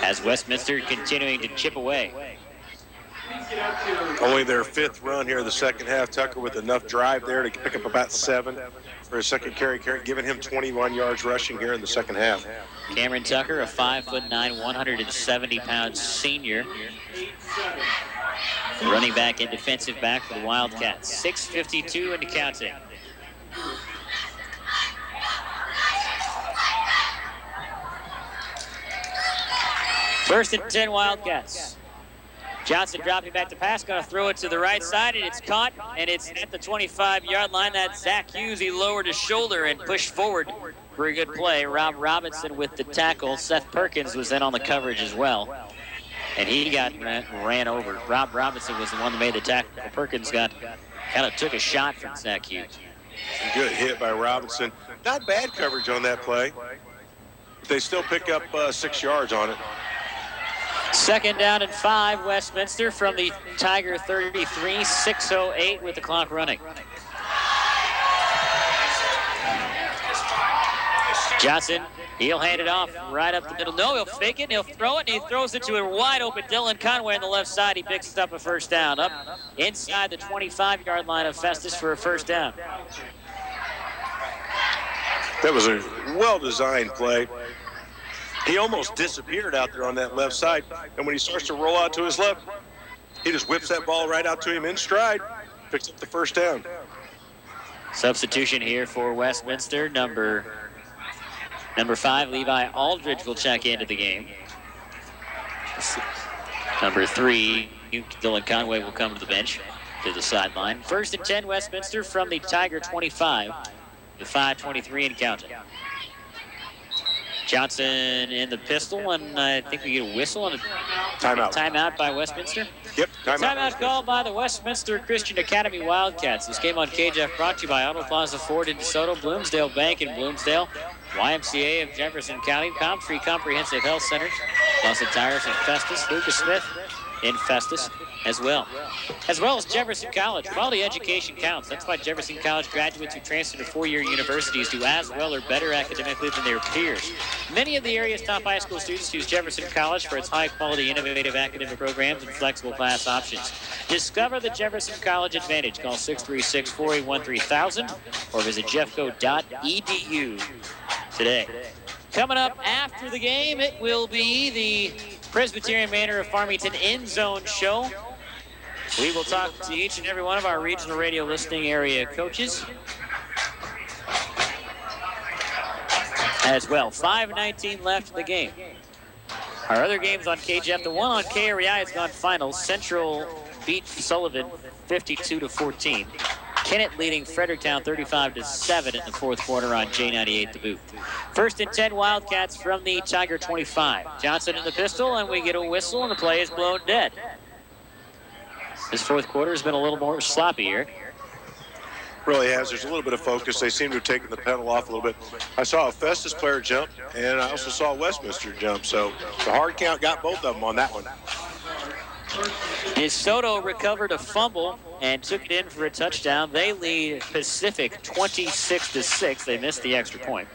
as Westminster continuing to chip away. Only their 5th run here in the second half. Tucker with enough drive there to pick up about 7 for his second carry, giving him 21 yards rushing here in the second half. Cameron Tucker, a 5'9", 170-pound senior. Running back and defensive back for the Wildcats. 6:52 and counting. First and 10 Wildcats. Johnson dropping back to pass, going to throw it to the right side, and it's caught, and it's at the 25-yard line. That's Zach Hughes. He lowered his shoulder and pushed forward for a good play. Rob Robinson with the tackle. Seth Perkins was in on the coverage as well, and he got ran over. Rob Robinson was the one that made the tackle. Perkins kind of took a shot from Zach Hughes. Good hit by Robinson. Not bad coverage on that play. They still pick up 6 yards on it. Second down and 5, Westminster from the Tiger 33, 6:08 with the clock running. Johnson, he'll hand it off right up the middle. No, he'll fake it, and he'll throw it, and he throws it to a wide open Dylan Conway on the left side. He picks up a first down up inside the 25-yard line of Festus for a first down. That was a well-designed play. He almost disappeared out there on that left side, and when he starts to roll out to his left, he just whips that ball right out to him in stride, picks up the first down. Substitution here for Westminster. Number 5, Levi Aldridge will check into the game. Number 3, Dylan Conway will come to the bench, to the sideline. 1st and 10, Westminster from the Tiger 25, the 5:23 and counting. Johnson in the pistol, and I think we get a whistle and a timeout by Westminster. Yep, timeout called by the Westminster Christian Academy Wildcats. This game on KJF brought to you by Auto Plaza Ford in DeSoto, Bloomsdale Bank in Bloomsdale, YMCA of Jefferson County, Comfrey Comprehensive Health Center, Lawson Tires in Festus, Lucas Smith in Festus as well as Jefferson College. Quality education counts. That's why Jefferson College graduates who transfer to four-year universities do as well or better academically than their peers. Many of the area's top high school students use Jefferson College for its high-quality, innovative academic programs and flexible class options. Discover the Jefferson College advantage. Call 636-481-3000 or visit jeffco.edu today. Coming up after the game, it will be the Presbyterian Manor of Farmington End Zone show. We will talk to each and every one of our regional radio listening area coaches as well. 5:19 left in the game. Our other games on KJF, the one on KREI has gone finals. Central beat Sullivan 52-14. Kennett leading Fredericktown 35-7 in the fourth quarter on J98 the boot. 1st and 10 Wildcats from the Tiger 25. Johnson in the pistol, and we get a whistle, and the play is blown dead. This fourth quarter has been a little more sloppy here. Really has. There's a little bit of focus. They seem to have taken the pedal off a little bit. I saw a Festus player jump, and I also saw a Westminster jump. So the hard count got both of them on that one. DeSoto recovered a fumble and took it in for a touchdown. They lead Pacific 26-6. They missed the extra point.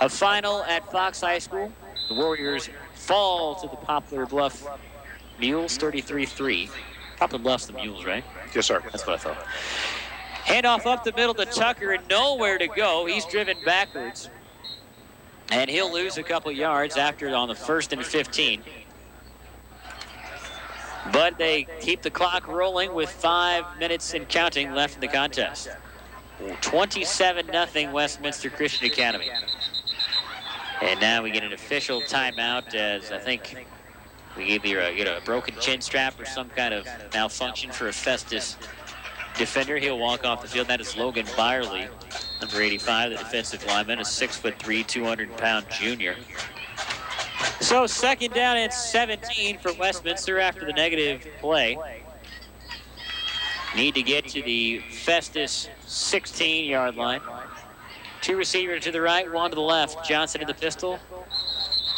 A final at Fox High School. The Warriors fall to the Poplar Bluff Mules 33-3. Poplar Bluff's the Mules, right? Yes, sir. That's what I thought. Handoff up the middle to Tucker and nowhere to go. He's driven backwards. And he'll lose a couple yards after on the 1st and 15. But they keep the clock rolling with 5 minutes and counting left in the contest. 27-0 Westminster Christian Academy. And now we get an official timeout as I think we either get a broken chin strap or some kind of malfunction for a Festus defender. He'll walk off the field. That is Logan Byerly, number 85, the defensive lineman, a 6'3", 200-pound junior. So 2nd down and 17 for Westminster after the negative play. Need to get to the Festus 16-yard line. 2 receivers to the right, 1 to the left. Johnson in the pistol.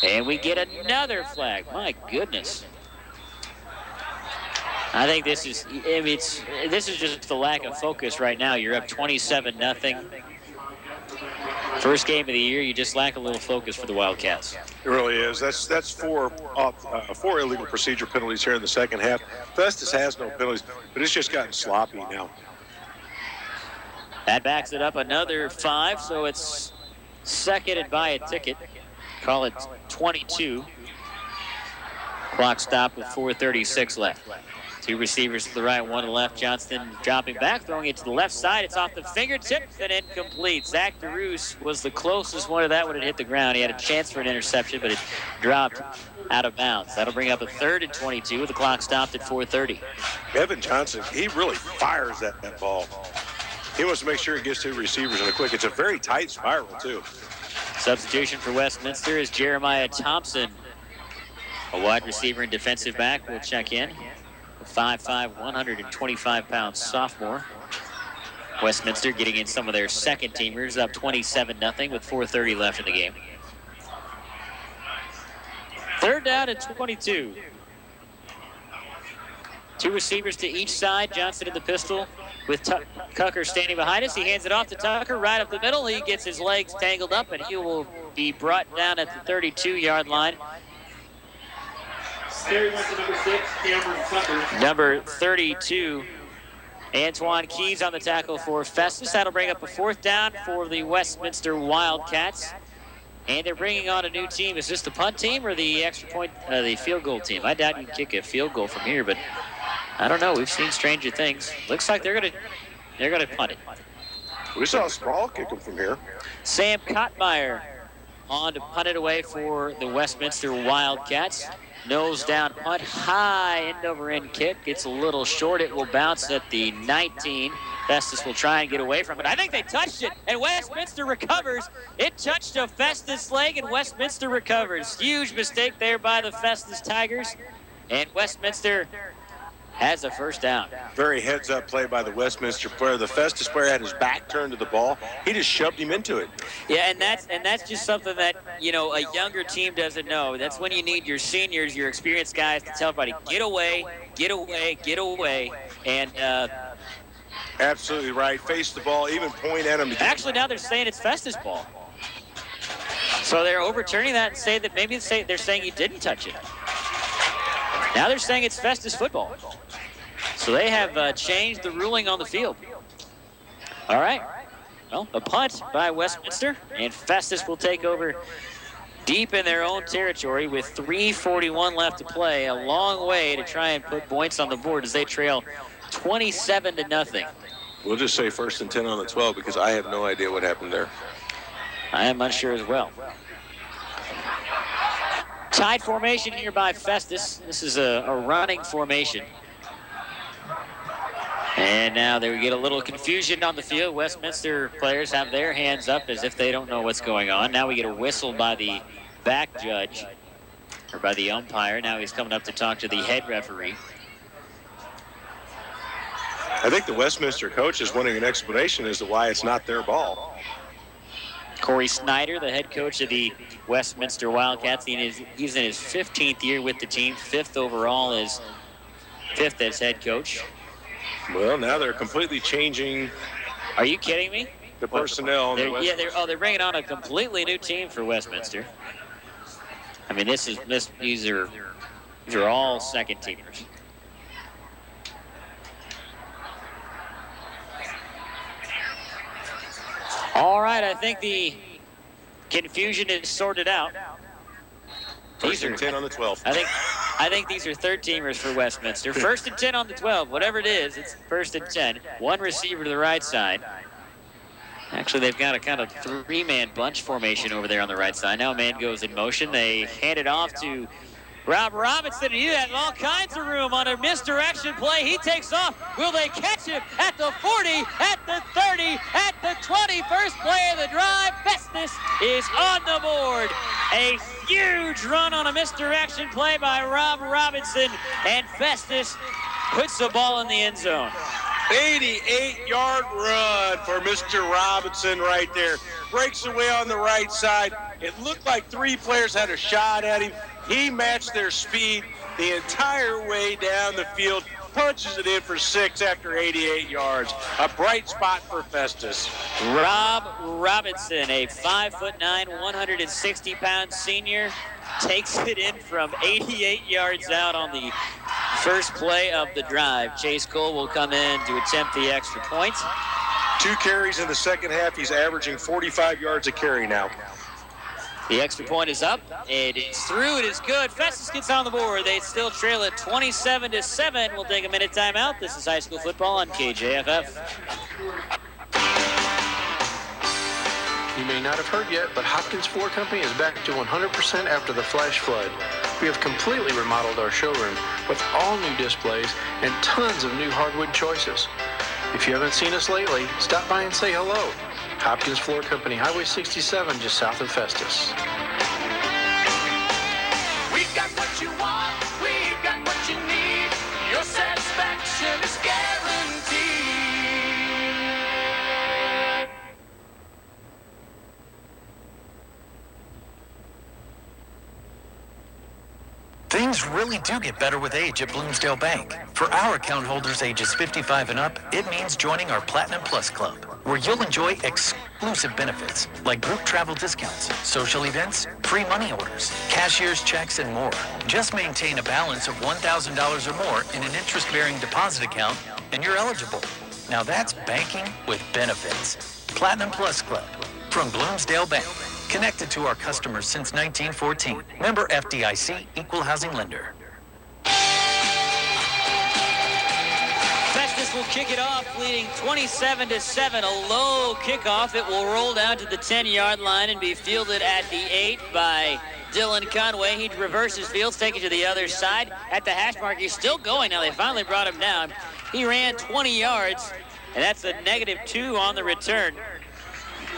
And we get another flag. My goodness. I think this is just the lack of focus right now. You're up 27-0. First game of the year, you just lack a little focus for the Wildcats. It really is. That's four illegal procedure penalties here in the second half. Festus has no penalties, but it's just gotten sloppy now. That backs it up another 5, so it's 2nd and buy a ticket. Call it 22. Clock stopped with 4:36 left. 2 receivers to the right, 1 to the left. Johnston dropping back, throwing it to the left side. It's off the fingertips and incomplete. Zach DeRoos was the closest one to that when it hit the ground. He had a chance for an interception, but it dropped out of bounds. That'll bring up a 3rd and 22 with the clock stopped at 4:30. Evan Johnson, he really fires that ball. He wants to make sure he gets 2 receivers in a quick. It's a very tight spiral, too. Substitution for Westminster is Jeremiah Thompson. A wide receiver and defensive back will check in. 5'5", 125-pound sophomore. Westminster getting in some of their second teamers, up 27-0 with 4:30 left in the game. 3rd down and 22. 2 receivers to each side. Johnson in the pistol with Tucker standing behind us. He hands it off to Tucker right up the middle. He gets his legs tangled up and he will be brought down at the 32-yard line. Terry went to number 6, Cameron Tucker. Number 32, Antoine Keys on the tackle for Festus. That'll bring up a 4th down for the Westminster Wildcats. And they're bringing on a new team. Is this the punt team or the extra point, the field goal team? I doubt you can kick a field goal from here, but I don't know. We've seen stranger things. Looks like they're gonna punt it. We saw Sproul kick him from here. Sam Kottmeyer on to punt it away for the Westminster Wildcats. Nose down punt, high end-over-end kick. It's a little short. It will bounce at the 19. Festus will try and get away from it. I think they touched it, and Westminster recovers. It touched a Festus leg, and Westminster recovers. Huge mistake there by the Festus Tigers, and Westminster has a 1st down. Very heads-up play by the Westminster player. The Festus player had his back turned to the ball. He just shoved him into it. Yeah, and that's just something that, you know, a younger team doesn't know. That's when you need your seniors, your experienced guys to tell everybody, get away, get away, get away. And absolutely right. Face the ball, even point at him. Actually, now they're saying it's Festus ball. So they're overturning that and say that maybe they're saying he didn't touch it. Now they're saying it's Festus football. So they have changed the ruling on the field. All right. Well, a punt by Westminster, and Festus will take over deep in their own territory with 3:41 left to play. A long way to try and put points on the board as they trail 27-0. We'll just say 1st and 10 on the 12 because I have no idea what happened there. I am unsure as well. Tied formation here by Festus. This is a running formation. And now they get a little confusion on the field. Westminster players have their hands up as if they don't know what's going on. Now we get a whistle by the back judge, or by the umpire. Now he's coming up to talk to the head referee. I think the Westminster coach is wanting an explanation as to why it's not their ball. Corey Snyder, the head coach of the Westminster Wildcats. He's in his 15th year with the team, 5th overall, as 5th as head coach. Well, now they're completely changing. Are you kidding me? The personnel. They're bringing on a completely new team for Westminster. I mean, these are all second teamers. All right, I think the confusion is sorted out. 1st and 10 on the 12. I think these are 3rd-teamers for Westminster. 1st and 10 on the 12. Whatever it is, it's 1st and 10. One receiver to the right side. Actually, they've got a kind of 3-man bunch formation over there on the right side. Now a man goes in motion. They hand it off to Rob Robinson. He had all kinds of room on a misdirection play. He takes off. Will they catch him at the 40, at the 30, at the 20? First play of the drive. Festus is on the board. A huge run on a misdirection play by Rob Robinson, and Festus puts the ball in the end zone. 88-yard run for Mr. Robinson right there. Breaks away on the right side. It looked like 3 players had a shot at him. He matched their speed the entire way down the field. Punches it in for 6 after 88 yards. A bright spot for Festus. Rob Robinson, a 5'9", 160-pound senior, takes it in from 88 yards out on the first play of the drive. Chase Cole will come in to attempt the extra point. 2 carries in the second half. He's averaging 45 yards a carry now. The extra point is up. It is through. It is good. Festus gets on the board. They still trail it 27-7. We'll take a minute timeout. This is high school football on KJFF. You may not have heard yet, but Hopkins Floor Company is back to 100% after the flash flood. We have completely remodeled our showroom with all new displays and tons of new hardwood choices. If you haven't seen us lately, stop by and say hello. Hopkins Floor Company, Highway 67, just south of Festus. We've got what you want, we've got what you need. Your satisfaction is guaranteed. Things really do get better with age at Bloomsdale Bank. For our account holders ages 55 and up, it means joining our Platinum Plus Club, where you'll enjoy exclusive benefits like group travel discounts, social events, free money orders, cashier's checks, and more. Just maintain a balance of $1,000 or more in an interest-bearing deposit account, and you're eligible. Now that's banking with benefits. Platinum Plus Club from Bloomsdale Bank. Connected to our customers since 1914. Member FDIC, Equal Housing Lender. Festus will kick it off, leading 27-7. A low kickoff. It will roll down to the 10-yard line and be fielded at the 8 by Dylan Conway. He reverses fields, taking it to the other side. At the hash mark, he's still going. Now they finally brought him down. He ran 20 yards, and that's a -2 on the return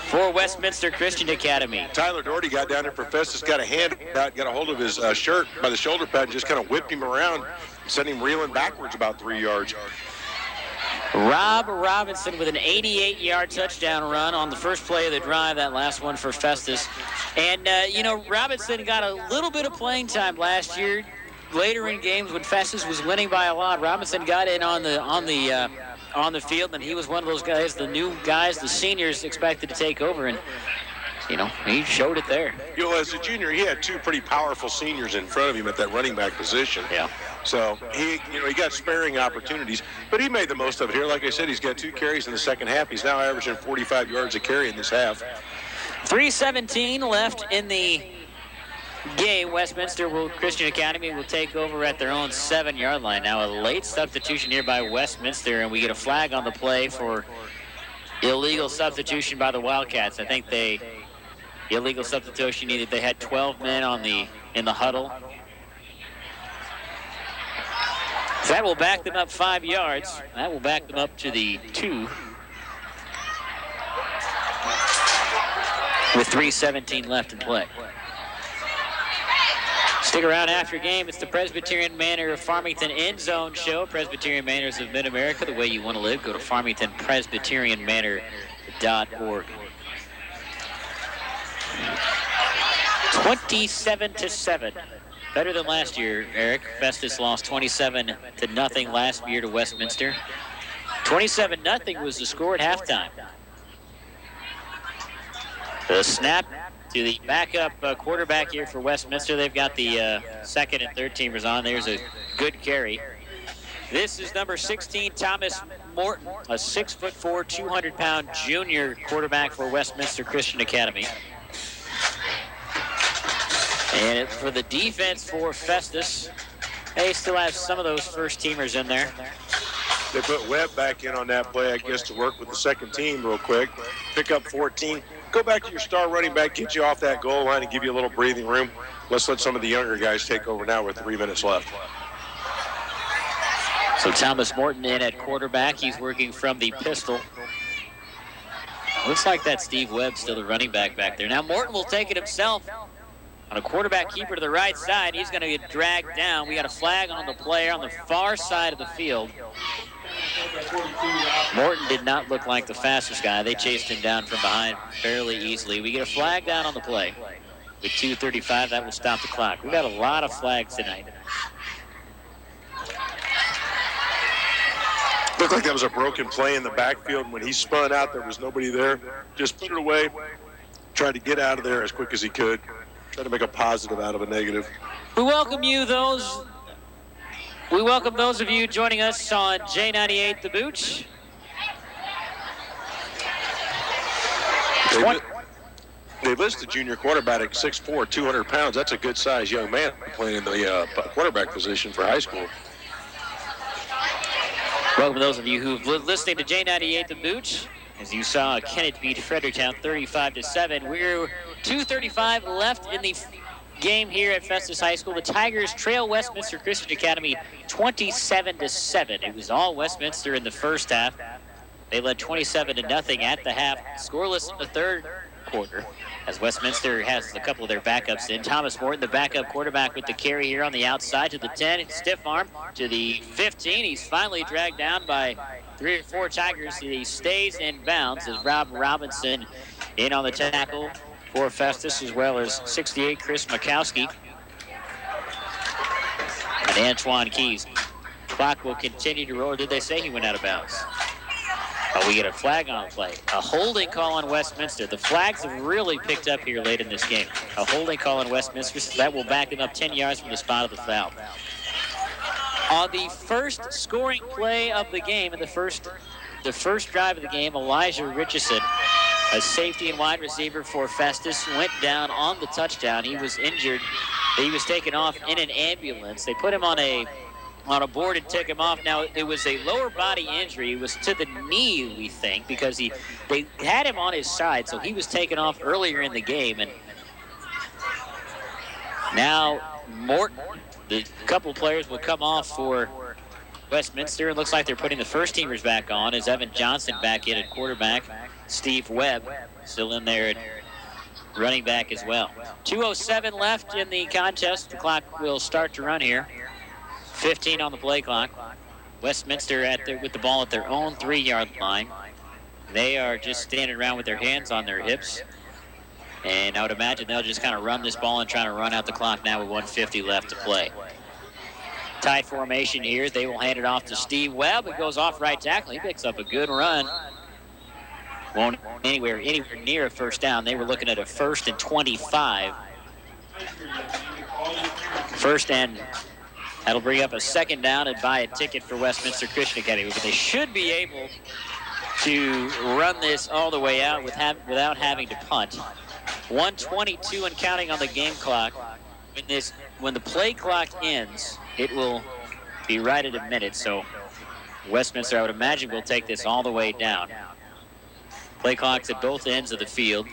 for Westminster Christian Academy. Tyler Doherty got down there for Festus, got a hand out, got a hold of his shirt by the shoulder pad, and just kind of whipped him around, sent him reeling backwards about 3 yards. Rob Robinson with an 88-yard touchdown run on the first play of the drive, that last one for Festus. And, Robinson got a little bit of playing time last year. Later in games when Festus was winning by a lot, Robinson got in on the field, and he was one of those guys, the new guys, the seniors expected to take over, and he showed it there. As a junior, he had two pretty powerful seniors in front of him at that running back position. Yeah. So he got sparing opportunities, but he made the most of it here. Like I said, he's got 2 carries in the second half. He's now averaging 45 yards a carry in this half. 3:17 left in the game. Westminster Christian Academy will take over at their own 7-yard line. Now a late substitution here by Westminster, and we get a flag on the play for illegal substitution by the Wildcats. I think illegal substitution needed. They had 12 men in the huddle. So that will back them up 5 yards. That will back them up to the 2. With 3:17 left in play. Stick around after game. It's the Presbyterian Manor of Farmington End Zone Show. Presbyterian Manors of Mid-America, the way you want to live. Go to farmingtonpresbyterianmanor.org. 27-7. Better than last year, Eric. Festus lost 27-0 last year to Westminster. 27-0 was the score at halftime. The snap to the backup quarterback here for Westminster. They've got the second and third teamers on. There's a good carry. This is number 16, Thomas Morton, a 6'4", 200-pound junior quarterback for Westminster Christian Academy. And for the defense for Festus, they still have some of those first teamers in there. They put Webb back in on that play, I guess, to work with the second team real quick. Pick up 14. Go back to your star running back, get you off that goal line and give you a little breathing room. Let's let some of the younger guys take over now with 3 minutes left. So Thomas Morton in at quarterback. He's working from the pistol. Looks like that's Steve Webb, still the running back there. Now Morton will take it himself on a quarterback keeper to the right side. He's going to get dragged down. We got a flag on the player on the far side of the field. Morton did not look like the fastest guy. They chased him down from behind fairly easily. We get a flag down on the play. With 2:35, that will stop the clock. We got a lot of flags tonight. Looked like that was a broken play in the backfield. When he spun out, there was nobody there. Just put it away. Tried to get out of there as quick as he could. Tried to make a positive out of a negative. We welcome those of you joining us on J98 The Booch. They list the junior quarterback at 6'4", 200 pounds. That's a good-sized young man playing in the quarterback position for high school. Welcome to those of you who've listening to J98 The Booch. As you saw, Kennett beat Fredericktown 35-7. We're 2:35 left in the game here at Festus High School. The Tigers trail Westminster Christian Academy 27-7. It was all Westminster in the first half. They led 27-0 at the half, scoreless in the third quarter, as Westminster has a couple of their backups in. Thomas Morton, the backup quarterback, with the carry here on the outside to the 10, stiff arm to the 15. He's finally dragged down by 3 or 4 Tigers. He stays in bounds as Rob Robinson in on the tackle for Festus, as well as 68 Chris Makowski and Antoine Keys. Clock will continue to roll. Did they say he went out of bounds? We get a flag on the play. A holding call on Westminster. The flags have really picked up here late in this game. A holding call on Westminster. So that will back them up 10 yards from the spot of the foul. On the first scoring play of the game, in the first drive of the game, Elijah Richardson, a safety and wide receiver for Festus, went down on the touchdown. He was injured. He was taken off in an ambulance. They put him on a board and took him off. Now, it was a lower body injury. It was to the knee, we think, because they had him on his side, so he was taken off earlier in the game. And now Morton, the couple players will come off for Westminster. It looks like they're putting the first teamers back on as Evan Johnson back in at quarterback. Steve Webb still in there at running back as well. 2:07 left in the contest. The clock will start to run here. 15 on the play clock. Westminster with the ball at their own 3-yard line. They are just standing around with their hands on their hips. And I would imagine they'll just kind of run this ball and try to run out the clock now with 1:50 left to play. Tight formation here. They will hand it off to Steve Webb. It goes off right tackle. He picks up a good run. Won't anywhere near a first down. They were looking at a 1st and 25. First and that'll bring up a 2nd down and buy a ticket for Westminster Christian Academy. But they should be able to run this all the way out without having to punt. 1:22 and counting on the game clock. When the play clock ends, it will be right at a minute. So Westminster, I would imagine, will take this all the way down. Play clock's at both ends of the field.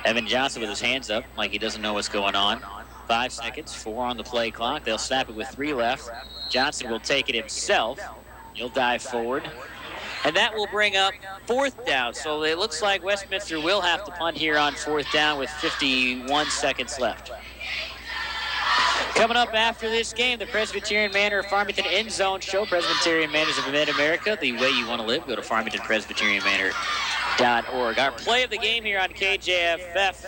Evan Johnson with his hands up like he doesn't know what's going on. 5 seconds, 4 on the play clock. They'll snap it with 3 left. Johnson will take it himself. He'll dive forward. And that will bring up 4th down. So it looks like Westminster will have to punt here on 4th down with 51 seconds left. Coming up after this game, the Presbyterian Manor of Farmington End Zone Show. Presbyterian Manors of Mid-America, the way you want to live. Go to farmingtonpresbyterianmanor.org. Our play of the game here on KJFF.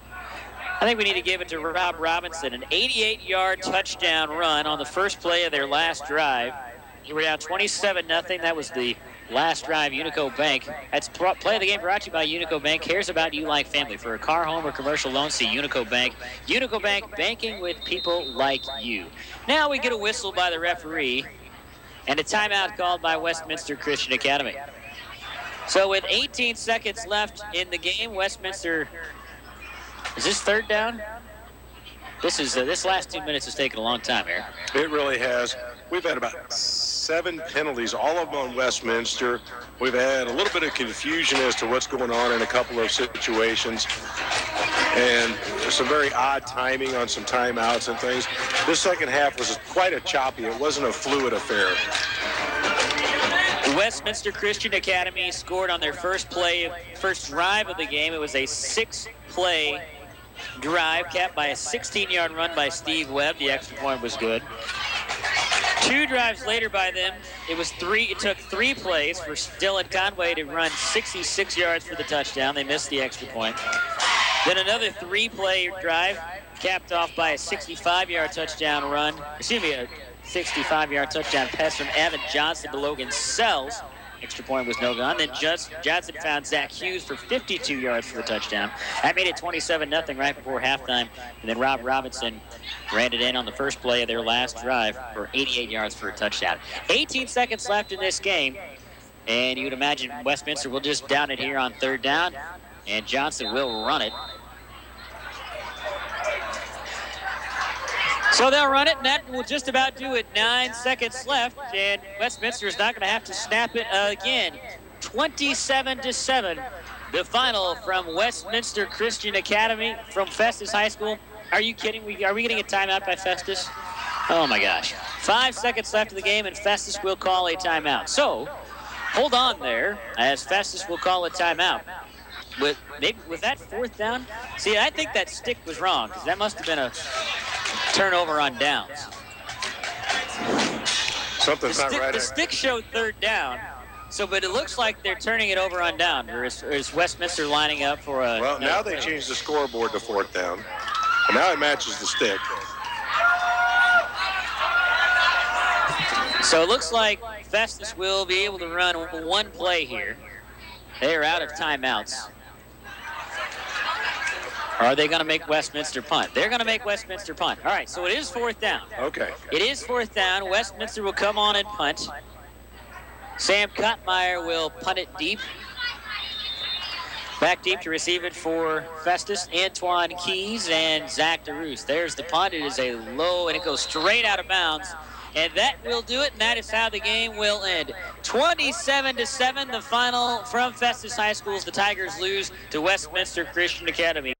I think we need to give it to Rob Robinson. An 88-yard touchdown run on the first play of their last drive. They were down 27-0. That was the last drive, Unico Bank. That's play of the game brought to you by Unico Bank. Cares about you like family. For a car, home, or commercial loan, see Unico Bank. Unico Bank, banking with people like you. Now we get a whistle by the referee and a timeout called by Westminster Christian Academy. So with 18 seconds left in the game, Westminster, is this 3rd down? This last 2 minutes has taken a long time here. It really has. We've had about 7 penalties, all of them on Westminster. We've had a little bit of confusion as to what's going on in a couple of situations. And some very odd timing on some timeouts and things. This second half was quite a choppy. It wasn't a fluid affair. Westminster Christian Academy scored on their first drive of the game. It was a 6-play drive capped by a 16-yard run by Steve Webb. The extra point was good. 2 drives later by them, it took 3 plays for Dylan Conway to run 66 yards for the touchdown. They missed the extra point. Then another 3-play drive capped off by a 65-yard touchdown run. A 65-yard touchdown pass from Evan Johnson to Logan Sells. Extra point was no good. Then Johnson found Zach Hughes for 52 yards for the touchdown. That made it 27-0 right before halftime. And then Rob Robinson ran it in on the first play of their last drive for 88 yards for a touchdown. 18 seconds left in this game. And you would imagine Westminster will just down it here on 3rd down. And Johnson will run it. So they'll run it, and that will just about do it. 9 seconds left, and Westminster is not going to have to snap it again. 27-7, the final from Westminster Christian Academy from Festus High School. Are you kidding? Are we getting a timeout by Festus? Oh, my gosh. 5 seconds left of the game, and Festus will call a timeout. So hold on there, as Festus will call a timeout. Was that 4th down? See, I think that stick was wrong, because that must have been a turnover on downs. Something's not right. The stick showed 3rd down, but it looks like they're turning it over on down. Or is Westminster lining up for a... Well, now they changed the scoreboard to 4th down. And now it matches the stick. So it looks like Festus will be able to run one play here. They are out of timeouts. Or are they going to make Westminster punt? They're going to make Westminster punt. All right, so it is 4th down. Okay. It is 4th down. Westminster will come on and punt. Sam Kottmeyer will punt it deep. Back deep to receive it for Festus, Antoine Keys, and Zach DeRoos. There's the punt. It is a low, and it goes straight out of bounds. And that will do it, and that is how the game will end. 27-7, the final from Festus High School. The Tigers lose to Westminster Christian Academy.